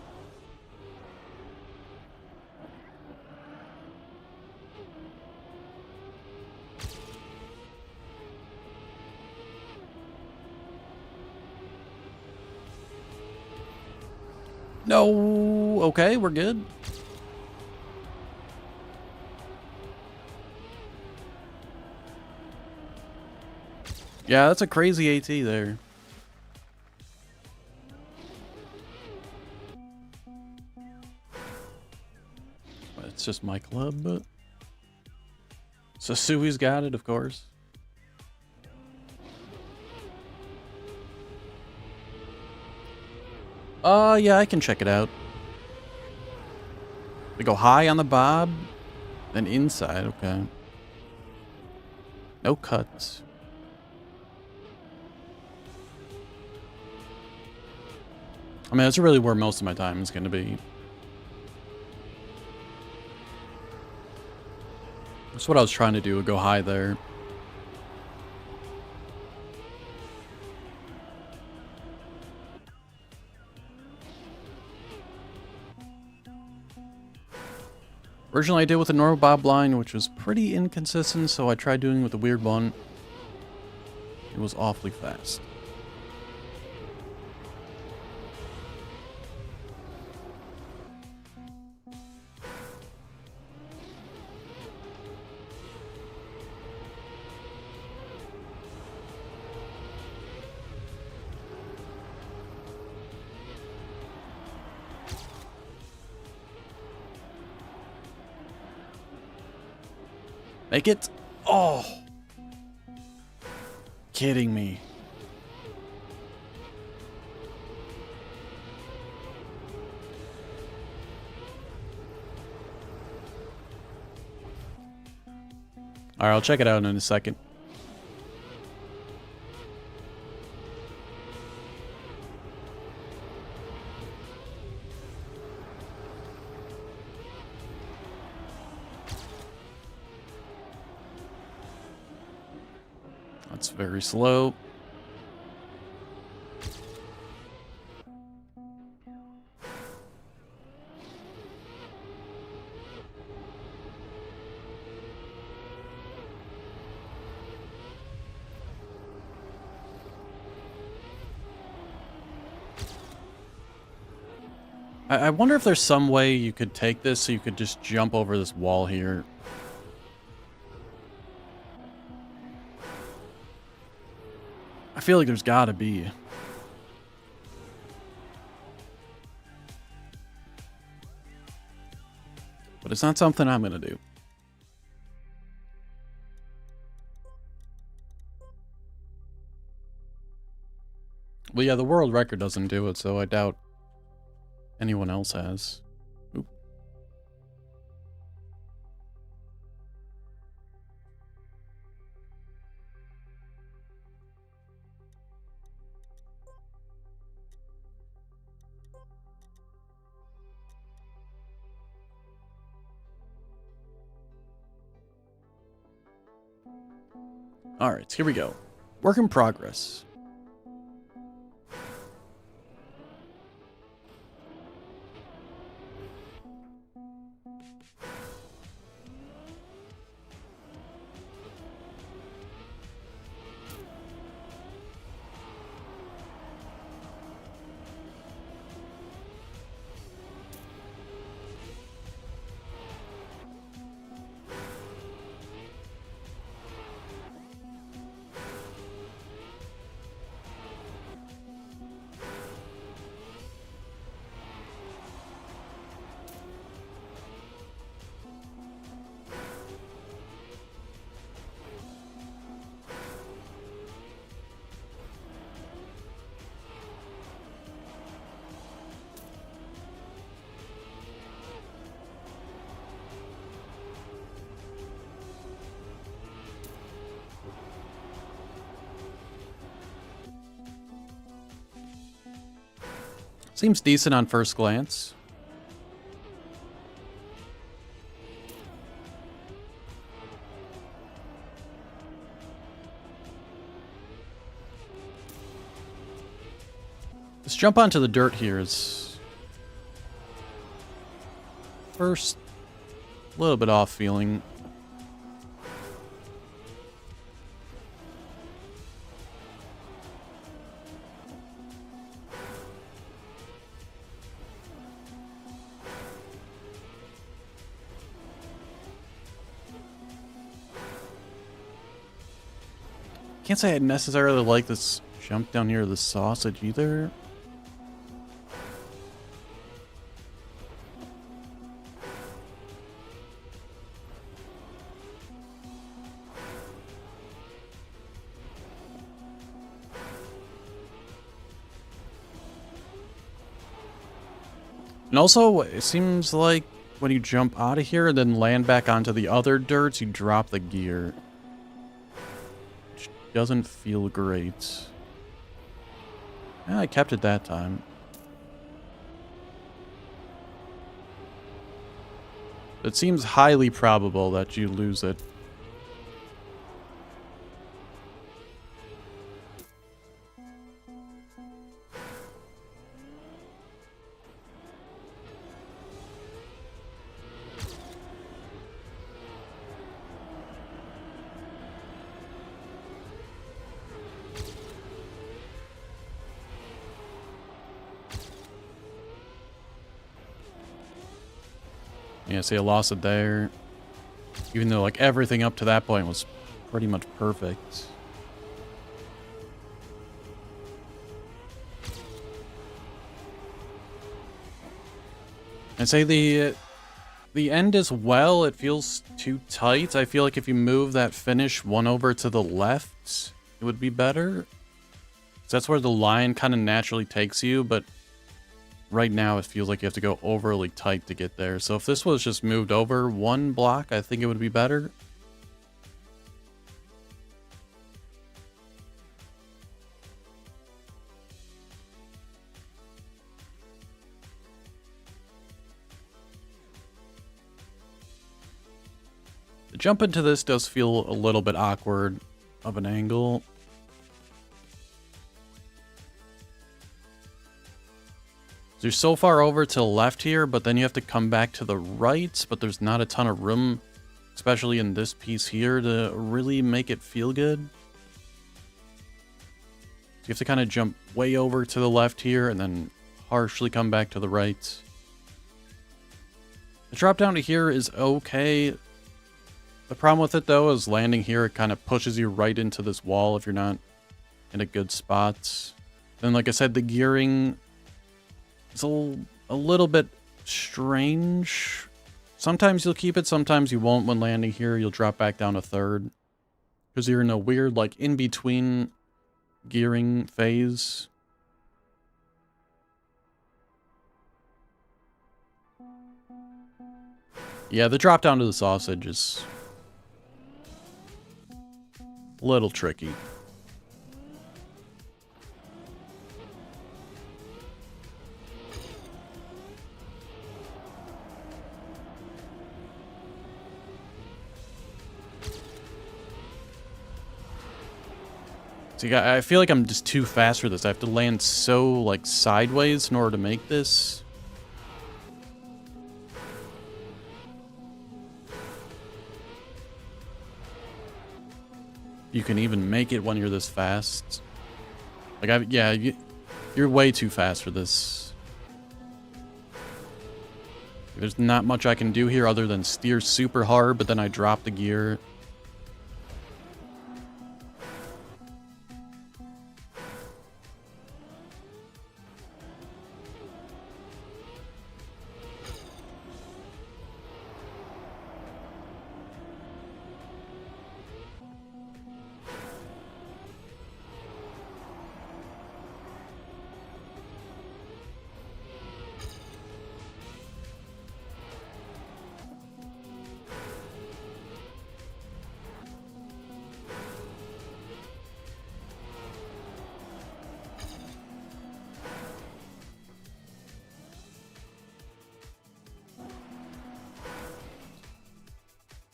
No. Okay, we're good. Yeah, that's a crazy AT there. It's just my club, but Sasui's got it, of course. Yeah, I can check it out. We go high on the bob, then inside, okay. No cuts. I mean, that's really where most of my time is going to be. That's what I was trying to do, go high there. Originally I did with a normal bob line, which was pretty inconsistent, so I tried doing with a weird one. It was awfully fast. Make it? Oh! Kidding me. Alright, I'll check it out in a second. That's very slow. I wonder if there's some way you could take this so you could just jump over this wall here. I feel like there's gotta be. But it's not something I'm gonna do. Well, yeah, the world record doesn't do it, so I doubt anyone else has. Oop. Alright, here we go. Work in progress. Seems decent on first glance. This jump onto the dirt here is first a little bit off feeling. Can't say I necessarily like this jump down here, the sausage either. And also, it seems like when you jump out of here and then land back onto the other dirts, you drop the gear. Which doesn't feel great. Yeah, I kept it that time. It seems highly probable that you lose it. Yeah, see, I lost it there. Even though, like, everything up to that point was pretty much perfect. I'd say the end as well, it feels too tight. I feel like if you move that finish one over to the left, it would be better. So that's where the line kind of naturally takes you, but right now it feels like you have to go overly tight to get there. So if this was just moved over one block, I think it would be better. The jump into this does feel a little bit awkward of an angle. You're so far over to the left here, but then you have to come back to the right, but there's not a ton of room, especially in this piece here, to really make it feel good. You have to kind of jump way over to the left here and then harshly come back to the right. The drop down to here is okay. The problem with it, though, is landing here, it kind of pushes you right into this wall if you're not in a good spot. Then, like I said, the gearing... it's a little bit strange. Sometimes you'll keep it, sometimes you won't. When landing here, you'll drop back down a third. Because you're in a weird, like, in-between gearing phase. Yeah, the drop down to the sausage is a little tricky. See, I feel like I'm just too fast for this. I have to land so, like, sideways in order to make this. You can even make it when you're this fast. Like, you're way too fast for this. There's not much I can do here other than steer super hard, but then I drop the gear.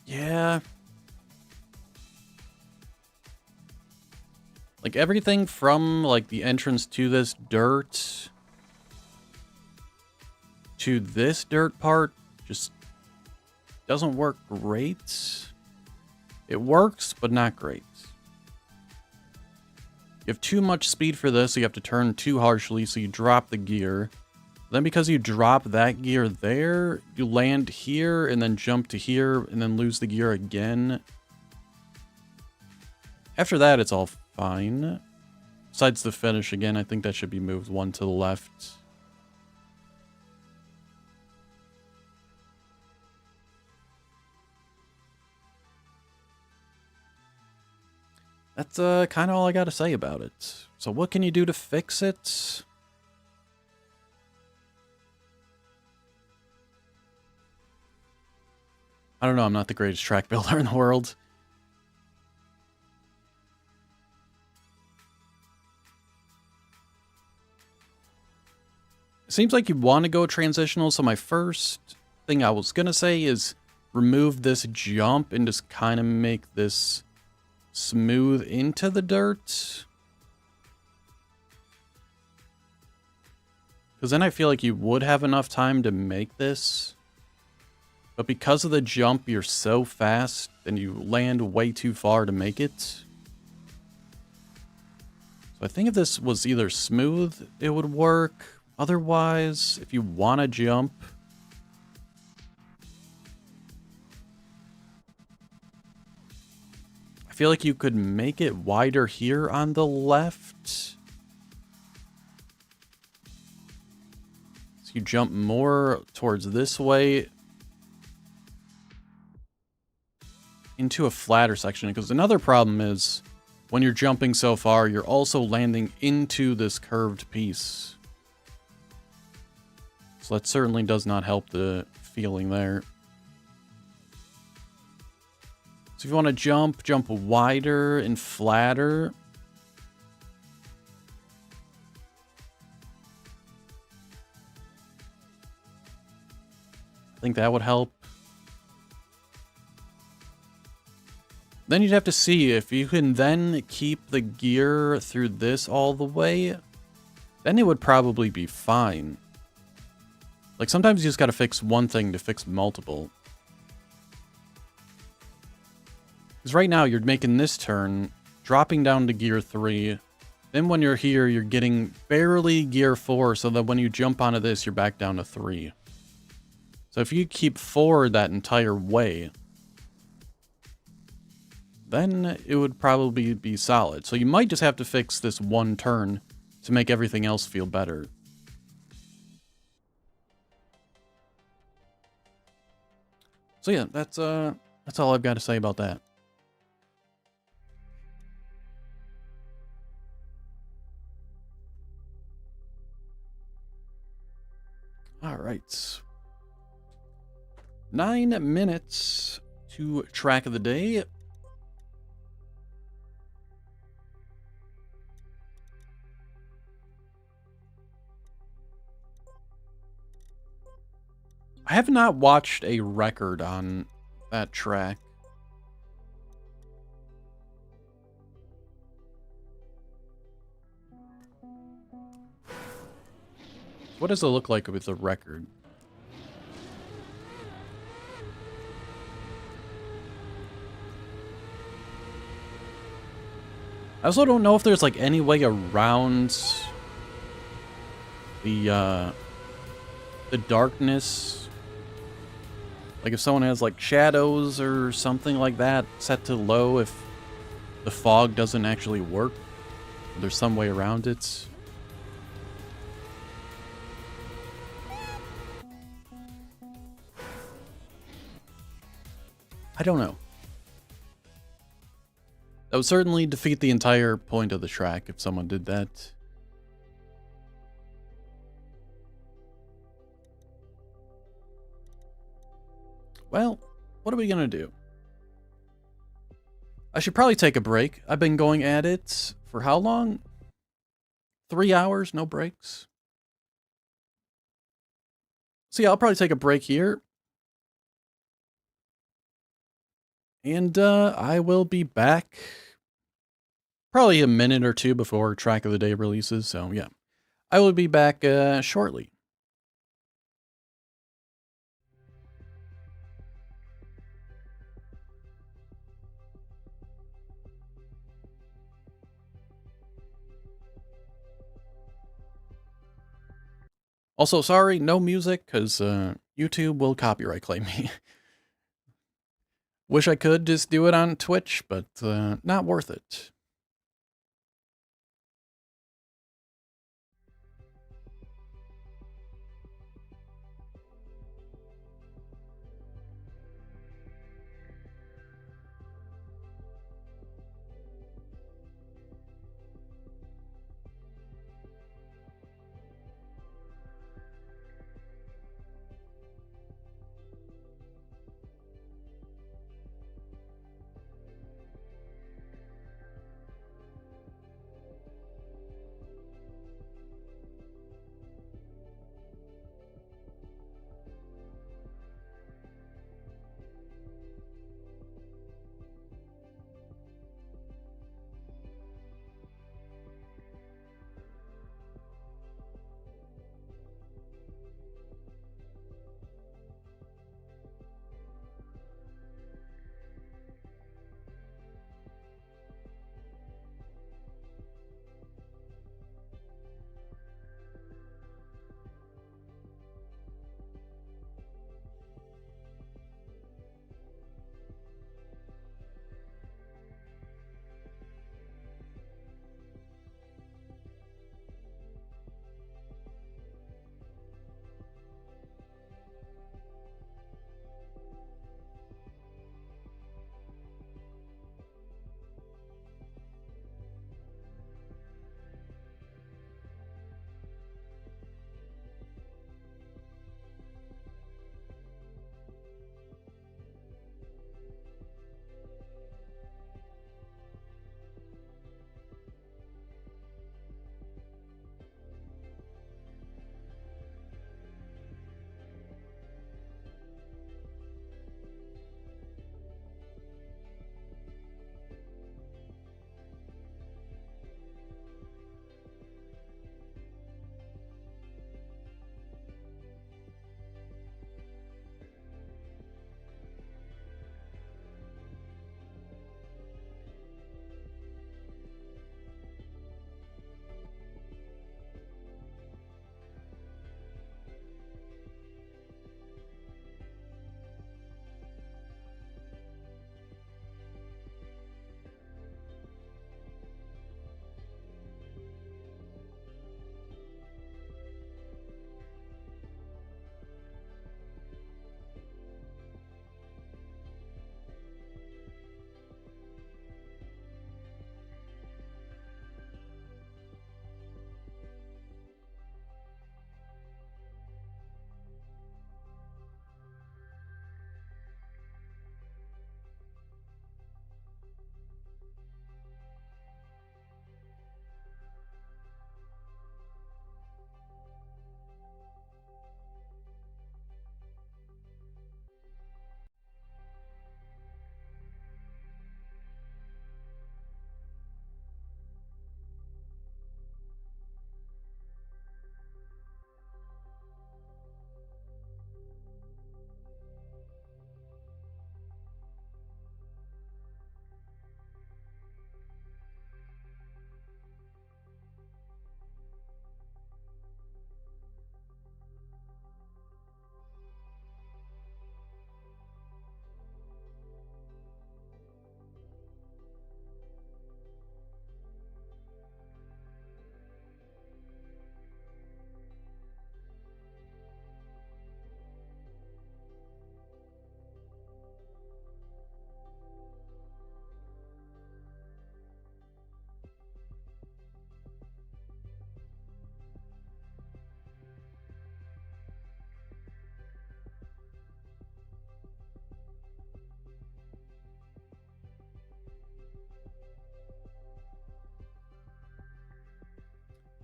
Yeah. Like, everything from, like, the entrance to this dirt to this dirt part just doesn't work great. It works, but not great. You have too much speed for this, so you have to turn too harshly, so you drop the gear. Then because you drop that gear there, you land here and then jump to here and then lose the gear again. After that, it's all fine. Besides the finish again, I think that should be moved one to the left. That's kind of all I got to say about it. So what can you do to fix it? I don't know, I'm not the greatest track builder in the world. It seems like you want to go transitional, so my first thing I was going to say is remove this jump and just kind of make this smooth into the dirt. Because then I feel like you would have enough time to make this. But because of the jump, you're so fast and you land way too far to make it. So I think if this was either smooth, it would work. Otherwise, if you want to jump, I feel like you could make it wider here on the left. So you jump more towards this way into a flatter section. Because another problem is when you're jumping so far, you're also landing into this curved piece. So that certainly does not help the feeling there. So if you want to jump wider and flatter. I think that would help. Then you'd have to see if you can then keep the gear through this all the way. Then it would probably be fine. Like, sometimes you just gotta fix one thing to fix multiple. Because right now, you're making this turn, dropping down to gear 3. Then when you're here, you're getting barely gear 4, so that when you jump onto this, you're back down to 3. So if you keep forward that entire way, then it would probably be solid. So you might just have to fix this one turn to make everything else feel better. So yeah, that's all I've got to say about that. All right. 9 minutes to track of the day. I have not watched a record on that track. What does it look like with a record? I also don't know if there's like any way around the darkness. Like if someone has like shadows or something like that set to low, if the fog doesn't actually work, there's some way around it. I don't know. That would certainly defeat the entire point of the track if someone did that. Well, what are we gonna do? I should probably take a break. I've been going at it for how long? 3 hours, no breaks. So yeah, I'll probably take a break here. And I will be back probably a minute or two before track of the day releases. So yeah, I will be back shortly. Also, sorry, no music, because YouTube will copyright claim me. Wish I could just do it on Twitch, but not worth it.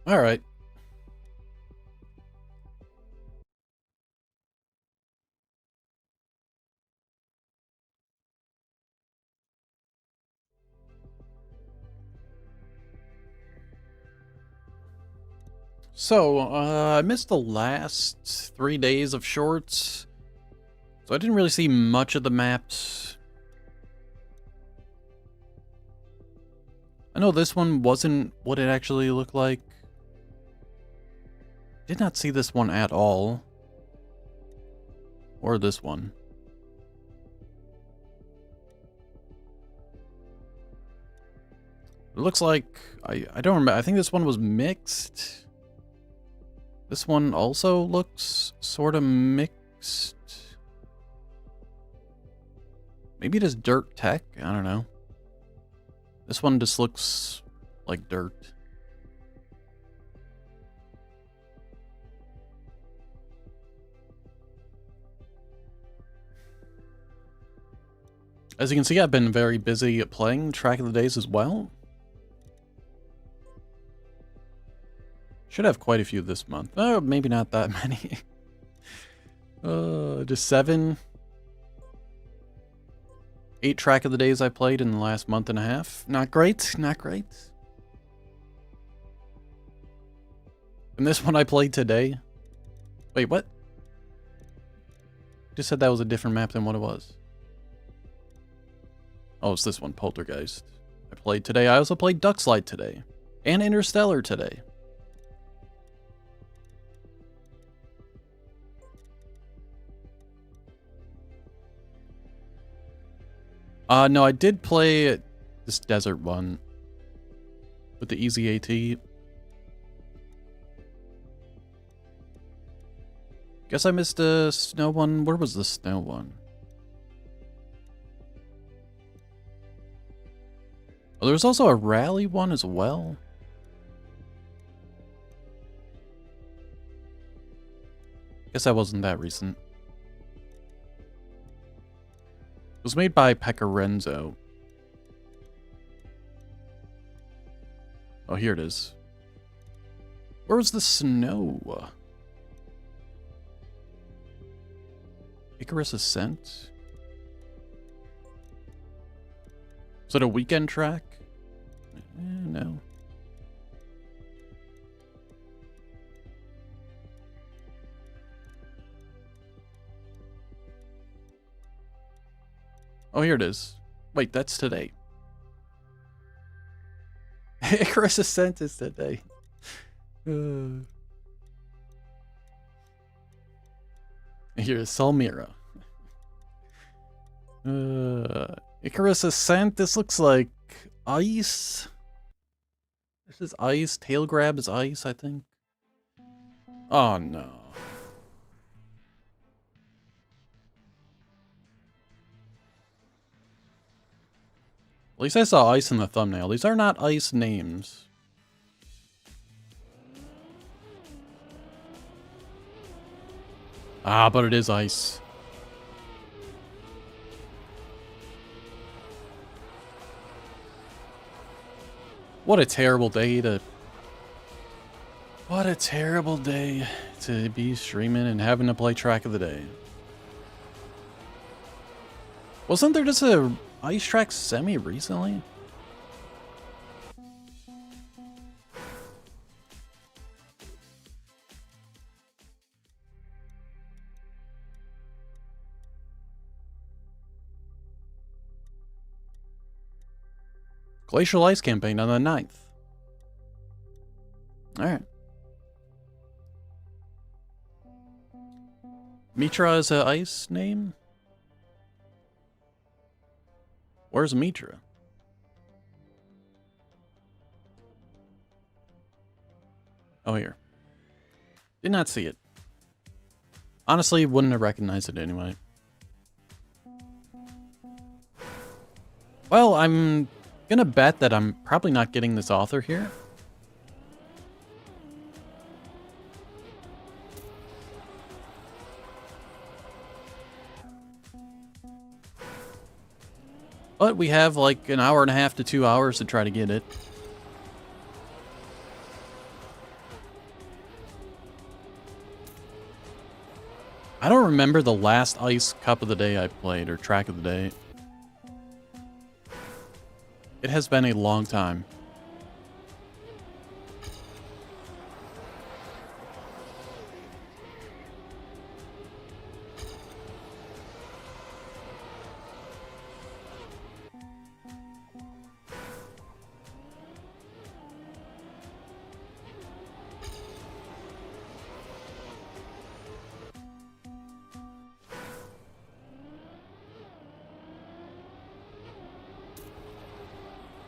All right. So, I missed the last 3 days of shorts, so I didn't really see much of the maps. I know this one wasn't what it actually looked like. Did not see this one at all. Or this one. It looks like, I don't remember, I think this one was mixed. This one also looks sort of mixed. Maybe it is dirt tech, I don't know. This one just looks like dirt. As you can see, I've been very busy playing Track of the Days as well. Should have quite a few this month. Oh, maybe not that many. Just 7. 8 Track of the Days I played in the last month and a half. Not great, not great. And this one I played today. Wait, what? Just said that was a different map than what it was. Oh, it's this one, Poltergeist. I played today. I also played Duckslide today. And Interstellar today. No, I did play this desert one. With the easy AT. Guess I missed the snow one. Where was the snow one? Oh, there was also a rally one as well. Guess that wasn't that recent. It was made by Pecorenzo. Oh, here it is. Where was the snow? Icarus Ascent? Was it a weekend track? No. Oh, here it is. Wait, that's today. Icarus Ascent is today. Here's Salmira. Icarus Ascent, this looks like ice. This is ice. Tail grab is ice, I think. Oh no. At least I saw ice in the thumbnail. These are not ice names. Ah, but it is ice. What a terrible day to... What a terrible day to be streaming and having to play Track of the Day. Wasn't there just a ice track semi recently? Glacial Ice Campaign on the 9th. Alright. Mitra is an ice name? Where's Mitra? Oh, here. Did not see it. Honestly, wouldn't have recognized it anyway. Well, I'm gonna bet that I'm probably not getting this author here. But we have like an hour and a half to 2 hours to try to get it. I don't remember the last Ice Cup of the Day I played, or Track of the Day. It has been a long time.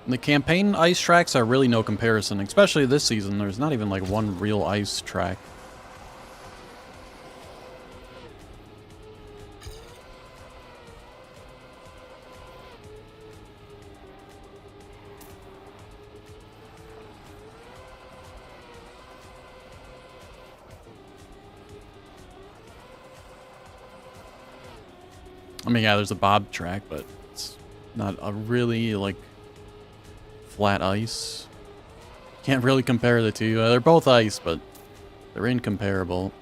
The campaign ice tracks are really no comparison, especially this season. There's not even like one real ice track. I mean, yeah, there's a bob track, but it's not a really, like, flat ice. Can't really compare the two. They're both ice, but they're incomparable.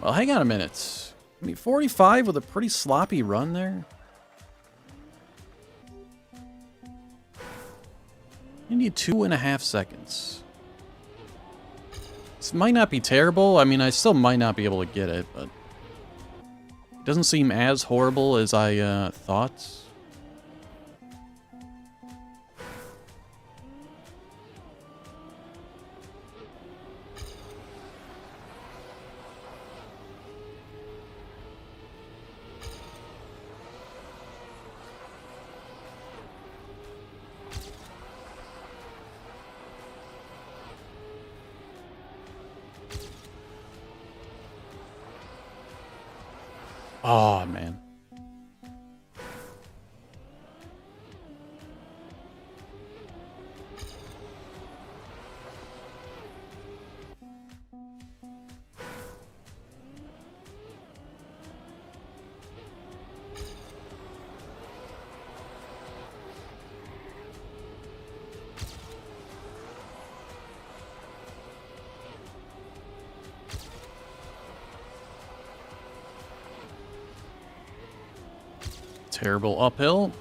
Well, hang on a minute. I mean, 45 with a pretty sloppy run there. You need 2.5 seconds. This might not be terrible. I mean, I still might not be able to get it, but it doesn't seem as horrible as I thought. Oh, man. Terrible uphill.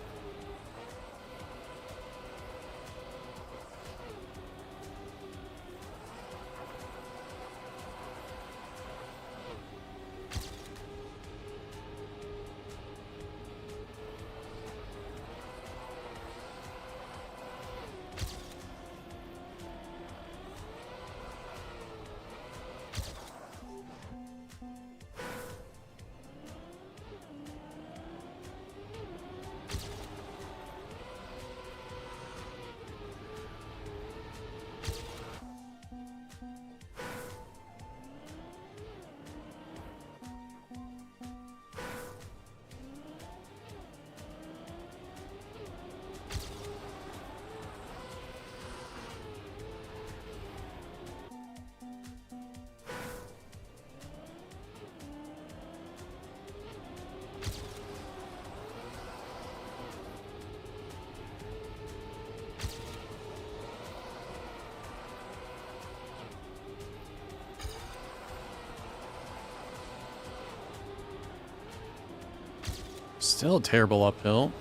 Still a terrible uphill.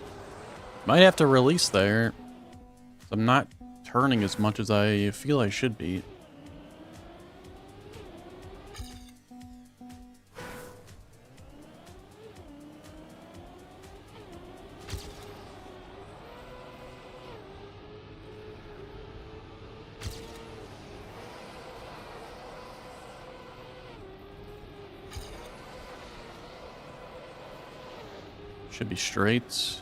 Might have to release there. I'm not turning as much as I feel I should be. Should be straight.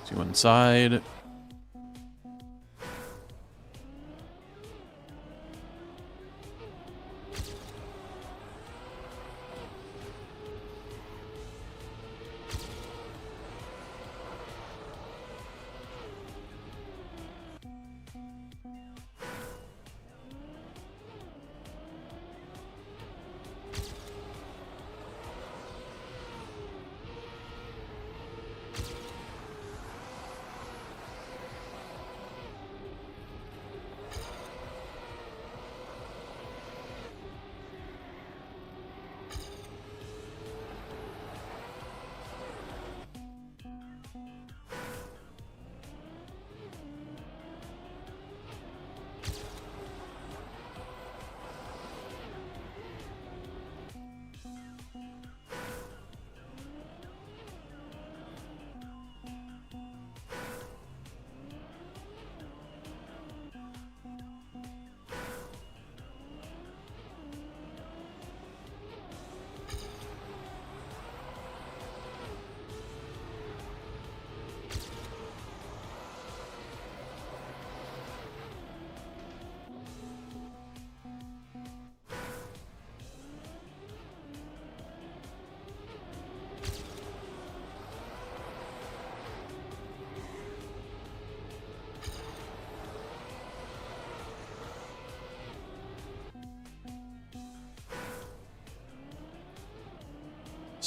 To inside.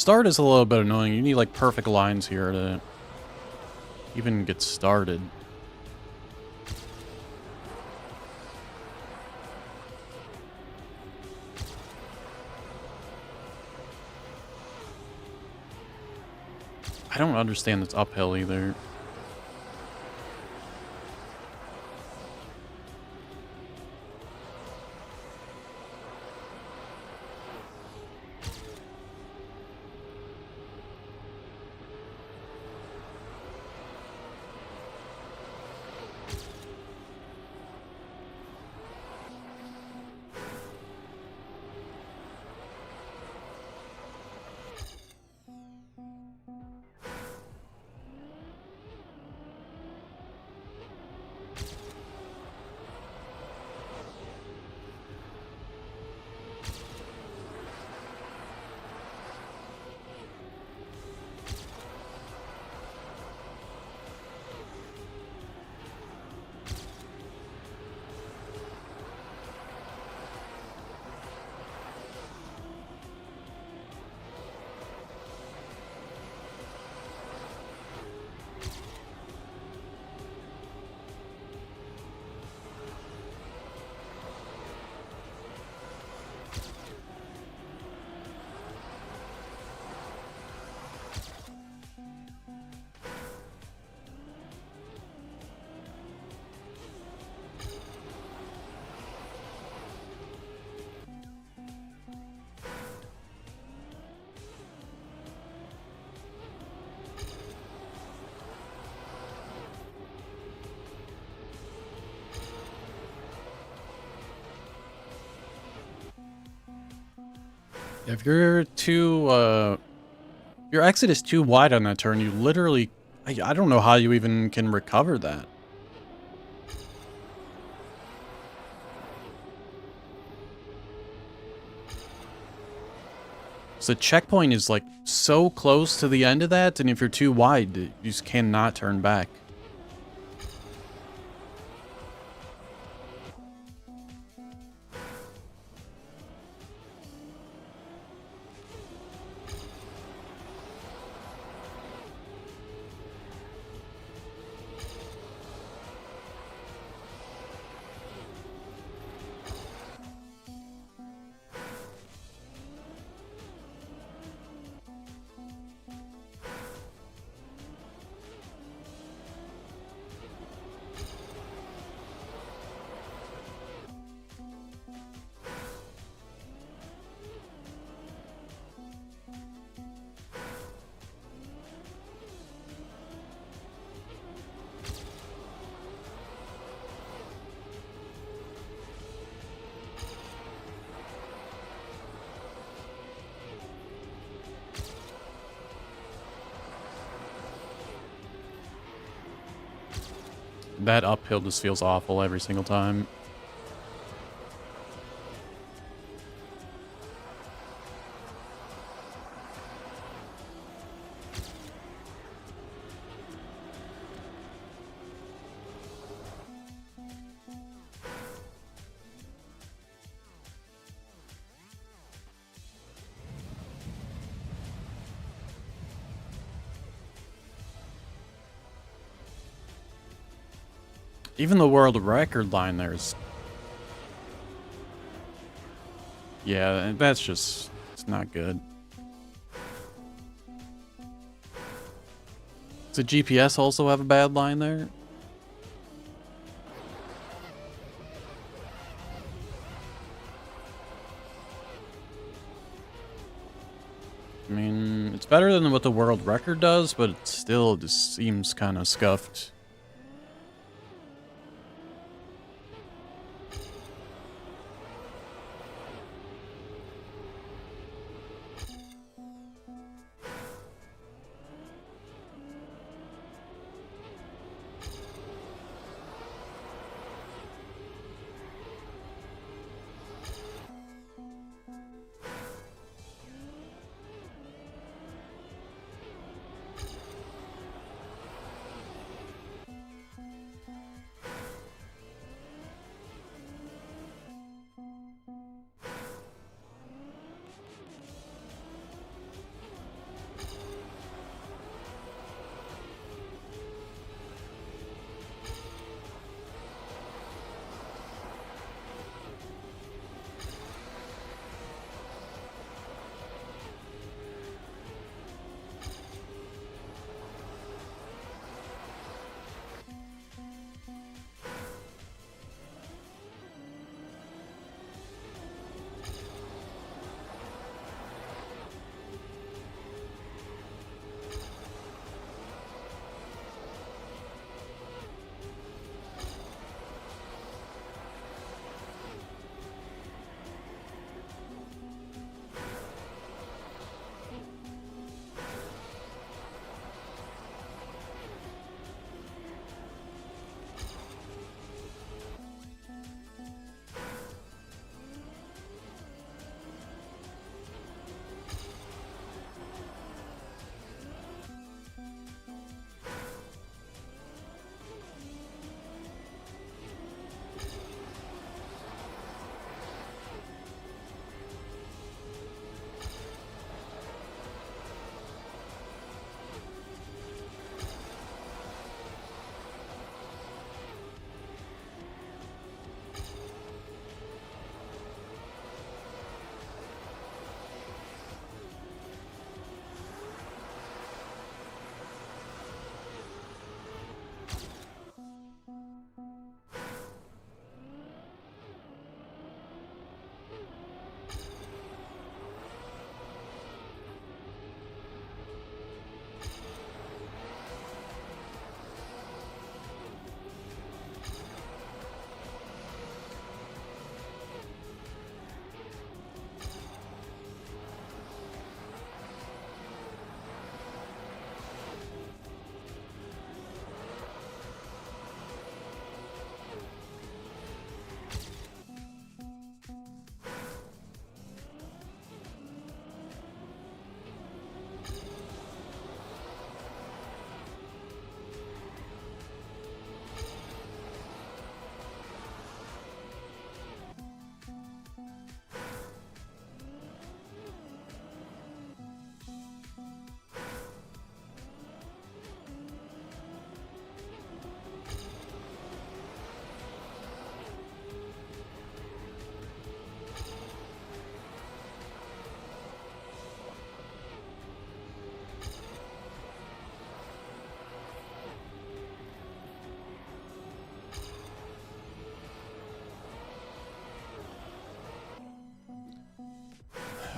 Start is a little bit annoying. You need like perfect lines here to even get started. I don't understand this uphill either. If you're too, your exit is too wide on that turn, you literally, I don't know how you even can recover that. So the checkpoint is like so close to the end of that, and if you're too wide, you just cannot turn back. That uphill just feels awful every single time. Even the world record line there's... Yeah, that's just... It's not good. Does the GPS also have a bad line there? I mean, it's better than what the world record does, but it still just seems kind of scuffed.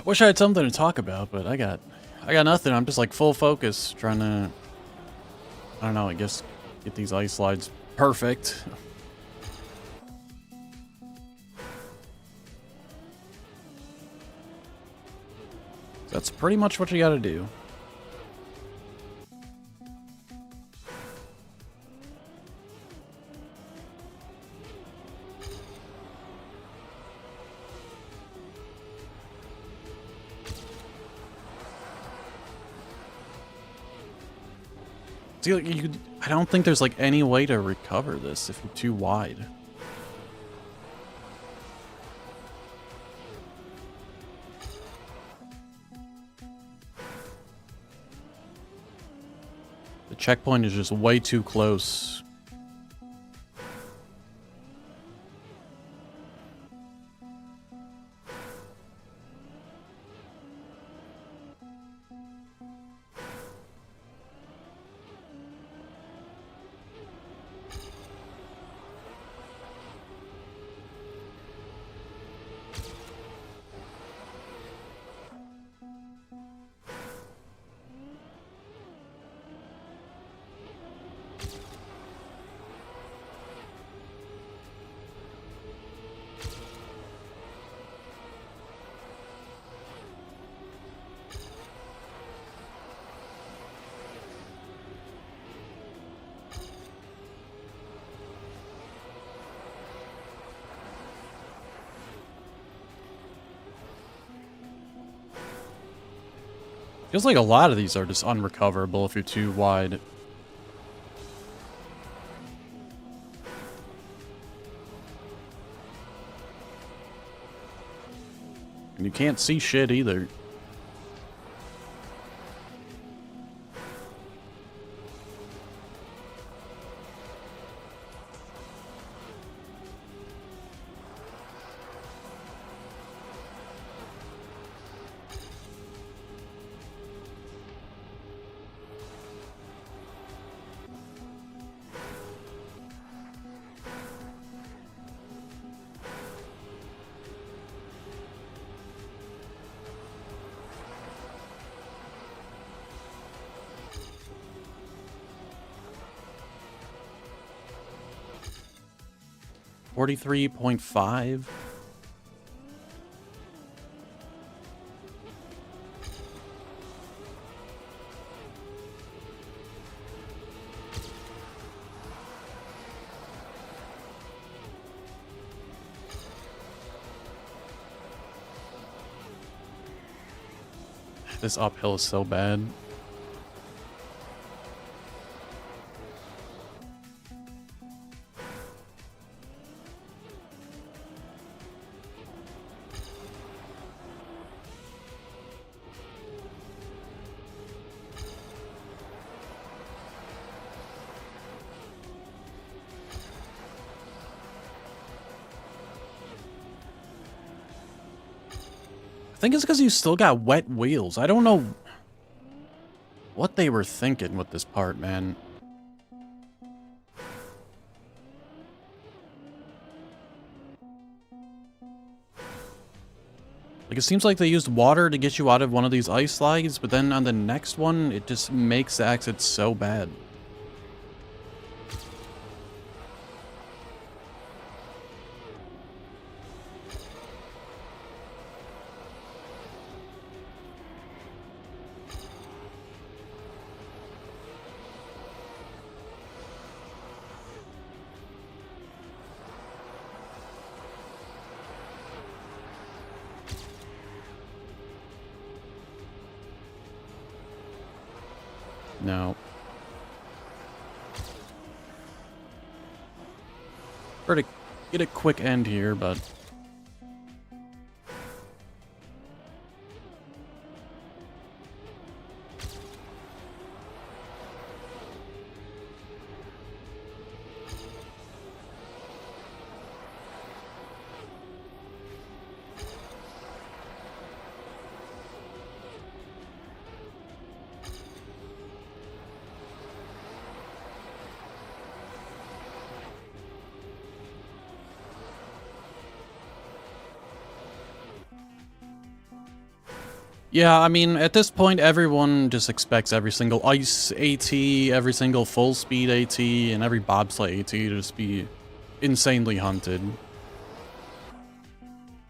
wish I had something to talk about, but I got nothing. I'm just like full focus trying to, I don't know, I guess get these ice slides perfect. That's pretty much what you gotta do. See, like, I don't think there's like any way to recover this if you're too wide. The checkpoint is just way too close. Feels like a lot of these are just unrecoverable if you're too wide. And you can't see shit either. $43.5. This uphill is so bad. I think it's because you still got wet wheels. I don't know what they were thinking with this part, man. Like, it seems like they used water to get you out of one of these ice slides, but then on the next one, it just makes the exit so bad. No. Try to get a quick end here, but... Yeah, I mean, at this point, everyone just expects every single ice AT, every single full speed AT, and every bobsleigh AT to just be insanely hunted.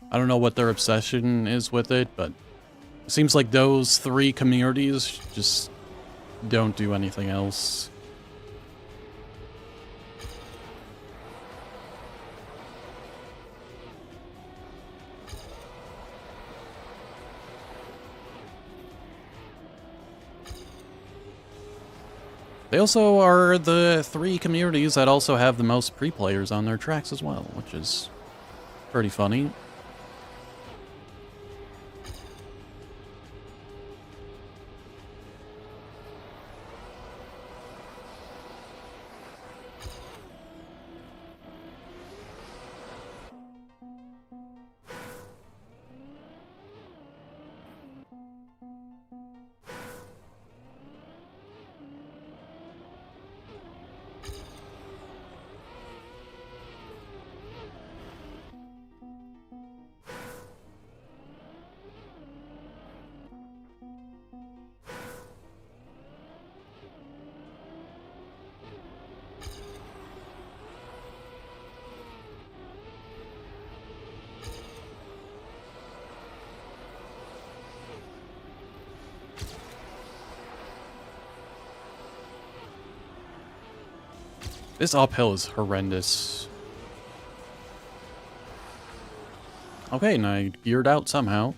I don't know what their obsession is with it, but it seems like those three communities just don't do anything else. They also are the three communities that also have the most pre-players on their tracks as well, which is pretty funny. This uphill is horrendous. Okay, and I geared out somehow.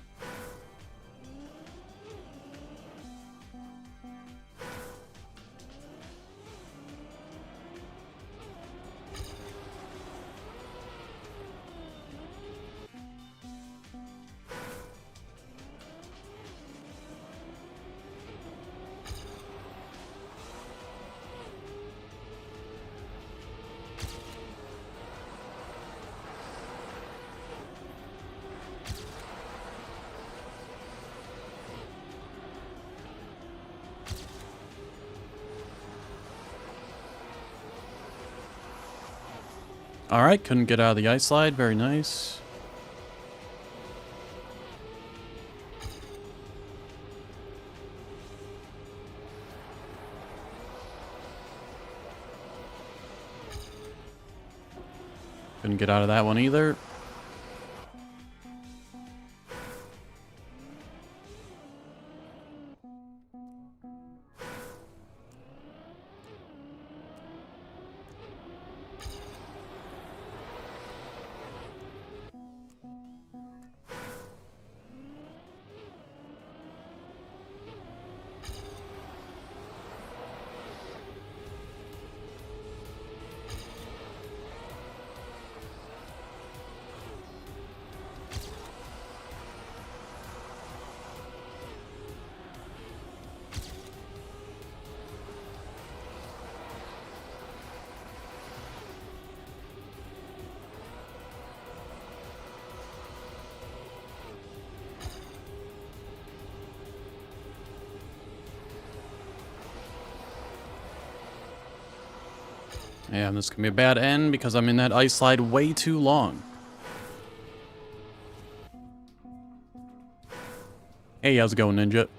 Alright, couldn't get out of the ice slide. Very nice. Couldn't get out of that one either. Yeah, this can be a bad end because I'm in that ice slide way too long. Hey, how's it going, Ninja?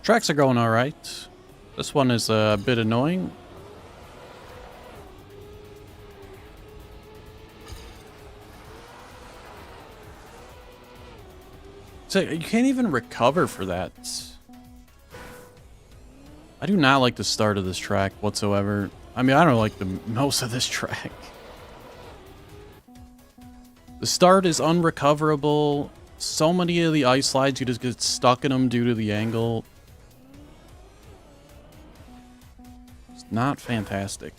Tracks are going all right. This one is a bit annoying. So you can't even recover for that. I do not like the start of this track whatsoever. I mean, I don't like the most of this track. The start is unrecoverable. So many of the ice slides, you just get stuck in them due to the angle. It's not fantastic.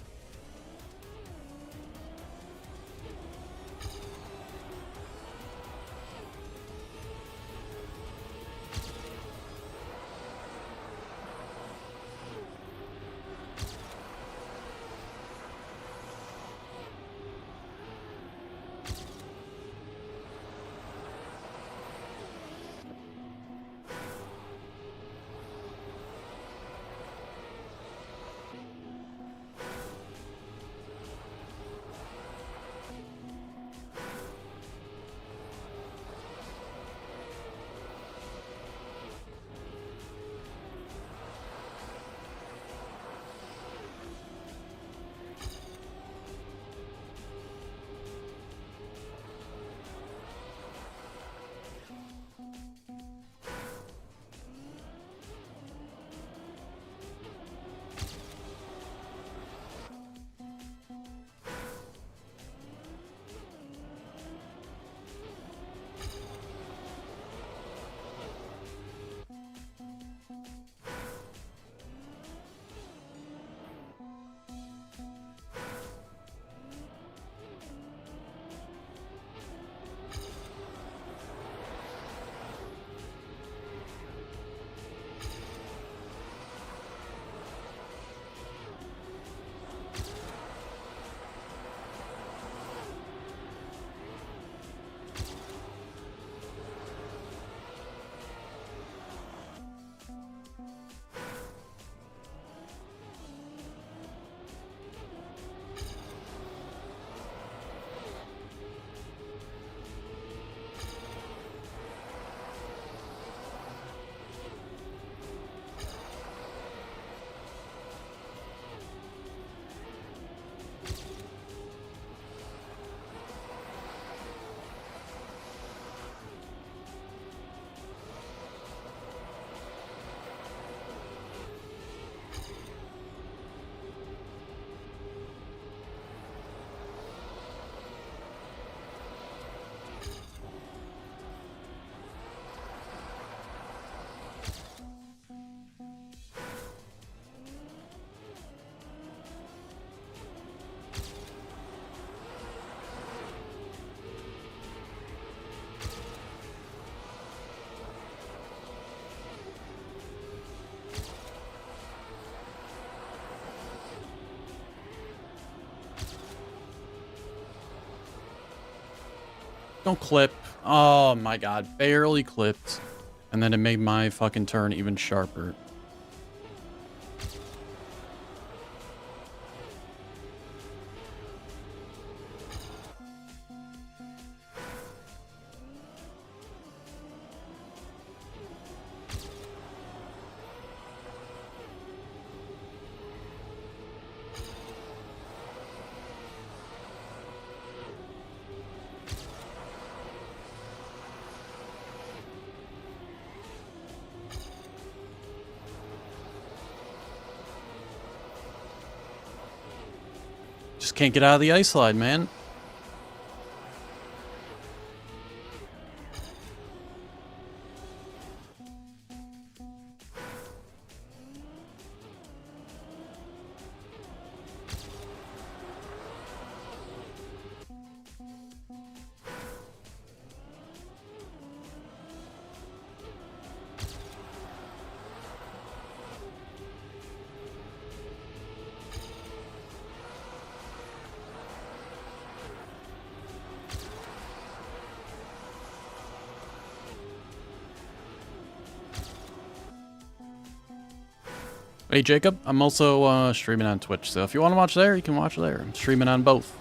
Don't clip. Oh my god, barely clipped. And then it made my fucking turn even sharper. Just can't get out of the ice slide, man. Hey Jacob, I'm also streaming on Twitch, so if you want to watch there, you can watch there. I'm streaming on both.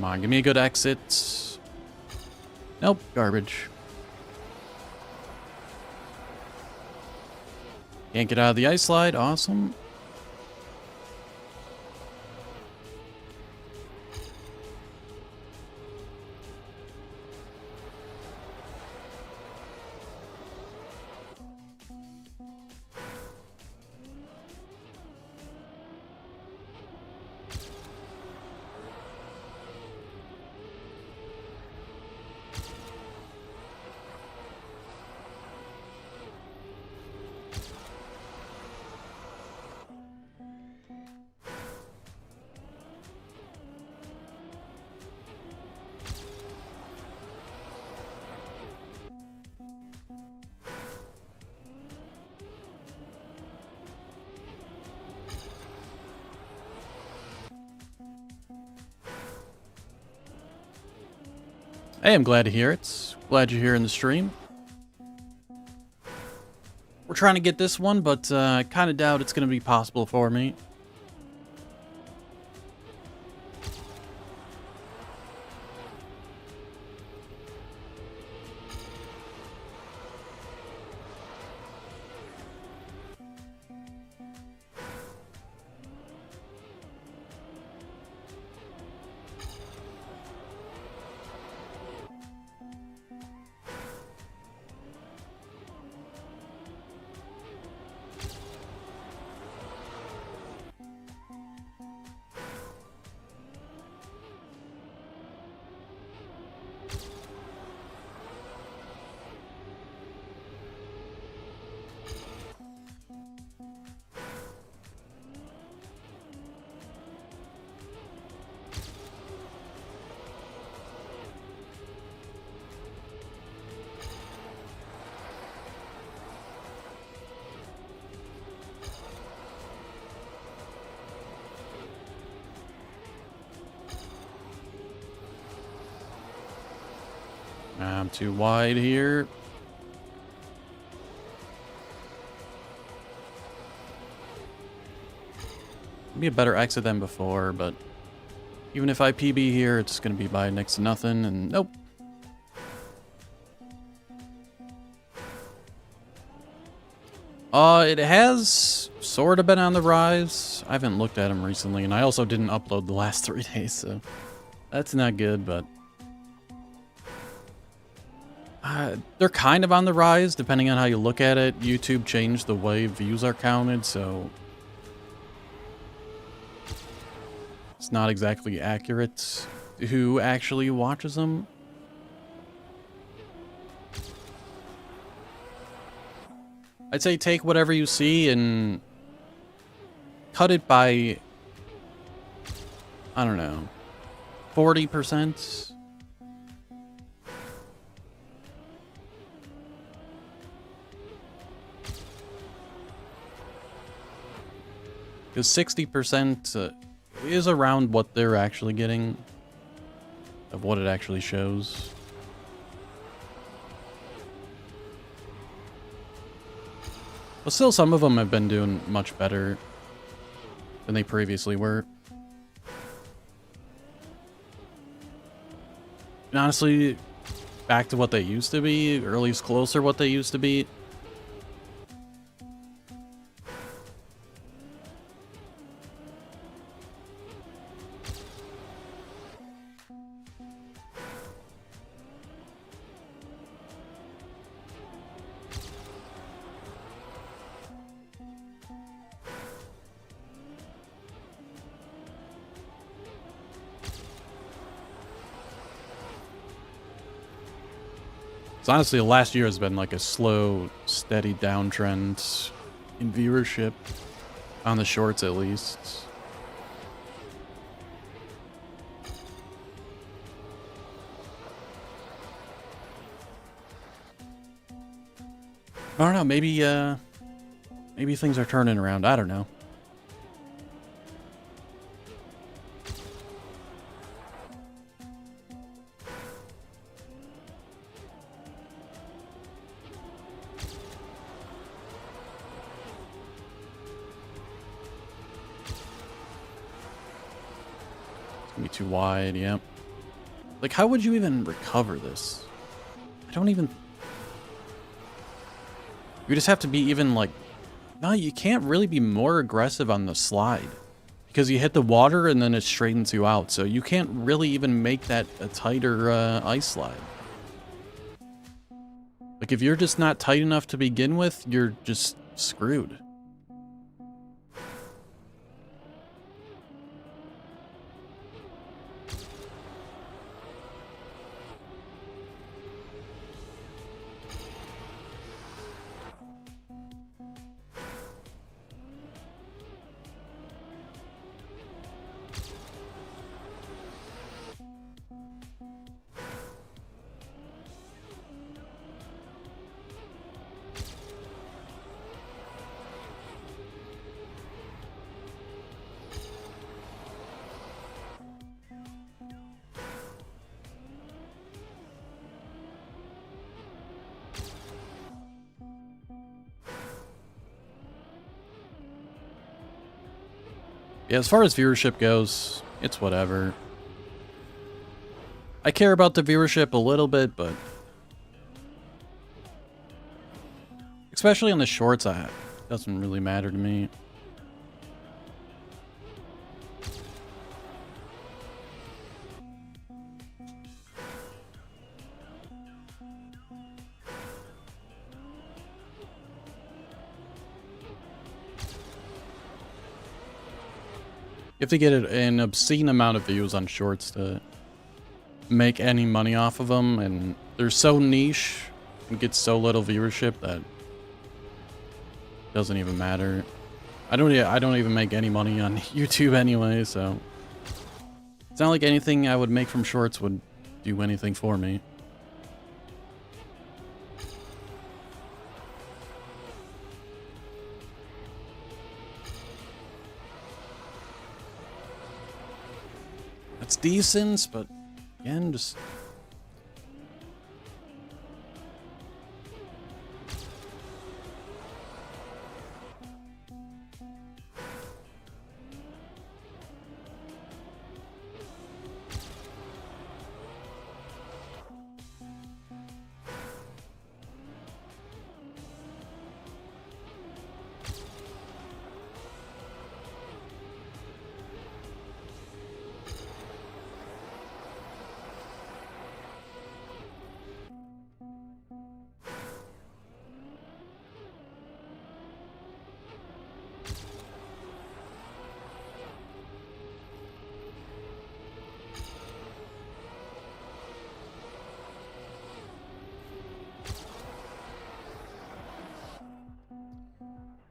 Come on, give me a good exit. Nope, garbage. Can't get out of the ice slide. Awesome. Hey, I'm glad to hear it. Glad you're here in the stream. We're trying to get this one, but I kind of doubt it's going to be possible for me. I'm too wide here. Be a better exit than before, but even if I PB here, it's going to be by next to nothing, and nope. It has sort of been on the rise. I haven't looked at them recently, and I also didn't upload the last 3 days, so that's not good, but they're kind of on the rise, depending on how you look at it. YouTube changed the way views are counted, so it's not exactly accurate to who actually watches them. I'd say take whatever you see and cut it by, I don't know, 40%. Because 60% is around what they're actually getting, of what it actually shows. But still, some of them have been doing much better than they previously were. And honestly, back to what they used to be, or at least closer to what they used to be. So honestly, the last year has been like a slow, steady downtrend in viewership, on the shorts at least. I don't know, maybe things are turning around, I don't know. Be too wide, yep. Like, how would you even recover this? I don't even... You just have to be even, like... No, you can't really be more aggressive on the slide. Because you hit the water and then it straightens you out. So you can't really even make that a tighter ice slide. Like, if you're just not tight enough to begin with, you're just screwed. Yeah, as far as viewership goes, it's whatever. I care about the viewership a little bit, but... especially on the shorts, it doesn't really matter to me. You have to get an obscene amount of views on shorts to make any money off of them, and they're so niche and get so little viewership that it doesn't even matter. I don't even make any money on YouTube anyway, so it's not like anything I would make from shorts would do anything for me. It's decent, but again, just...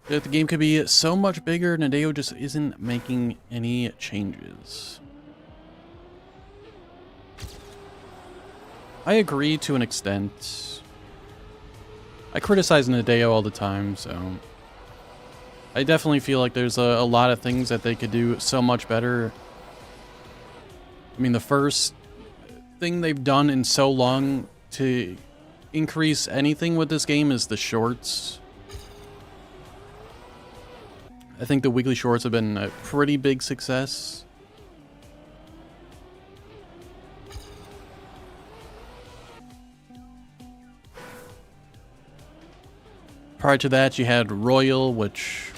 The game could be so much bigger, and Nadeo just isn't making any changes. I agree to an extent. I criticize Nadeo all the time, so... I definitely feel like there's a lot of things that they could do so much better. I mean, the first thing they've done in so long to increase anything with this game is the shorts. I think the weekly shorts have been a pretty big success. Prior to that, you had Royal, which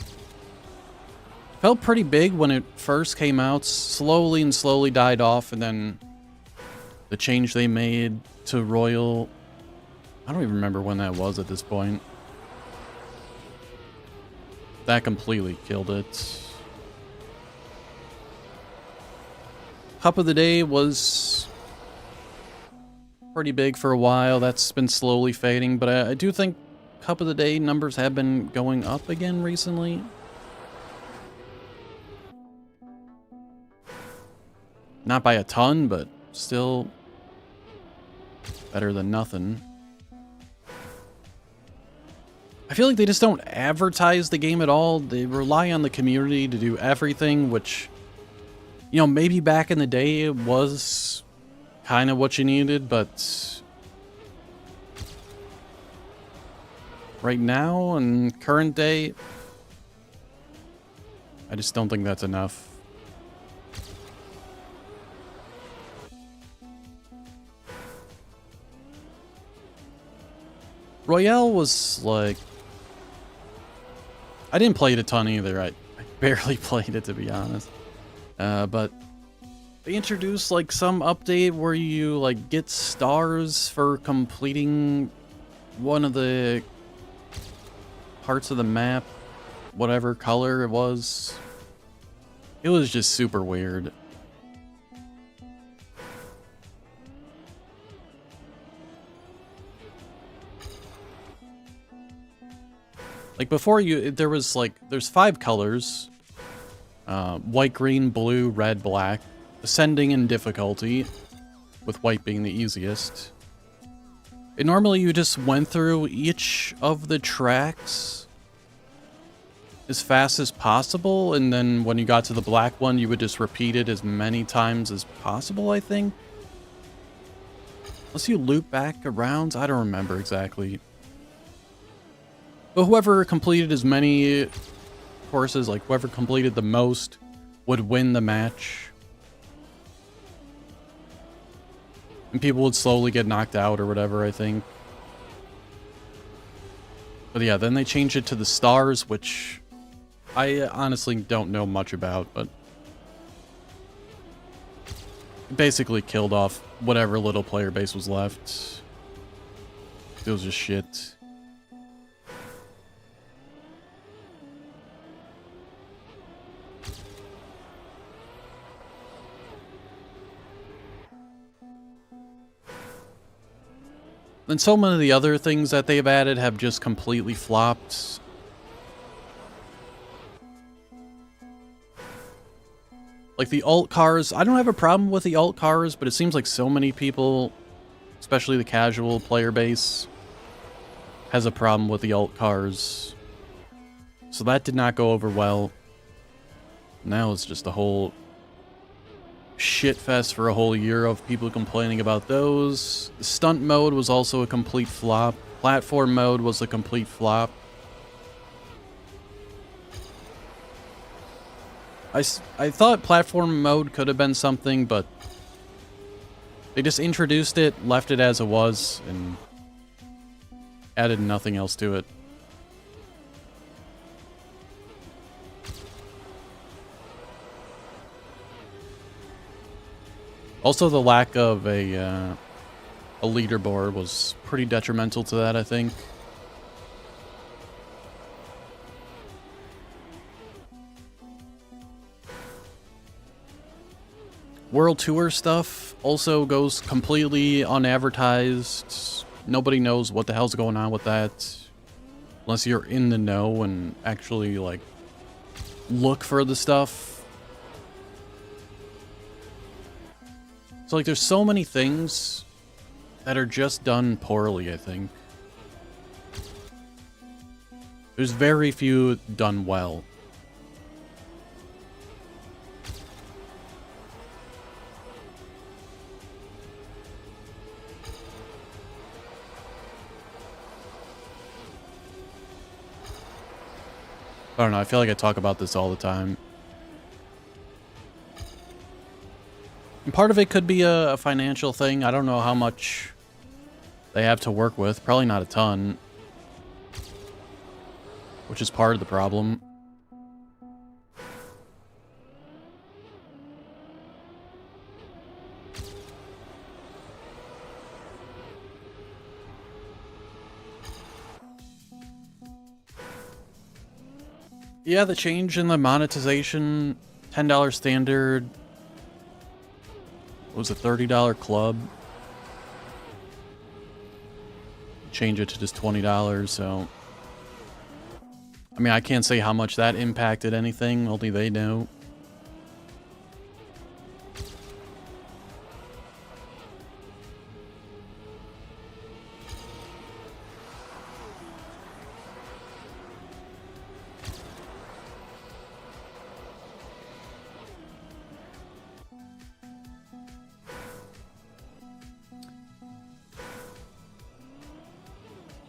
felt pretty big when it first came out, slowly and slowly died off, and then the change they made to Royal, I don't even remember when that was at this point. That completely killed it. Cup of the Day was pretty big for a while. That's been slowly fading, but I do think Cup of the Day numbers have been going up again recently. Not by a ton, but still better than nothing. I feel like they just don't advertise the game at all. They rely on the community to do everything, which, you know, maybe back in the day it was kind of what you needed, but right now and current day, I just don't think that's enough. Royale was like... I didn't play it a ton either. I barely played it, to be honest. But they introduced like some update where you like get stars for completing one of the parts of the map, whatever color it was. It was just super weird. Like before there was like, there's 5 colors. White, green, blue, red, black. Ascending in difficulty, with white being the easiest. And normally you just went through each of the tracks as fast as possible, and then when you got to the black one, you would just repeat it as many times as possible, I think. Unless you loop back around, I don't remember exactly. But whoever completed as many courses, like whoever completed the most, would win the match. And people would slowly get knocked out or whatever, I think. But yeah, then they changed it to the stars, which I honestly don't know much about, but it basically killed off whatever little player base was left. It was just shit. And so many of the other things that they've added have just completely flopped. Like the alt cars, I don't have a problem with the alt cars, but it seems like so many people, especially the casual player base, has a problem with the alt cars. So that did not go over well. Now it's just a whole shit fest for a whole year of people complaining about those. The stunt mode was also a complete flop. Platform mode was a complete flop. I thought platform mode could have been something, but they just introduced it, left it as it was, and added nothing else to it. Also, the lack of a leaderboard was pretty detrimental to that, I think. World Tour stuff also goes completely unadvertised. Nobody knows what the hell's going on with that. Unless you're in the know and actually, like, look for the stuff. So, like, there's so many things that are just done poorly, I think. There's very few done well. I don't know, I feel like I talk about this all the time. And part of it could be a financial thing. I don't know how much they have to work with. Probably not a ton. Which is part of the problem. Yeah, the change in the monetization, $10 standard, was a $30 club. Change it to just $20, so... I mean, I can't say how much that impacted anything, only they know.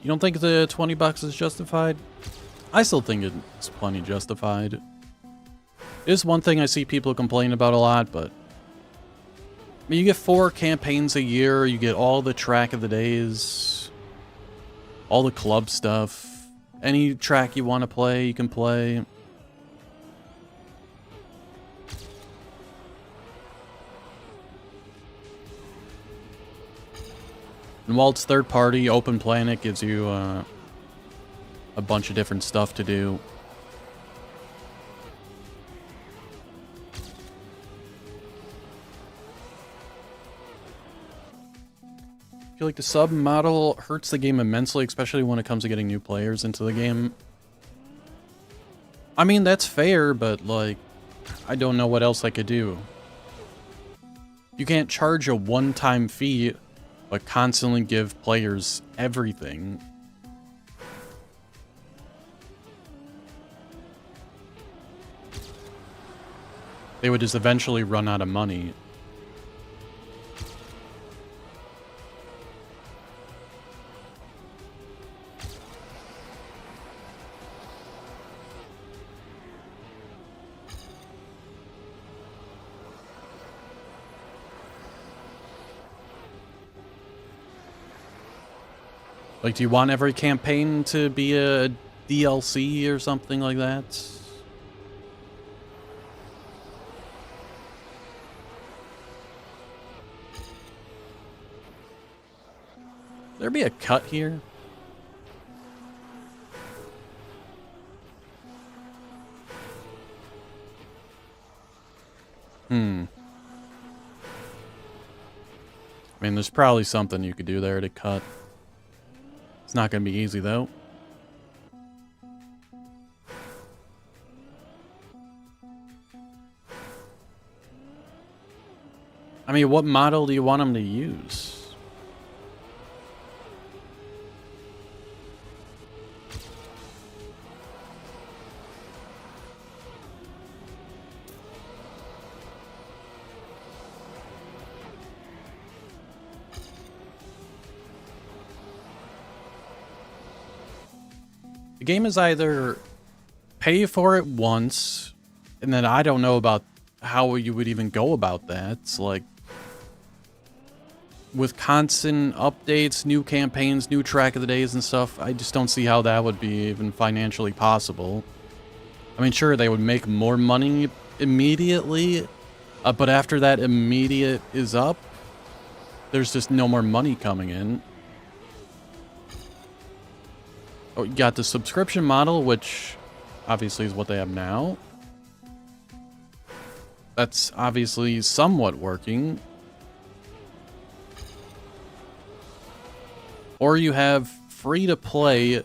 You don't think the $20 is justified? I still think it's plenty justified. It is one thing I see people complain about a lot, but... I mean, you get 4 campaigns a year, you get all the track of the days, all the club stuff. Any track you want to play, you can play. And while it's third party, Open Planet gives you a bunch of different stuff to do. I feel like the sub model hurts the game immensely, especially when it comes to getting new players into the game. I mean, that's fair, but like, I don't know what else I could do. You can't charge a one-time fee, but constantly give players everything. They would just eventually run out of money. Like, do you want every campaign to be a DLC or something like that? There be a cut here? I mean, there's probably something you could do there to cut. It's not going to be easy, though. I mean, what model do you want them to use? The game is either pay for it once, and then I don't know about how you would even go about that. It's like, with constant updates, new campaigns, new track of the days and stuff, I just don't see how that would be even financially possible. I mean, sure, they would make more money immediately, but after that immediate is up, there's just no more money coming in. Oh, you got the subscription model, which obviously is what they have now. That's obviously somewhat working. Or you have free to play,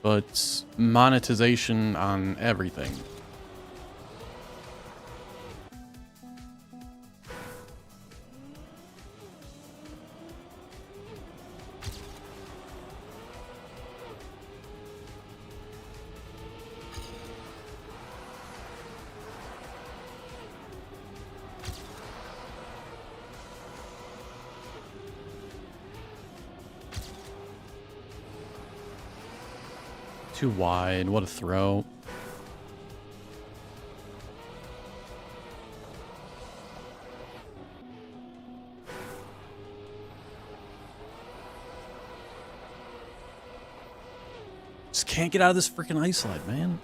but monetization on everything. Too wide. What a throw. Just can't get out of this freaking ice slide, man.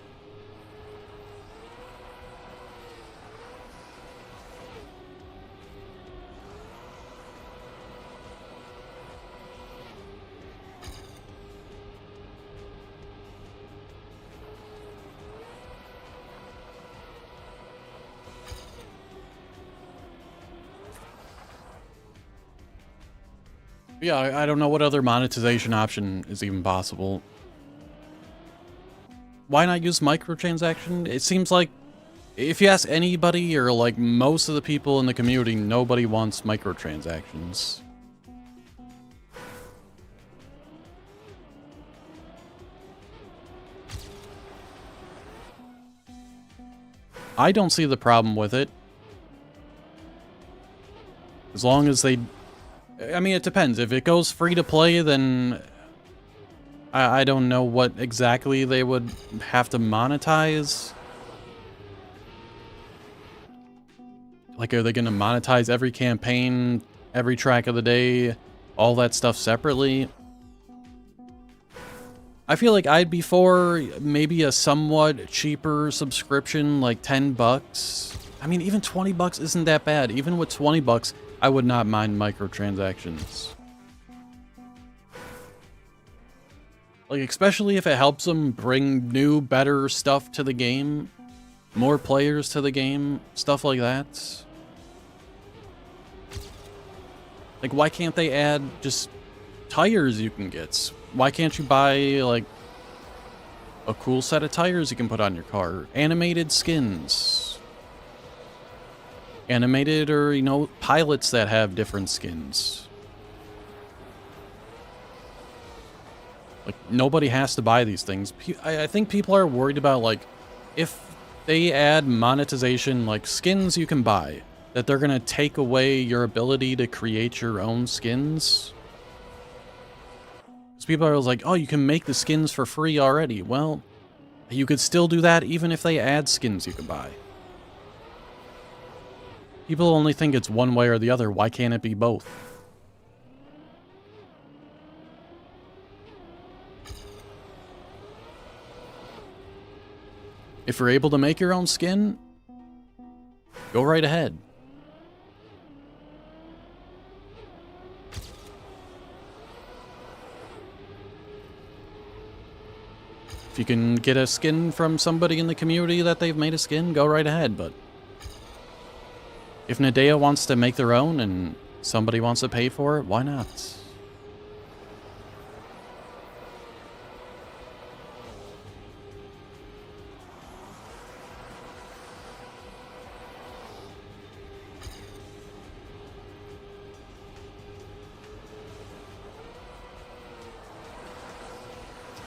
Yeah, I don't know what other monetization option is even possible. Why not use microtransaction? It seems like if you ask anybody or like most of the people in the community, nobody wants microtransactions. I don't see the problem with it. As long as they... I mean, it depends. If it goes free to play, then I don't know what exactly they would have to monetize. Like, are they going to monetize every campaign, every track of the day, all that stuff separately? I feel like I'd be for maybe a somewhat cheaper subscription, like 10 bucks. I mean, even 20 bucks isn't that bad. Even with 20 bucks, I would not mind microtransactions. Like, especially if it helps them bring new, better stuff to the game, more players to the game, stuff like that. Like, why can't they add just tires you can get? Why can't you buy, like, a cool set of tires you can put on your car? Animated skins. Animated or, you know, pilots that have different skins. Like, nobody has to buy these things. I think people are worried about, like, if they add monetization, like skins you can buy, that they're going to take away your ability to create your own skins. Because people are like, oh, you can make the skins for free already. Well, you could still do that even if they add skins you can buy. People only think it's one way or the other. Why can't it be both? If you're able to make your own skin, go right ahead. If you can get a skin from somebody in the community that they've made a skin, go right ahead. But if Nadea wants to make their own and somebody wants to pay for it, why not?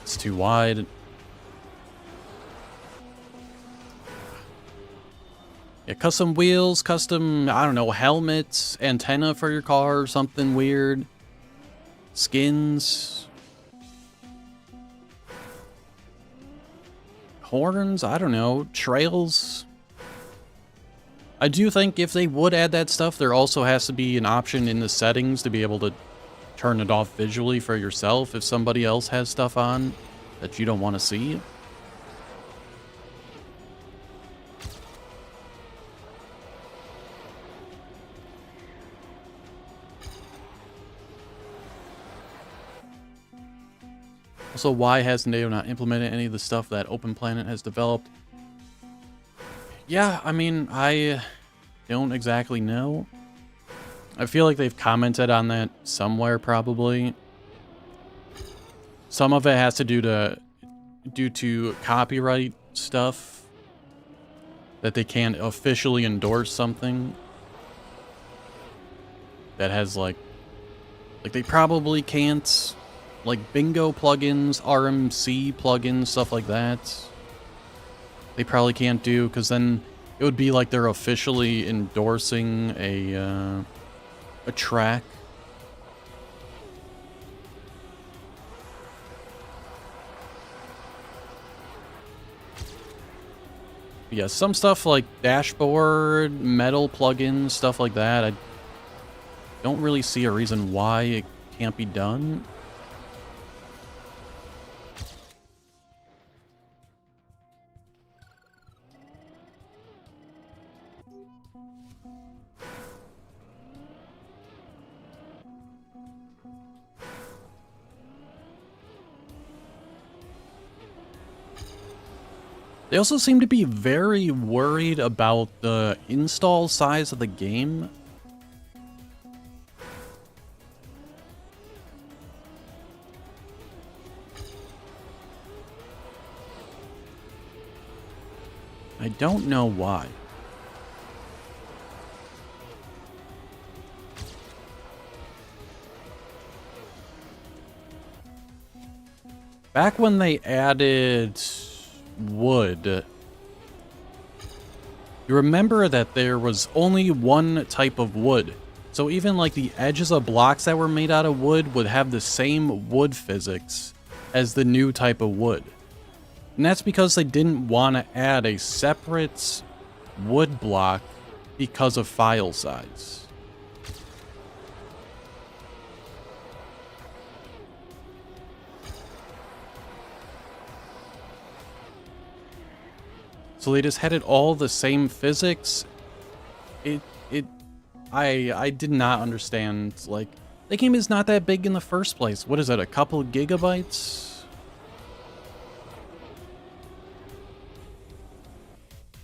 It's too wide. Yeah, custom wheels, custom, I don't know, helmets, antenna for your car or something weird. Skins. Horns, I don't know, trails. I do think if they would add that stuff, there also has to be an option in the settings to be able to turn it off visually for yourself if somebody else has stuff on that you don't want to see. Also, why has Nintendo not implemented any of the stuff that Open Planet has developed? Yeah, I mean, I don't exactly know. I feel like they've commented on that somewhere, probably. Some of it has to do due to copyright stuff, that they can't officially endorse something that has like they probably can't, like bingo plugins, RMC plugins, stuff like that. They probably can't do, because then it would be like they're officially endorsing a track. Yeah, some stuff like dashboard, metal plugins, stuff like that, I don't really see a reason why it can't be done. They also seem to be very worried about the install size of the game. I don't know why. Back when they added wood, you remember that there was only one type of wood. So even like the edges of blocks that were made out of wood would have the same wood physics as the new type of wood. And that's because they didn't want to add a separate wood block because of file size. So they just had it all the same physics. It it I did not understand. Like, the game is not that big in the first place. What is it? A couple gigabytes?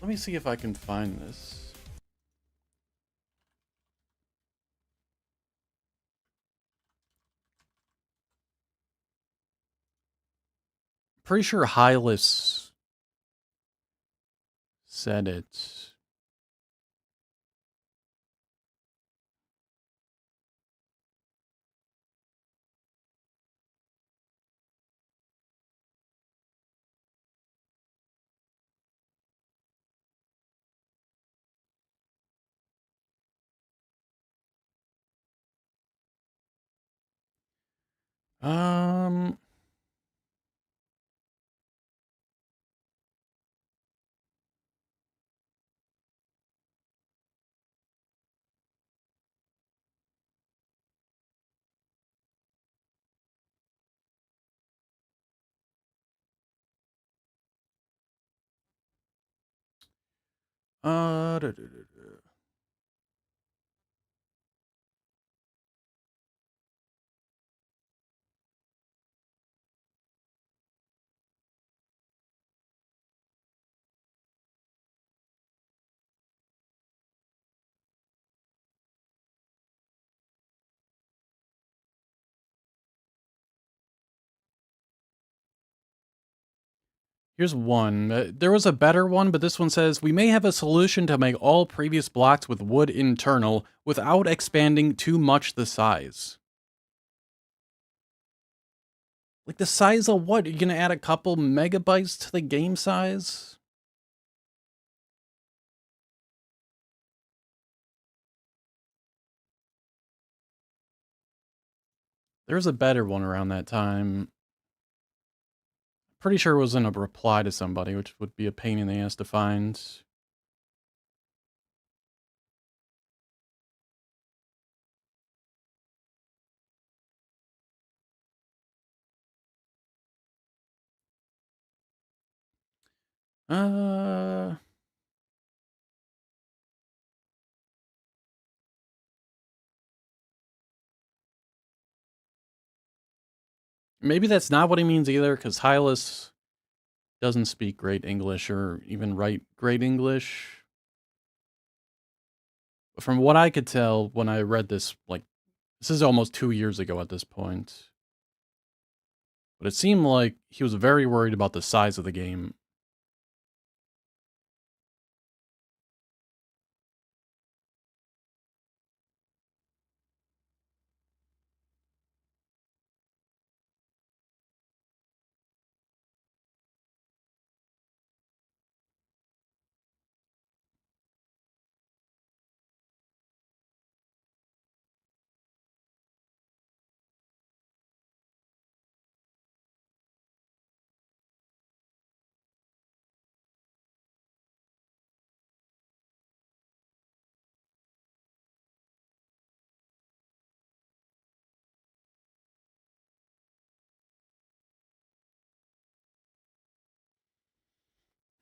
Let me see if I can find this. Pretty sure Hylas said it. Um, da, da, da, da. Here's one. There was a better one, but this one says, we may have a solution to make all previous blocks with wood internal without expanding too much the size. Like, the size of what? Are you going to add a couple megabytes to the game size? There's a better one around that time. Pretty sure it was in a reply to somebody, which would be a pain in the ass to find. Uh, Maybe that's not what he means either, because Hylas doesn't speak great English or even write great English. From what I could tell when I read this, like, this is almost 2 years ago at this point. But it seemed like he was very worried about the size of the game.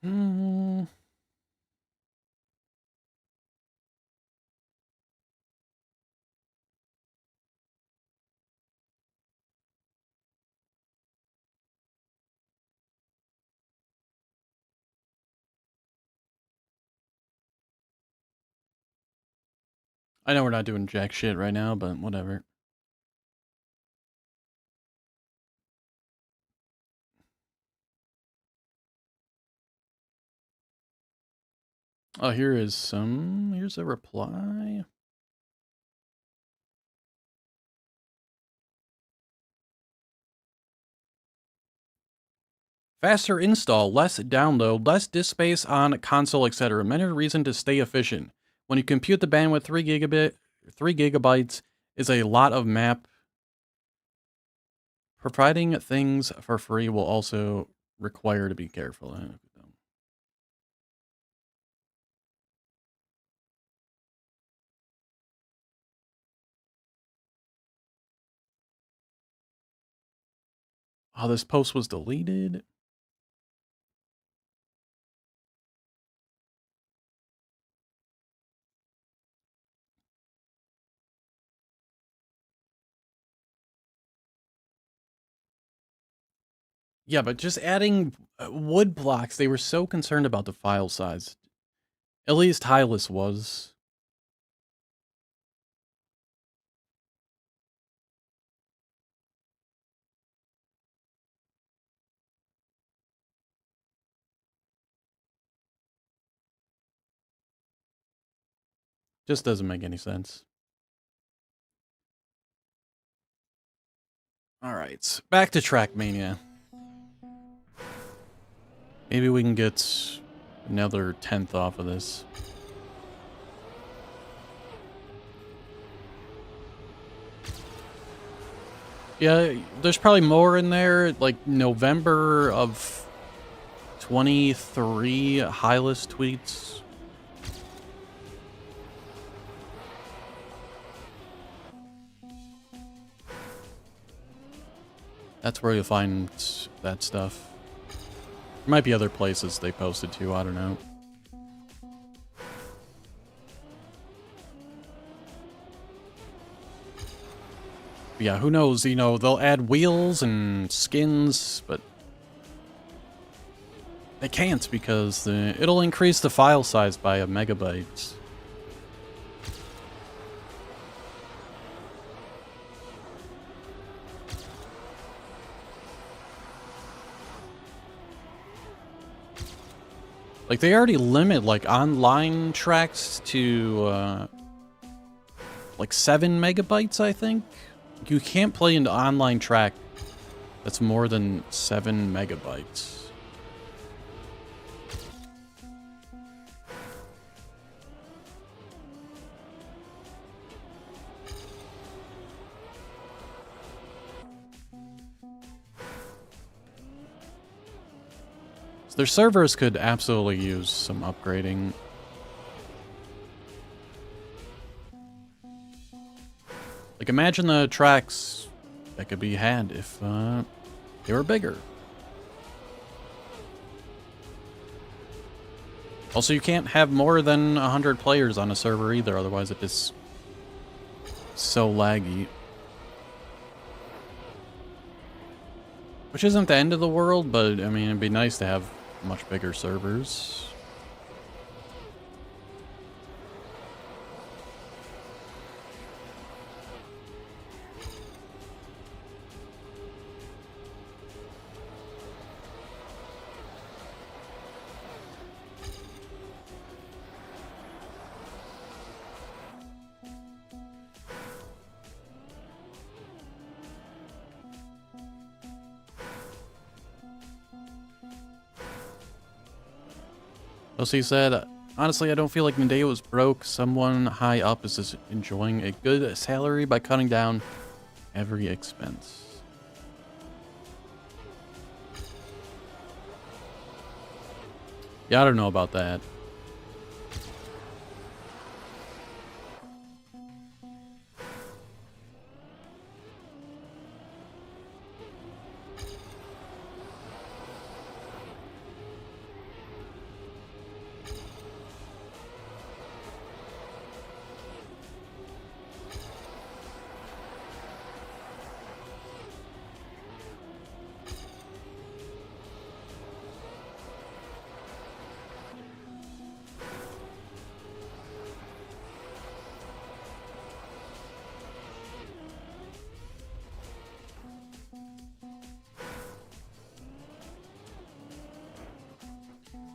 Hmm. I know we're not doing jack shit right now, but whatever. Oh, here's a reply. Faster install, less download, less disk space on console, etc. Many reason to stay efficient. When you compute the bandwidth, 3 gigabytes is a lot of map. Providing things for free will also require to be careful. Oh, this post was deleted. Yeah, but just adding wood blocks, they were so concerned about the file size. At least Hylas was. Just doesn't make any sense. Alright, back to Trackmania. Maybe we can get another 10th off of this. Yeah, there's probably more in there, like November of 23 Hylas tweets. That's where you'll find that stuff. There might be other places they posted to, I don't know. But yeah, who knows, you know, they'll add wheels and skins, but they can't because it'll increase the file size by a megabyte. Like, they already limit, like, online tracks to, like, 7 megabytes, I think? You can't play an online track that's more than 7 megabytes. So their servers could absolutely use some upgrading. Like, imagine the tracks that could be had if they were bigger. Also, you can't have more than 100 players on a server either, otherwise it is so laggy. Which isn't the end of the world, but I mean, it'd be nice to have much bigger servers. Also, he said, honestly, I don't feel like Medea was broke. Someone high up is just enjoying a good salary by cutting down every expense. Yeah, I don't know about that.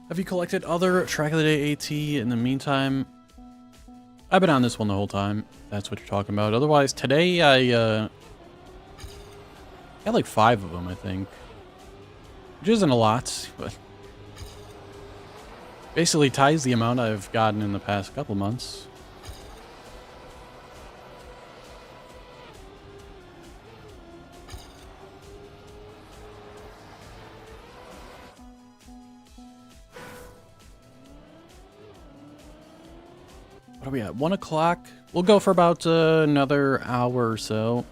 Have you collected other Track of the Day AT in the meantime? I've been on this one the whole time. That's what you're talking about. Otherwise, today I got like 5 of them, I think. Which isn't a lot, but basically ties the amount I've gotten in the past couple months. What are we at? 1 o'clock? We'll go for about another hour or so.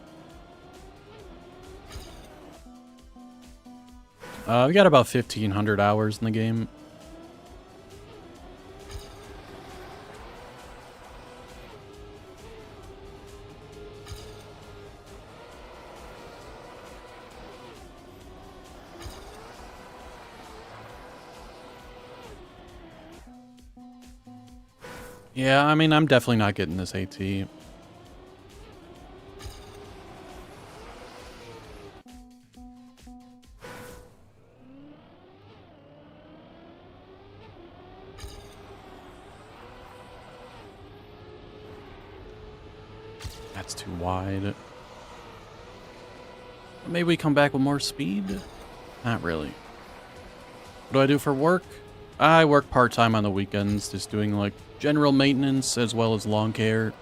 We got about 1,500 hours in the game. Yeah, I mean, I'm definitely not getting this AT. That's too wide. Maybe we come back with more speed? Not really. What do I do for work? I work part-time on the weekends, just doing like general maintenance as well as lawn care.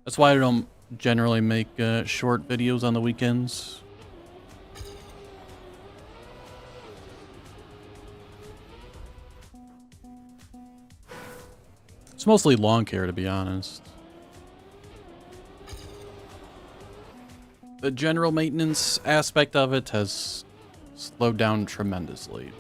That's why I don't generally make short videos on the weekends. It's mostly lawn care, to be honest. The general maintenance aspect of it has slowed down tremendously.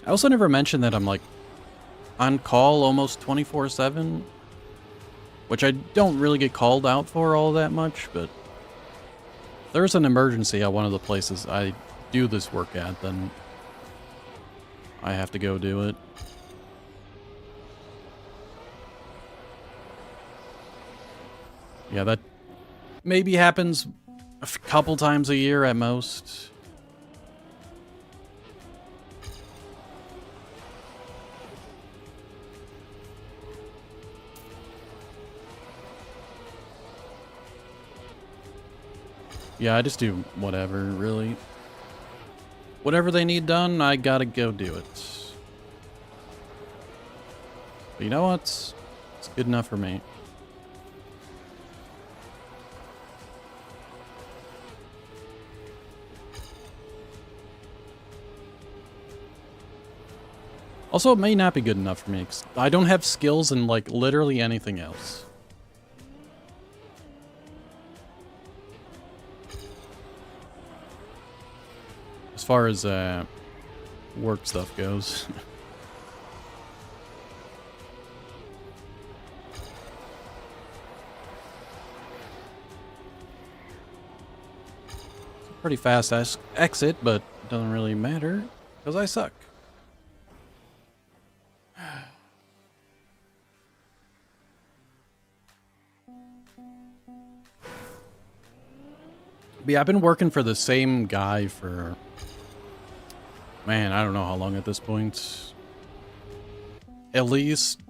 I also never mentioned that I'm like on call almost 24/7, which I don't really get called out for all that much, but if there's an emergency at one of the places I do this work at, then I have to go do it. Yeah, that maybe happens a couple times a year at most. Yeah, I just do whatever, really. Whatever they need done, I gotta go do it. But you know what? It's good enough for me. Also, it may not be good enough for me, 'cause I don't have skills in, like, literally anything else. As far as, work stuff goes. Pretty fast exit, but it doesn't really matter, because I suck. But yeah, I've been working for the same guy for, man, I don't know how long at this point. At least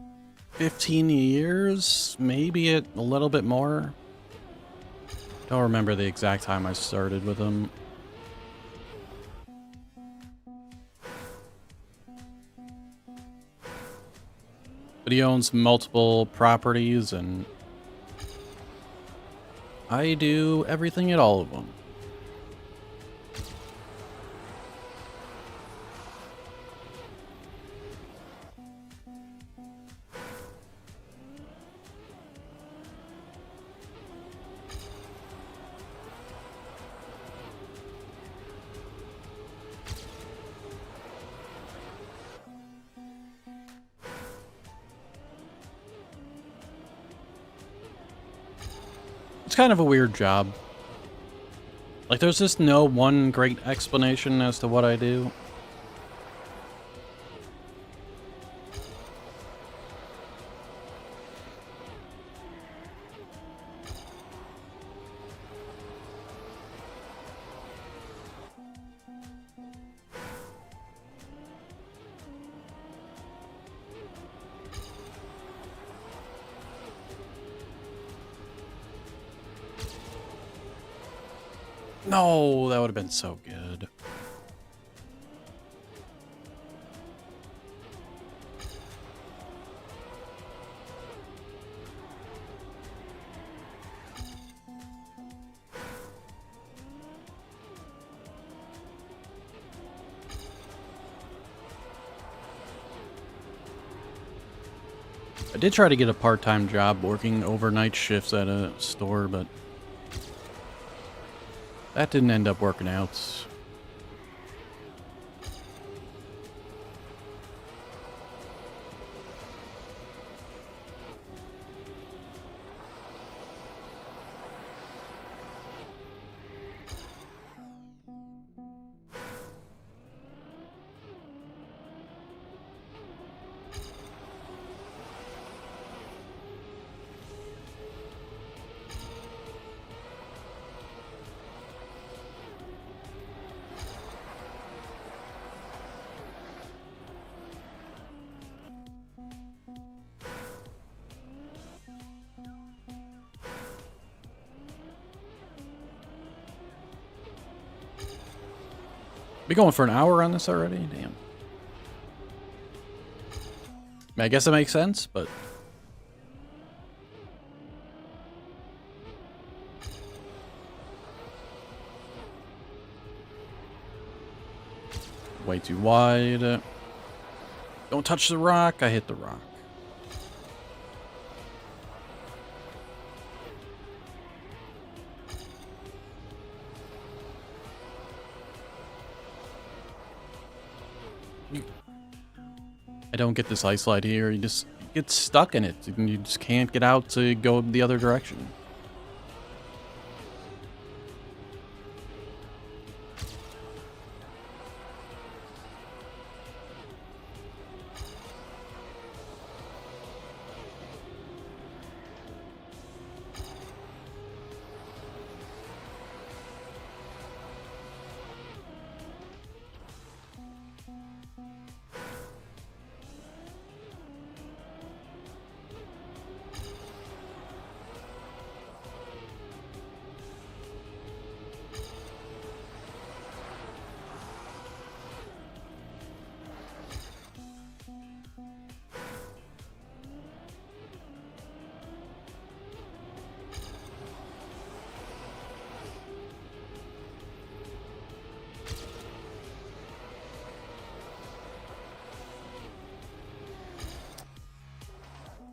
15 years, maybe a little bit more. Don't remember the exact time I started with him. But he owns multiple properties, and I do everything at all of them. It's kind of a weird job. Like, there's just no one great explanation as to what I do. No, that would have been so good. I did try to get a part-time job working overnight shifts at a store, but that didn't end up working out. Be going for an hour on this already? Damn. I guess it makes sense, but... Way too wide. Don't touch the rock. I hit the rock. I don't get this ice slide here. You just get stuck in it, and you just can't get out to go the other direction.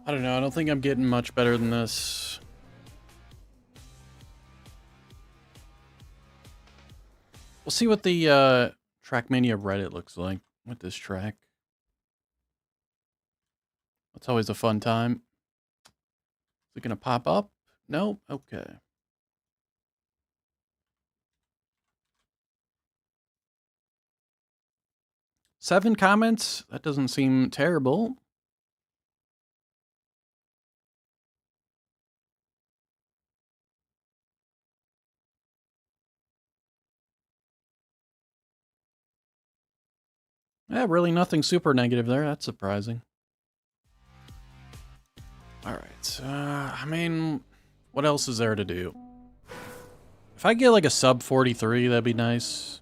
I don't know. I don't think I'm getting much better than this. We'll see what the Trackmania Reddit looks like with this track. That's always a fun time. Is it going to pop up? No? Okay. Seven comments? That doesn't seem terrible. Yeah, really nothing super negative there. That's surprising. Alright. I mean, what else is there to do? If I get like a sub 43, that'd be nice.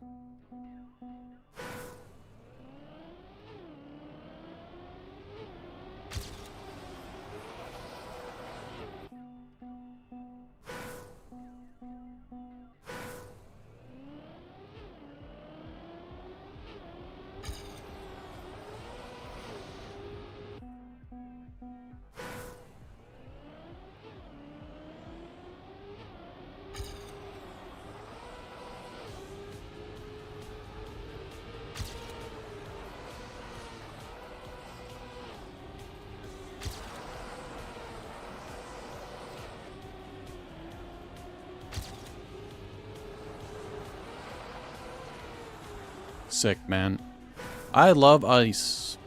Sick, man. I love ice.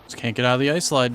Just can't get out of the ice slide.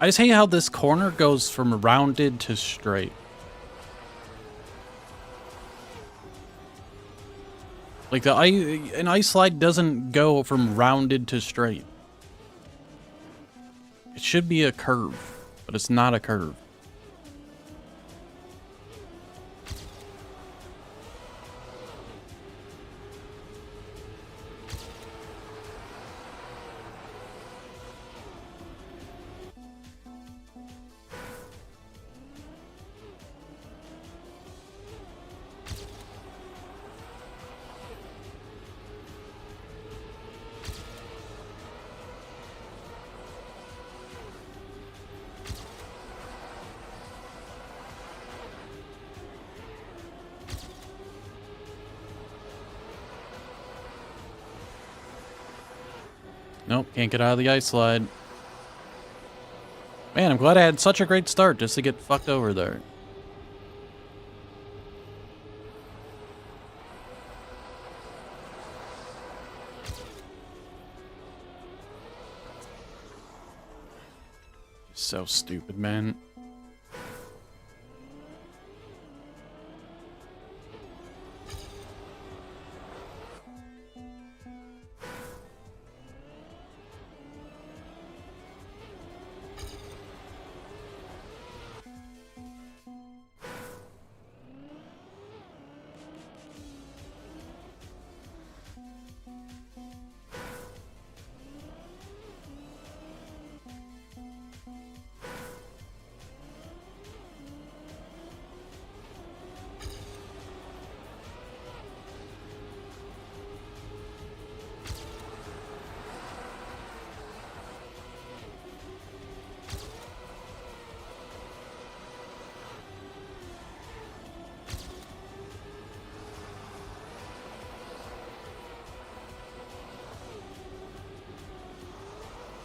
I just hate how this corner goes from rounded to straight. Like an ice slide doesn't go from rounded to straight. It should be a curve, but it's not a curve. Nope, can't get out of the ice slide. Man, I'm glad I had such a great start just to get fucked over there. So stupid, man.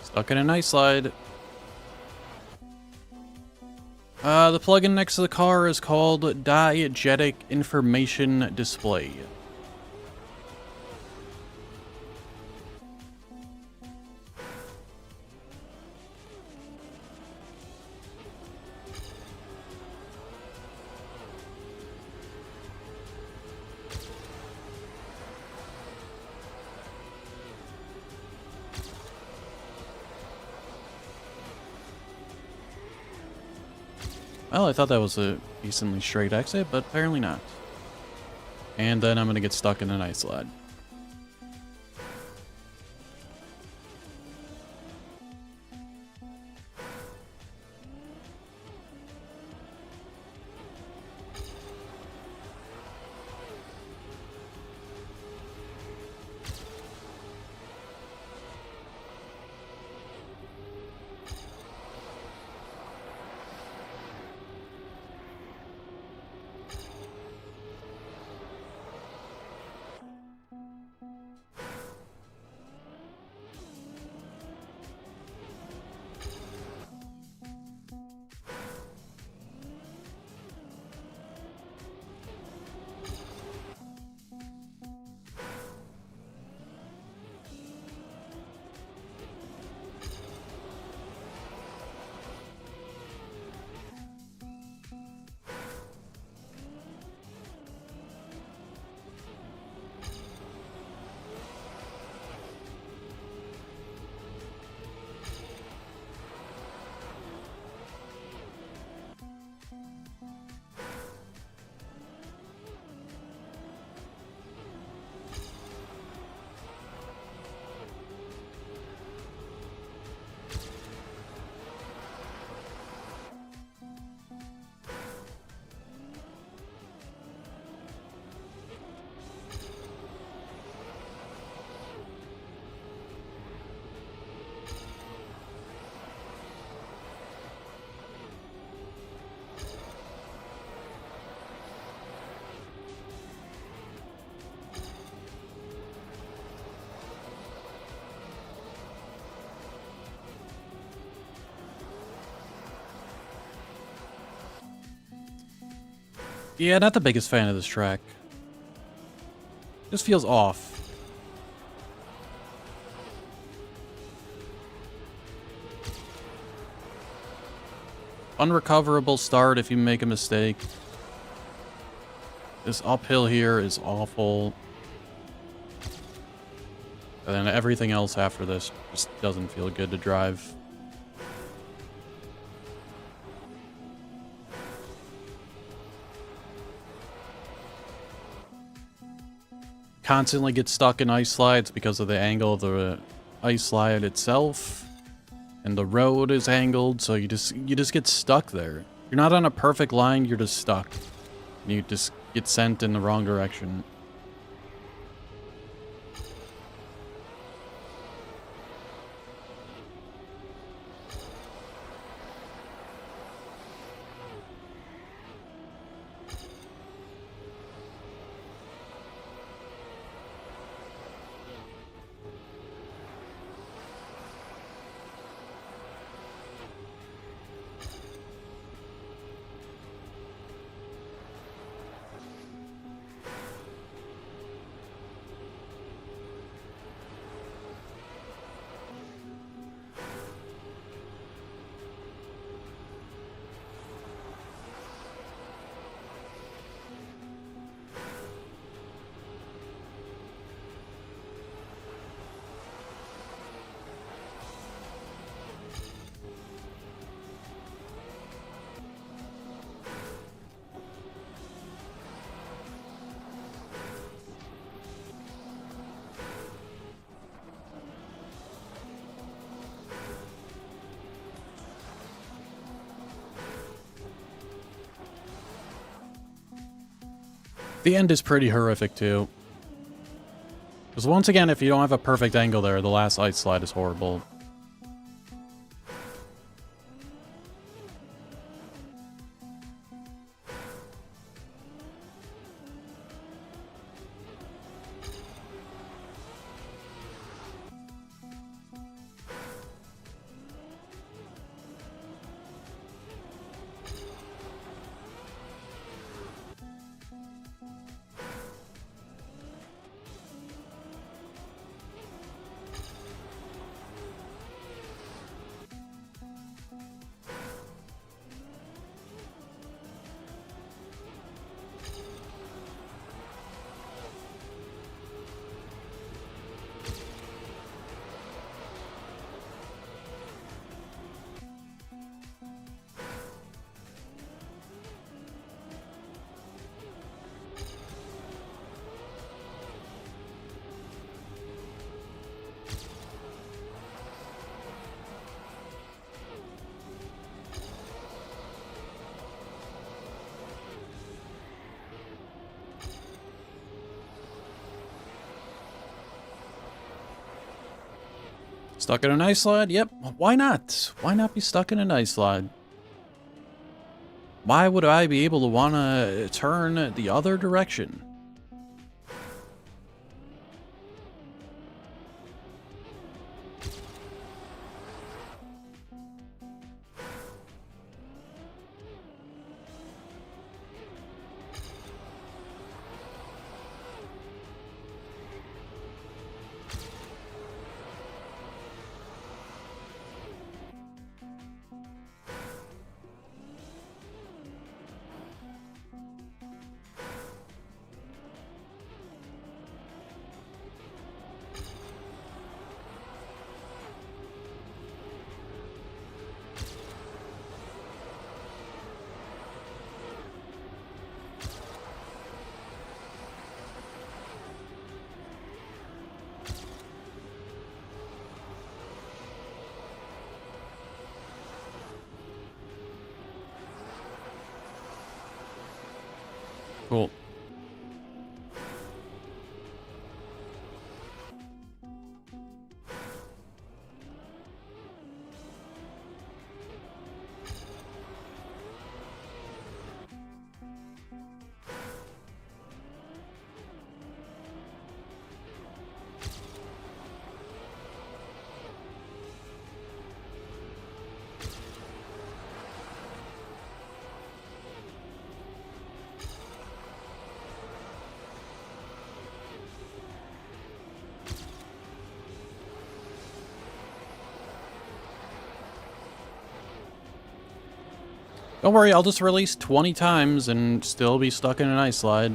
Stuck in an ice slide. The plugin next to the car is called Diegetic Information Display. Well, I thought that was a decently straight exit, but apparently not. And then I'm gonna get stuck in an ice slide. Yeah, not the biggest fan of this track. Just feels off. unrecoverable start if you make a mistake. This uphill here is awful. And then everything else after this just doesn't feel good to drive. Constantly get stuck in ice slides because of the angle of the ice slide itself. And the road is angled, so you just get stuck there. You're not on a perfect line, you're just stuck. You just get sent in the wrong direction. The end is pretty horrific, too. Because once again, if you don't have a perfect angle there, the last ice slide is horrible. Stuck in an ice slide? Yep. Why not? Why not be stuck in an ice slide? Why would I be able to want to turn the other direction? Cool. Don't worry, I'll just release 20 times and still be stuck in an ice slide.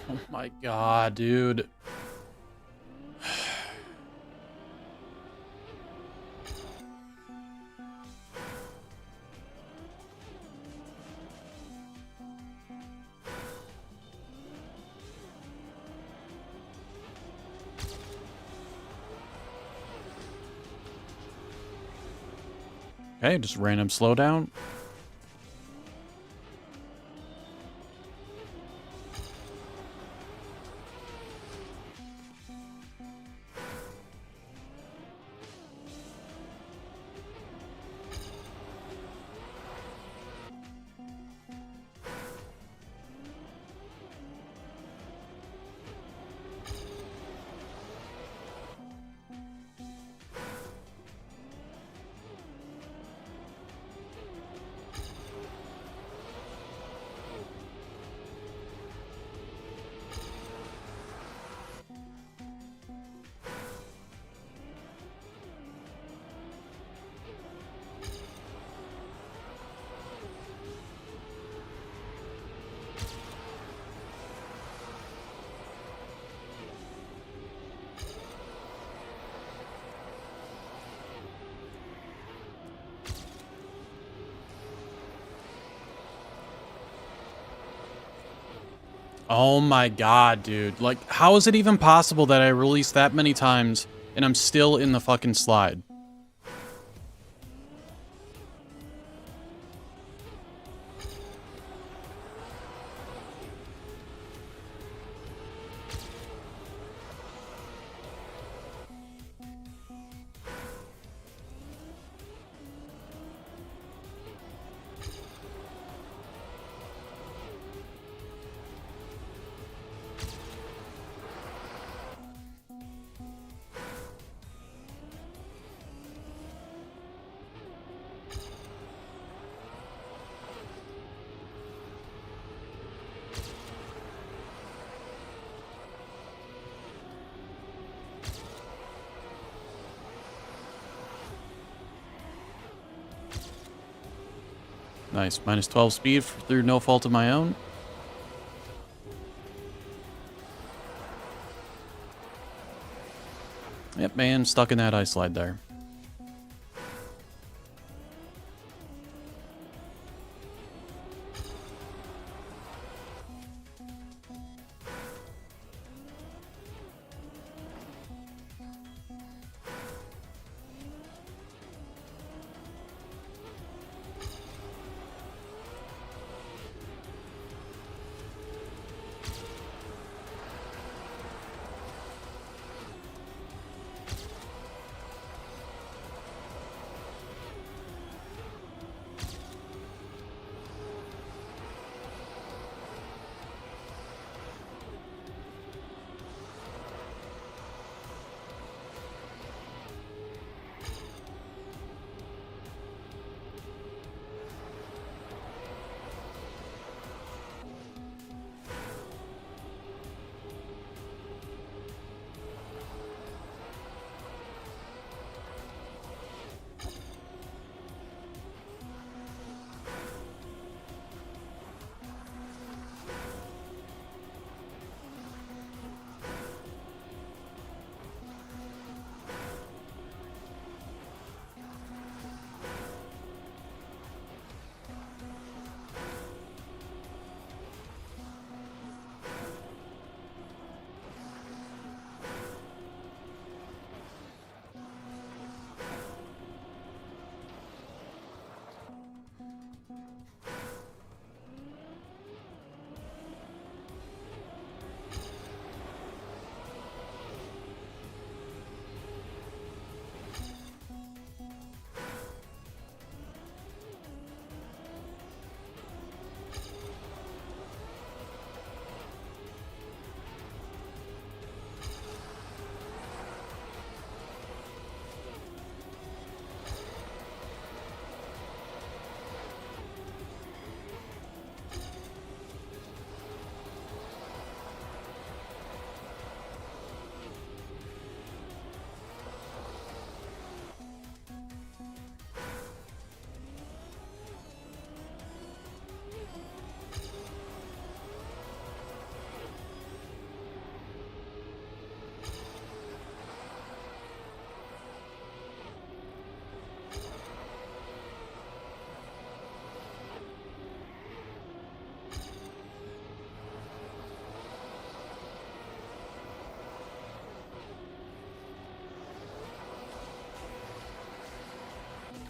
Oh my god, dude. Okay, just random slowdown. Oh my god, dude. Like, how is it even possible that I released that many times and I'm still in the fucking slide? Nice. Minus 12 speed through no fault of my own. Yep, man, stuck in that ice slide there.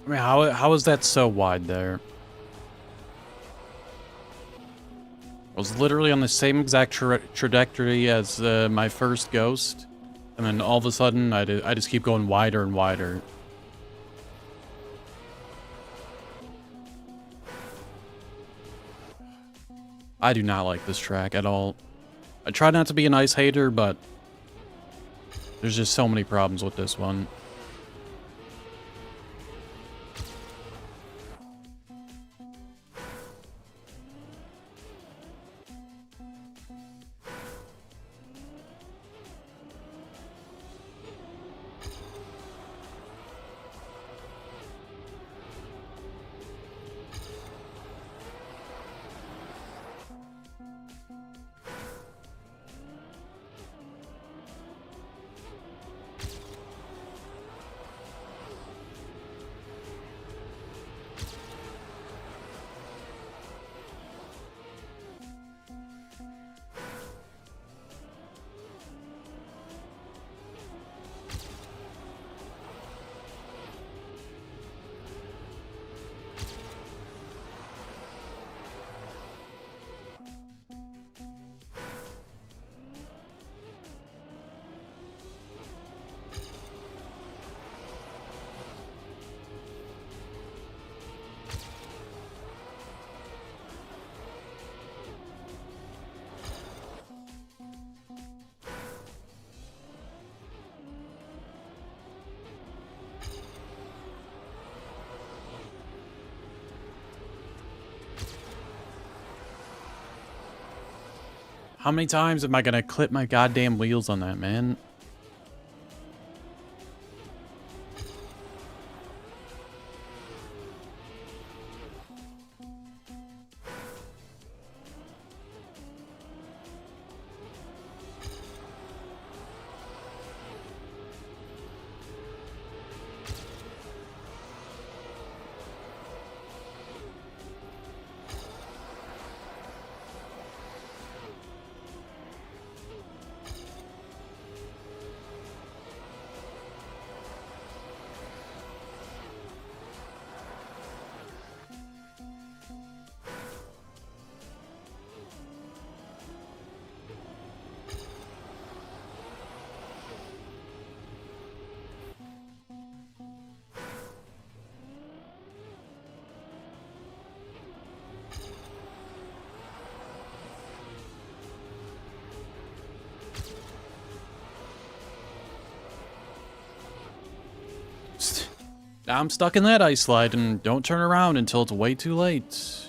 I mean, how is that so wide there? I was literally on the same exact trajectory as my first ghost, and then all of a sudden, I just keep going wider and wider. I do not like this track at all. I try not to be an ice hater, but there's just so many problems with this one. How many times am I gonna clip my goddamn wheels on that, man? I'm stuck in that ice slide and don't turn around until it's way too late.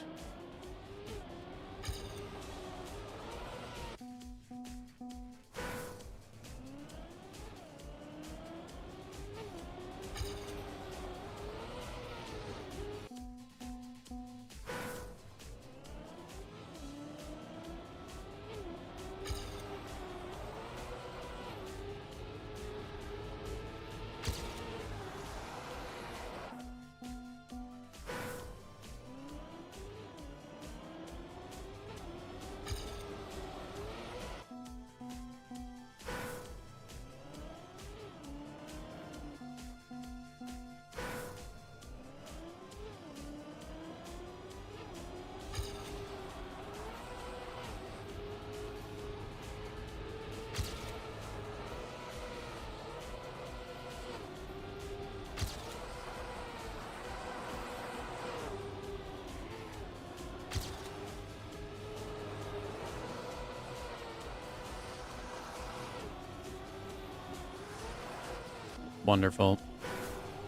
Wonderful.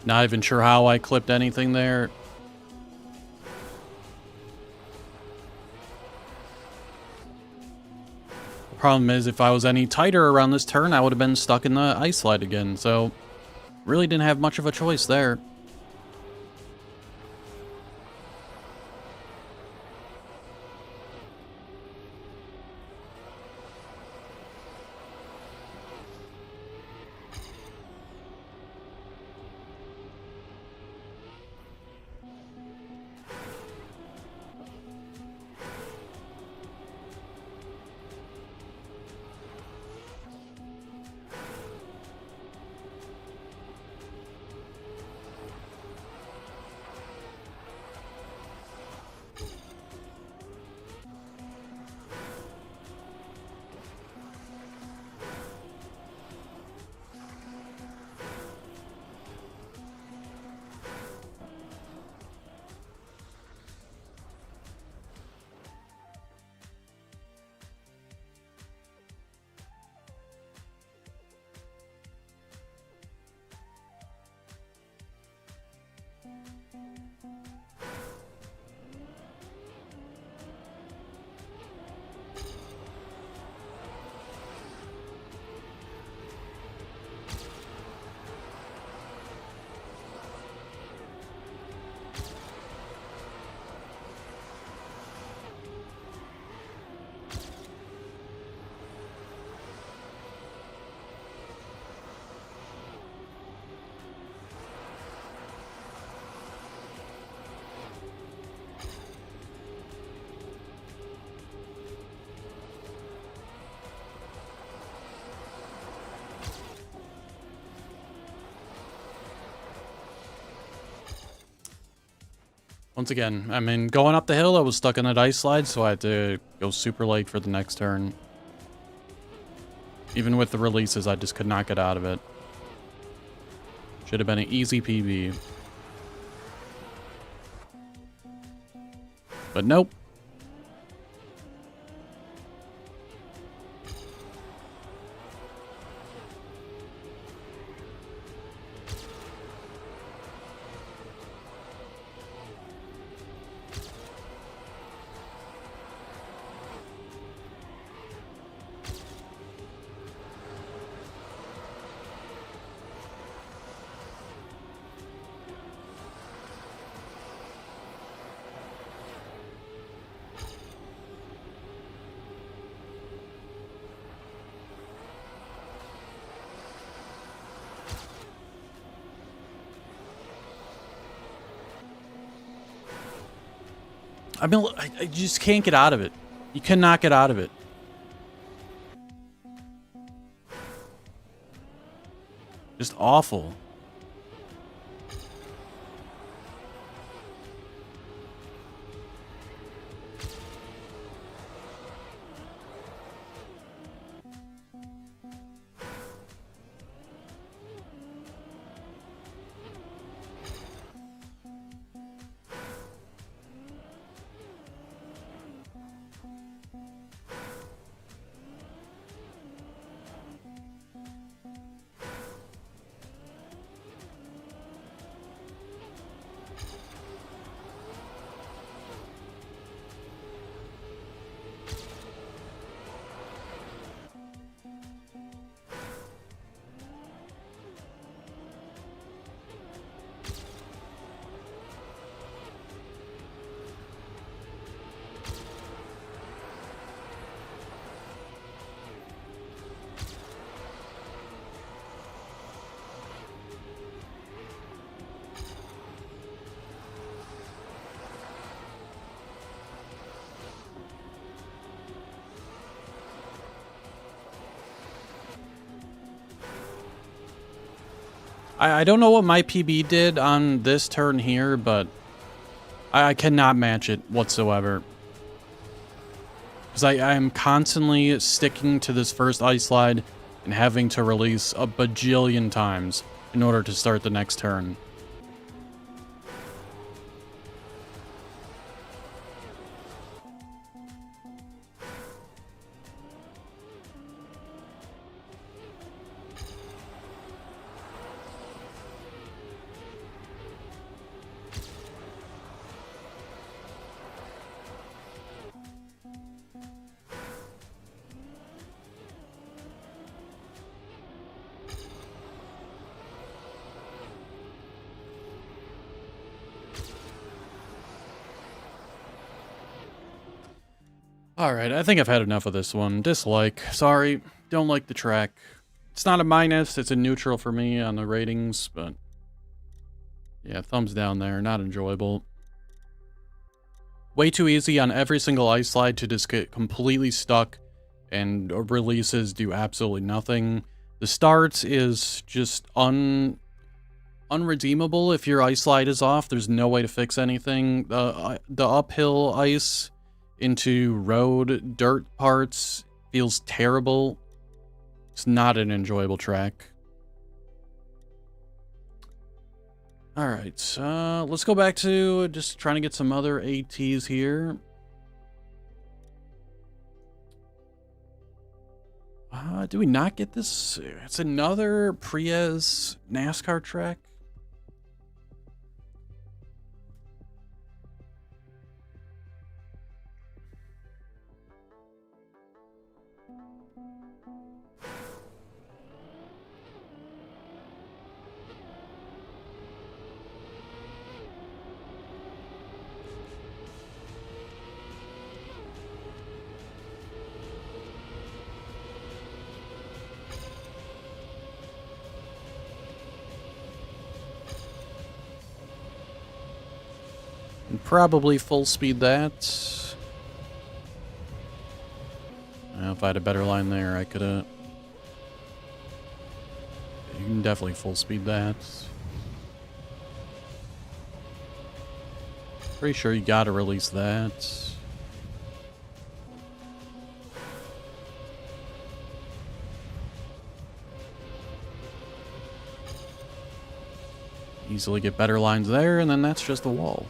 Not even sure how I clipped anything there. The problem is, if I was any tighter around this turn, I would have been stuck in the ice slide again, so really didn't have much of a choice there. Once again, I mean, going up the hill, I was stuck in that ice slide, so I had to go super late for the next turn. Even with the releases, I just could not get out of it. Should have been an easy PB. But nope. I mean, I just can't get out of it. You cannot get out of it. Just awful. I don't know what my PB did on this turn here, but I cannot match it whatsoever. Because I am constantly sticking to this first ice slide and having to release a bajillion times in order to start the next turn. Alright, I think I've had enough of this one. Dislike. Sorry, don't like the track. It's not a minus, it's a neutral for me on the ratings, but yeah, thumbs down there, not enjoyable. Way too easy on every single ice slide to just get completely stuck, and releases do absolutely nothing. The start is just unredeemable if your ice slide is off. There's no way to fix anything. The uphill ice into road dirt parts feels terrible. It's not an enjoyable track. Alright, so let's go back to just trying to get some other ATs here. Do we not get this? It's another Prius NASCAR track. And probably full speed that. Well, if I had a better line there, I could have... You can definitely full speed that. Pretty sure you gotta release that. Easily get better lines there, and then that's just the wall.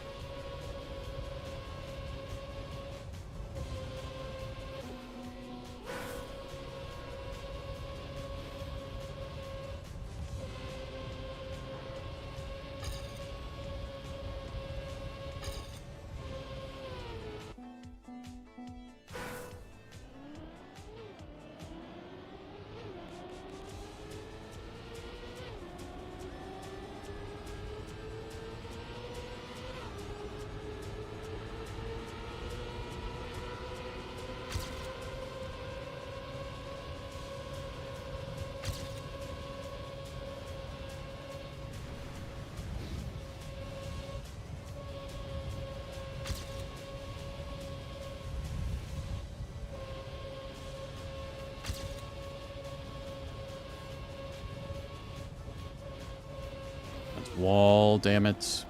Wall, damn it.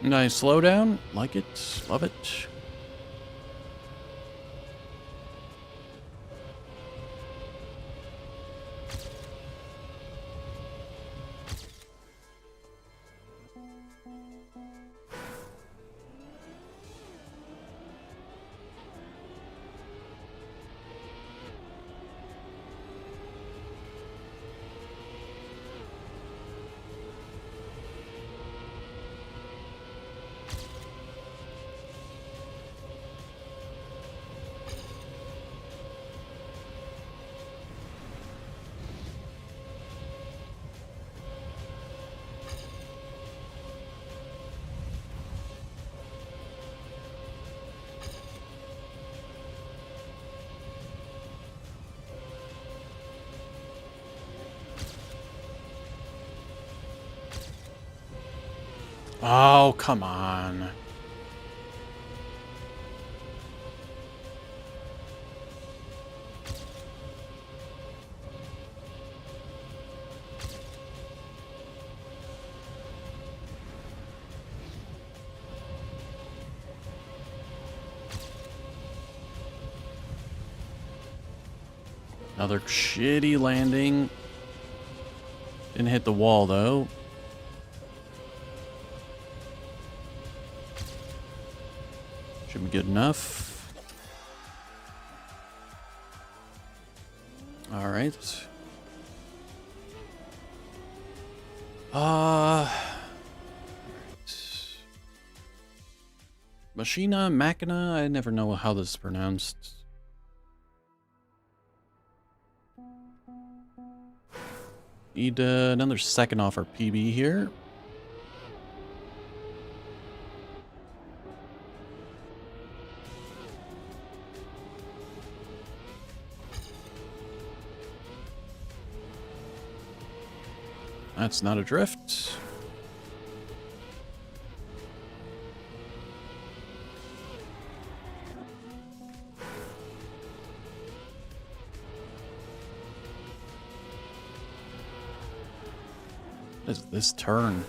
Nice slowdown. Like it. Love it. Oh, come on. Another shitty landing. Didn't hit the wall, though. Should be good enough. All right. Machina, I never know how this is pronounced. Need another second off our PB here. That's not a drift. What is this turn?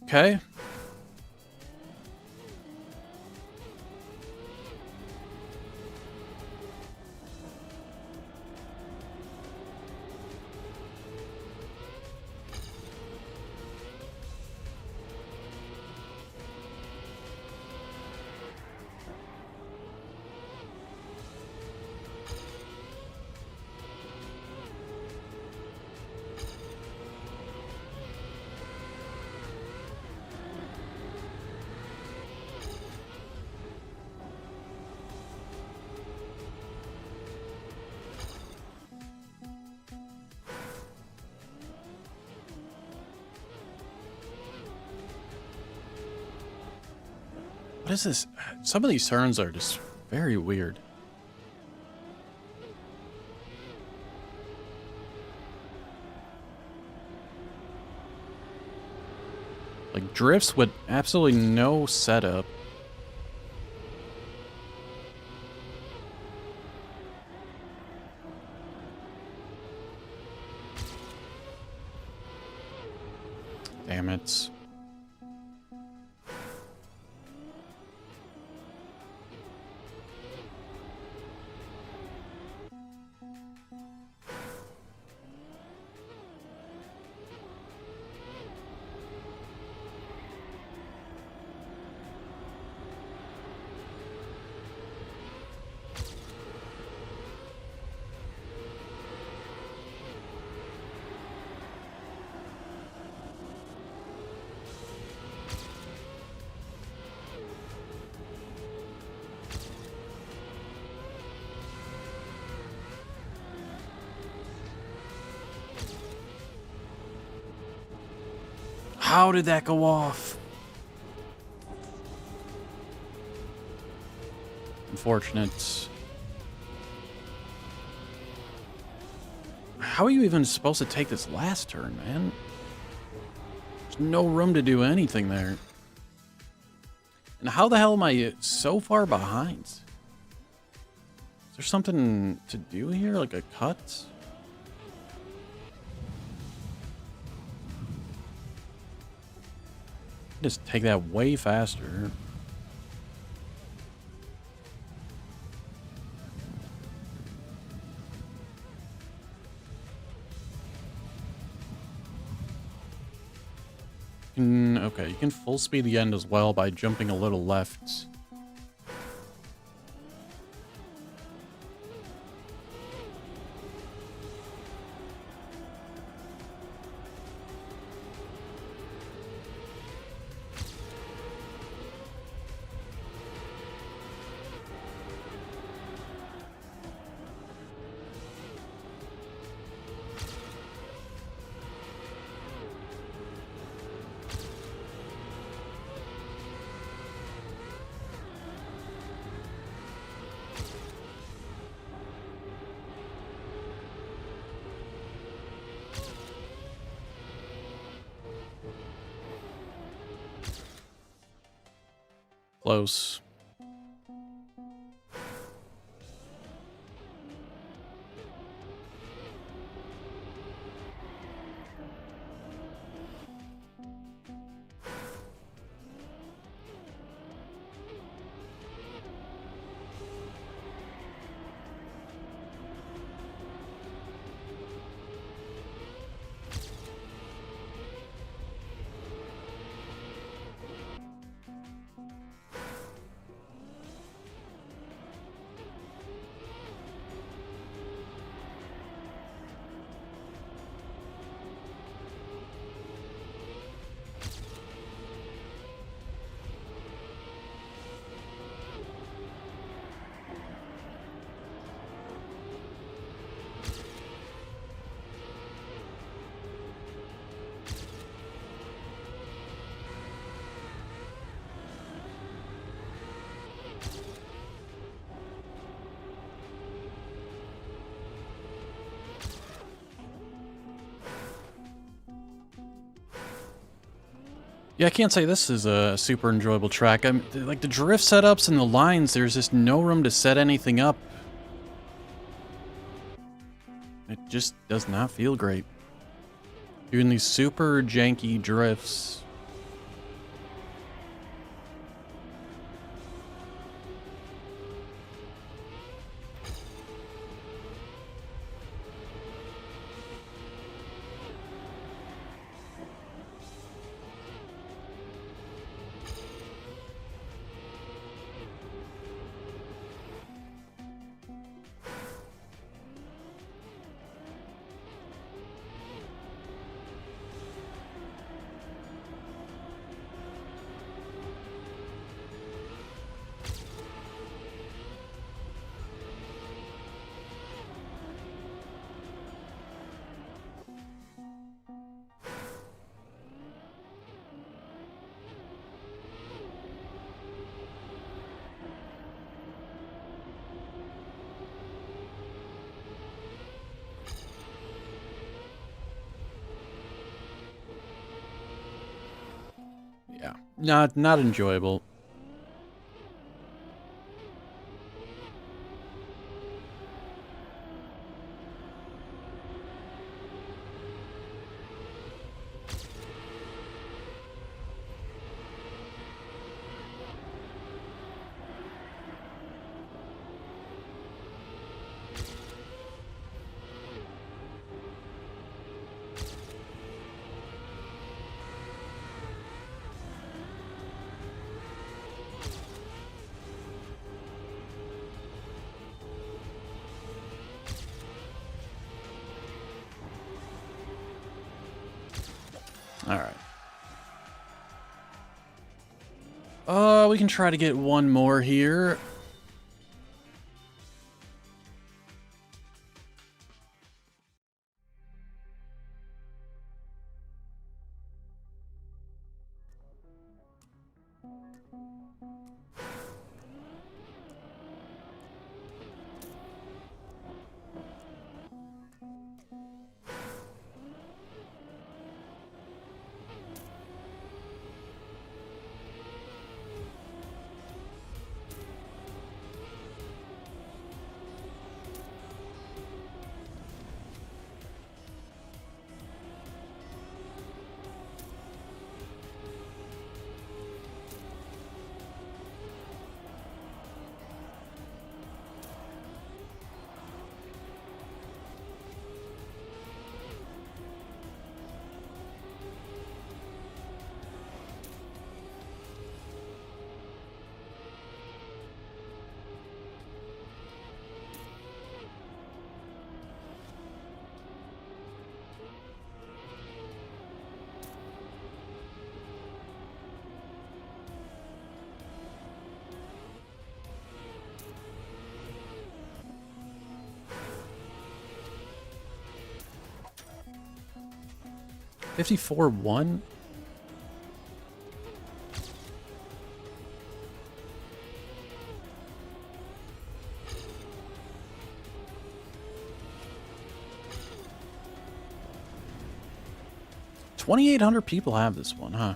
Okay. What is this? Some of these turns are just very weird. Like drifts with absolutely no setup. Damn it. How did that go off? Unfortunate. How are you even supposed to take this last turn, man? There's no room to do anything there. And how the hell am I so far behind? Is there something to do here, like a cut? Just take that way faster. Okay, you can full speed the end as well by jumping a little left. Close. Yeah, I can't say this is a super enjoyable track. Like the drift setups and the lines, there's just no room to set anything up. It just does not feel great. Doing these super janky drifts. Not enjoyable. All right. We can try to get one more here. $54-1. $2,800 people have this one, huh?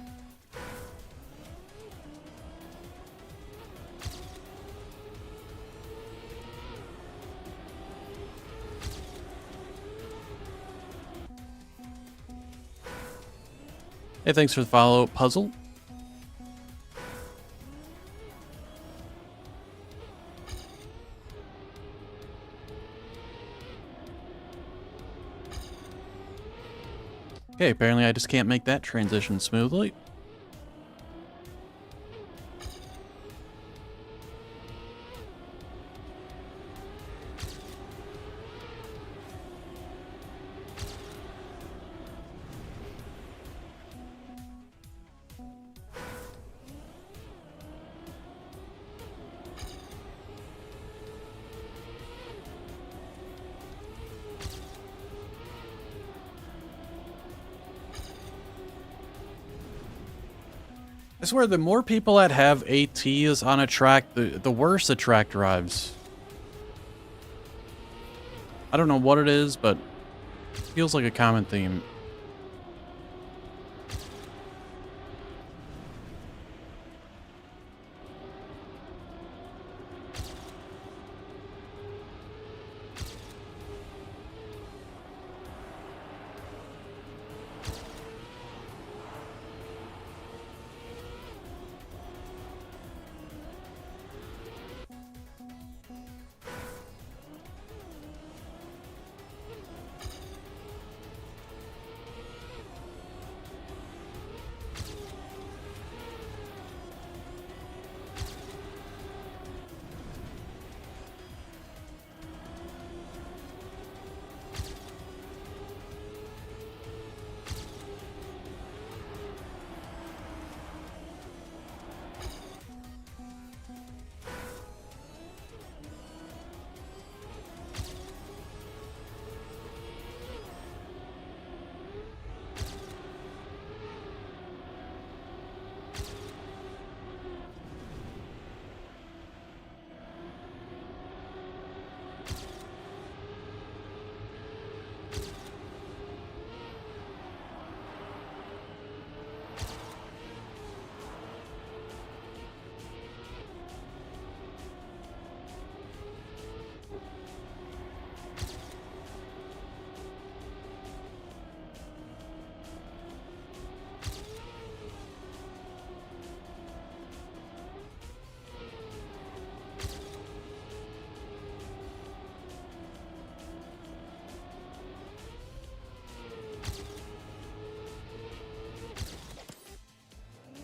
Hey, thanks for the follow, Puzzle. Okay, apparently I just can't make that transition smoothly. I swear, the more people that have ATs on a track, the worse the track drives. I don't know what it is, but it feels like a common theme.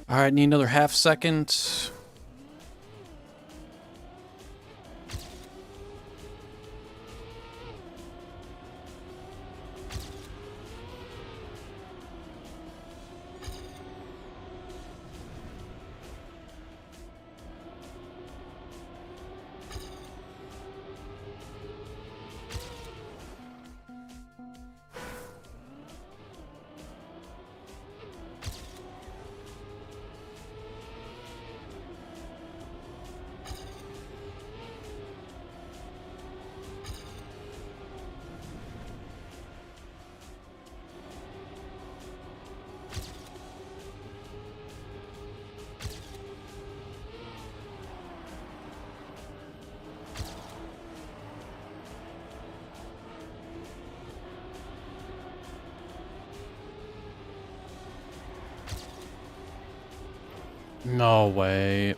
All right, need another half second. No way.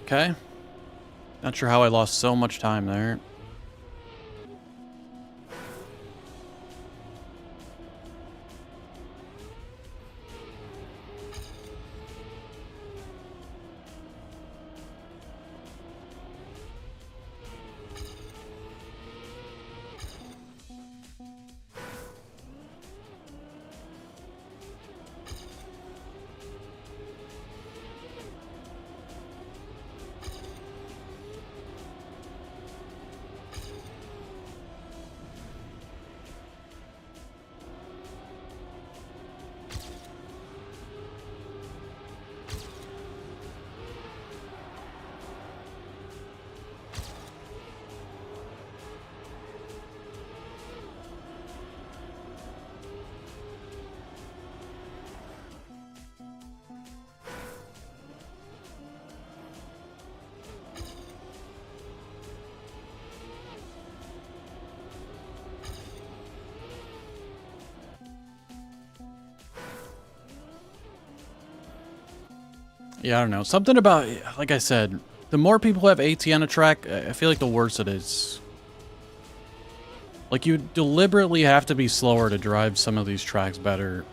Okay. Not sure how I lost so much time there. Yeah, I don't know. Something about, like I said, the more people have AT on a track, I feel like the worse it is. Like, you deliberately have to be slower to drive some of these tracks better.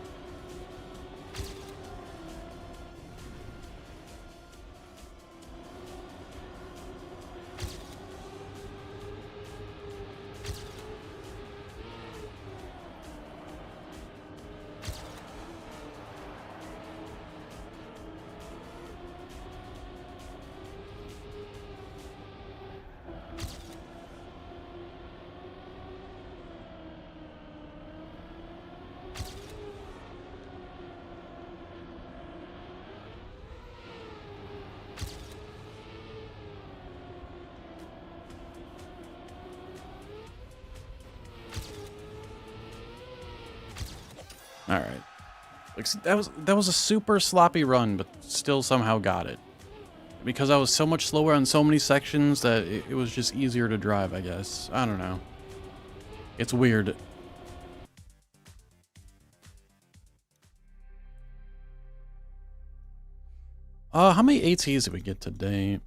All right. Like, that was a super sloppy run, but still somehow got it. Because I was so much slower on so many sections that it was just easier to drive, I guess. I don't know. It's weird. How many ATs did we get today?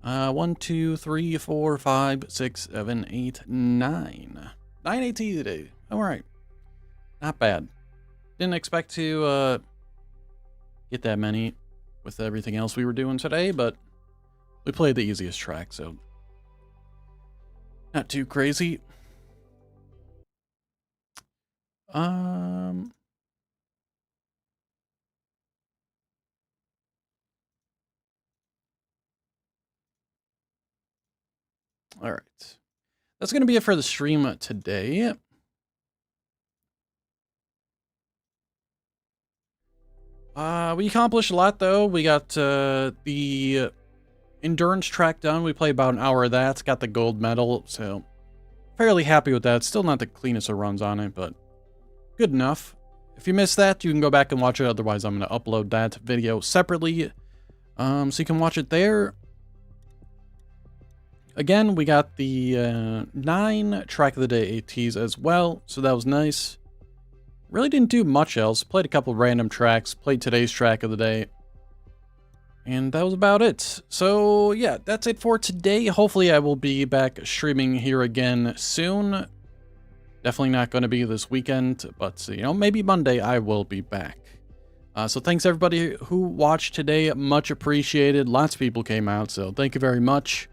One, two, three, four, five, 6, 7, 8, 9. 9 AT today. All right. not bad. Didn't expect to get that many with everything else we were doing today, but we played the easiest track, so not too crazy. All right. That's going to be it for the stream today. We accomplished a lot, though. We got the endurance track done. We played about an hour of that. Got the gold medal, so fairly happy with that. Still not the cleanest of runs on it, but good enough. If you missed that, you can go back and watch it. Otherwise, I'm going to upload that video separately, so you can watch it there. Again, we got the 9 track of the day ATs as well, so that was nice. Really didn't do much else. Played a couple random tracks, played today's track of the day, and that was about it. So yeah, that's it for today. Hopefully I will be back streaming here again soon. Definitely not going to be this weekend, but you know, maybe Monday I will be back. So thanks everybody who watched today. Much appreciated. Lots of people came out, so thank you very much.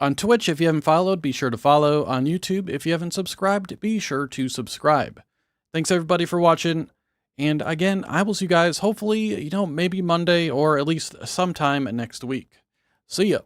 On Twitch, if you haven't followed, be sure to follow. On YouTube, if you haven't subscribed, be sure to subscribe. Thanks everybody for watching. And again, I will see you guys hopefully, you know, maybe Monday or at least sometime next week. See ya.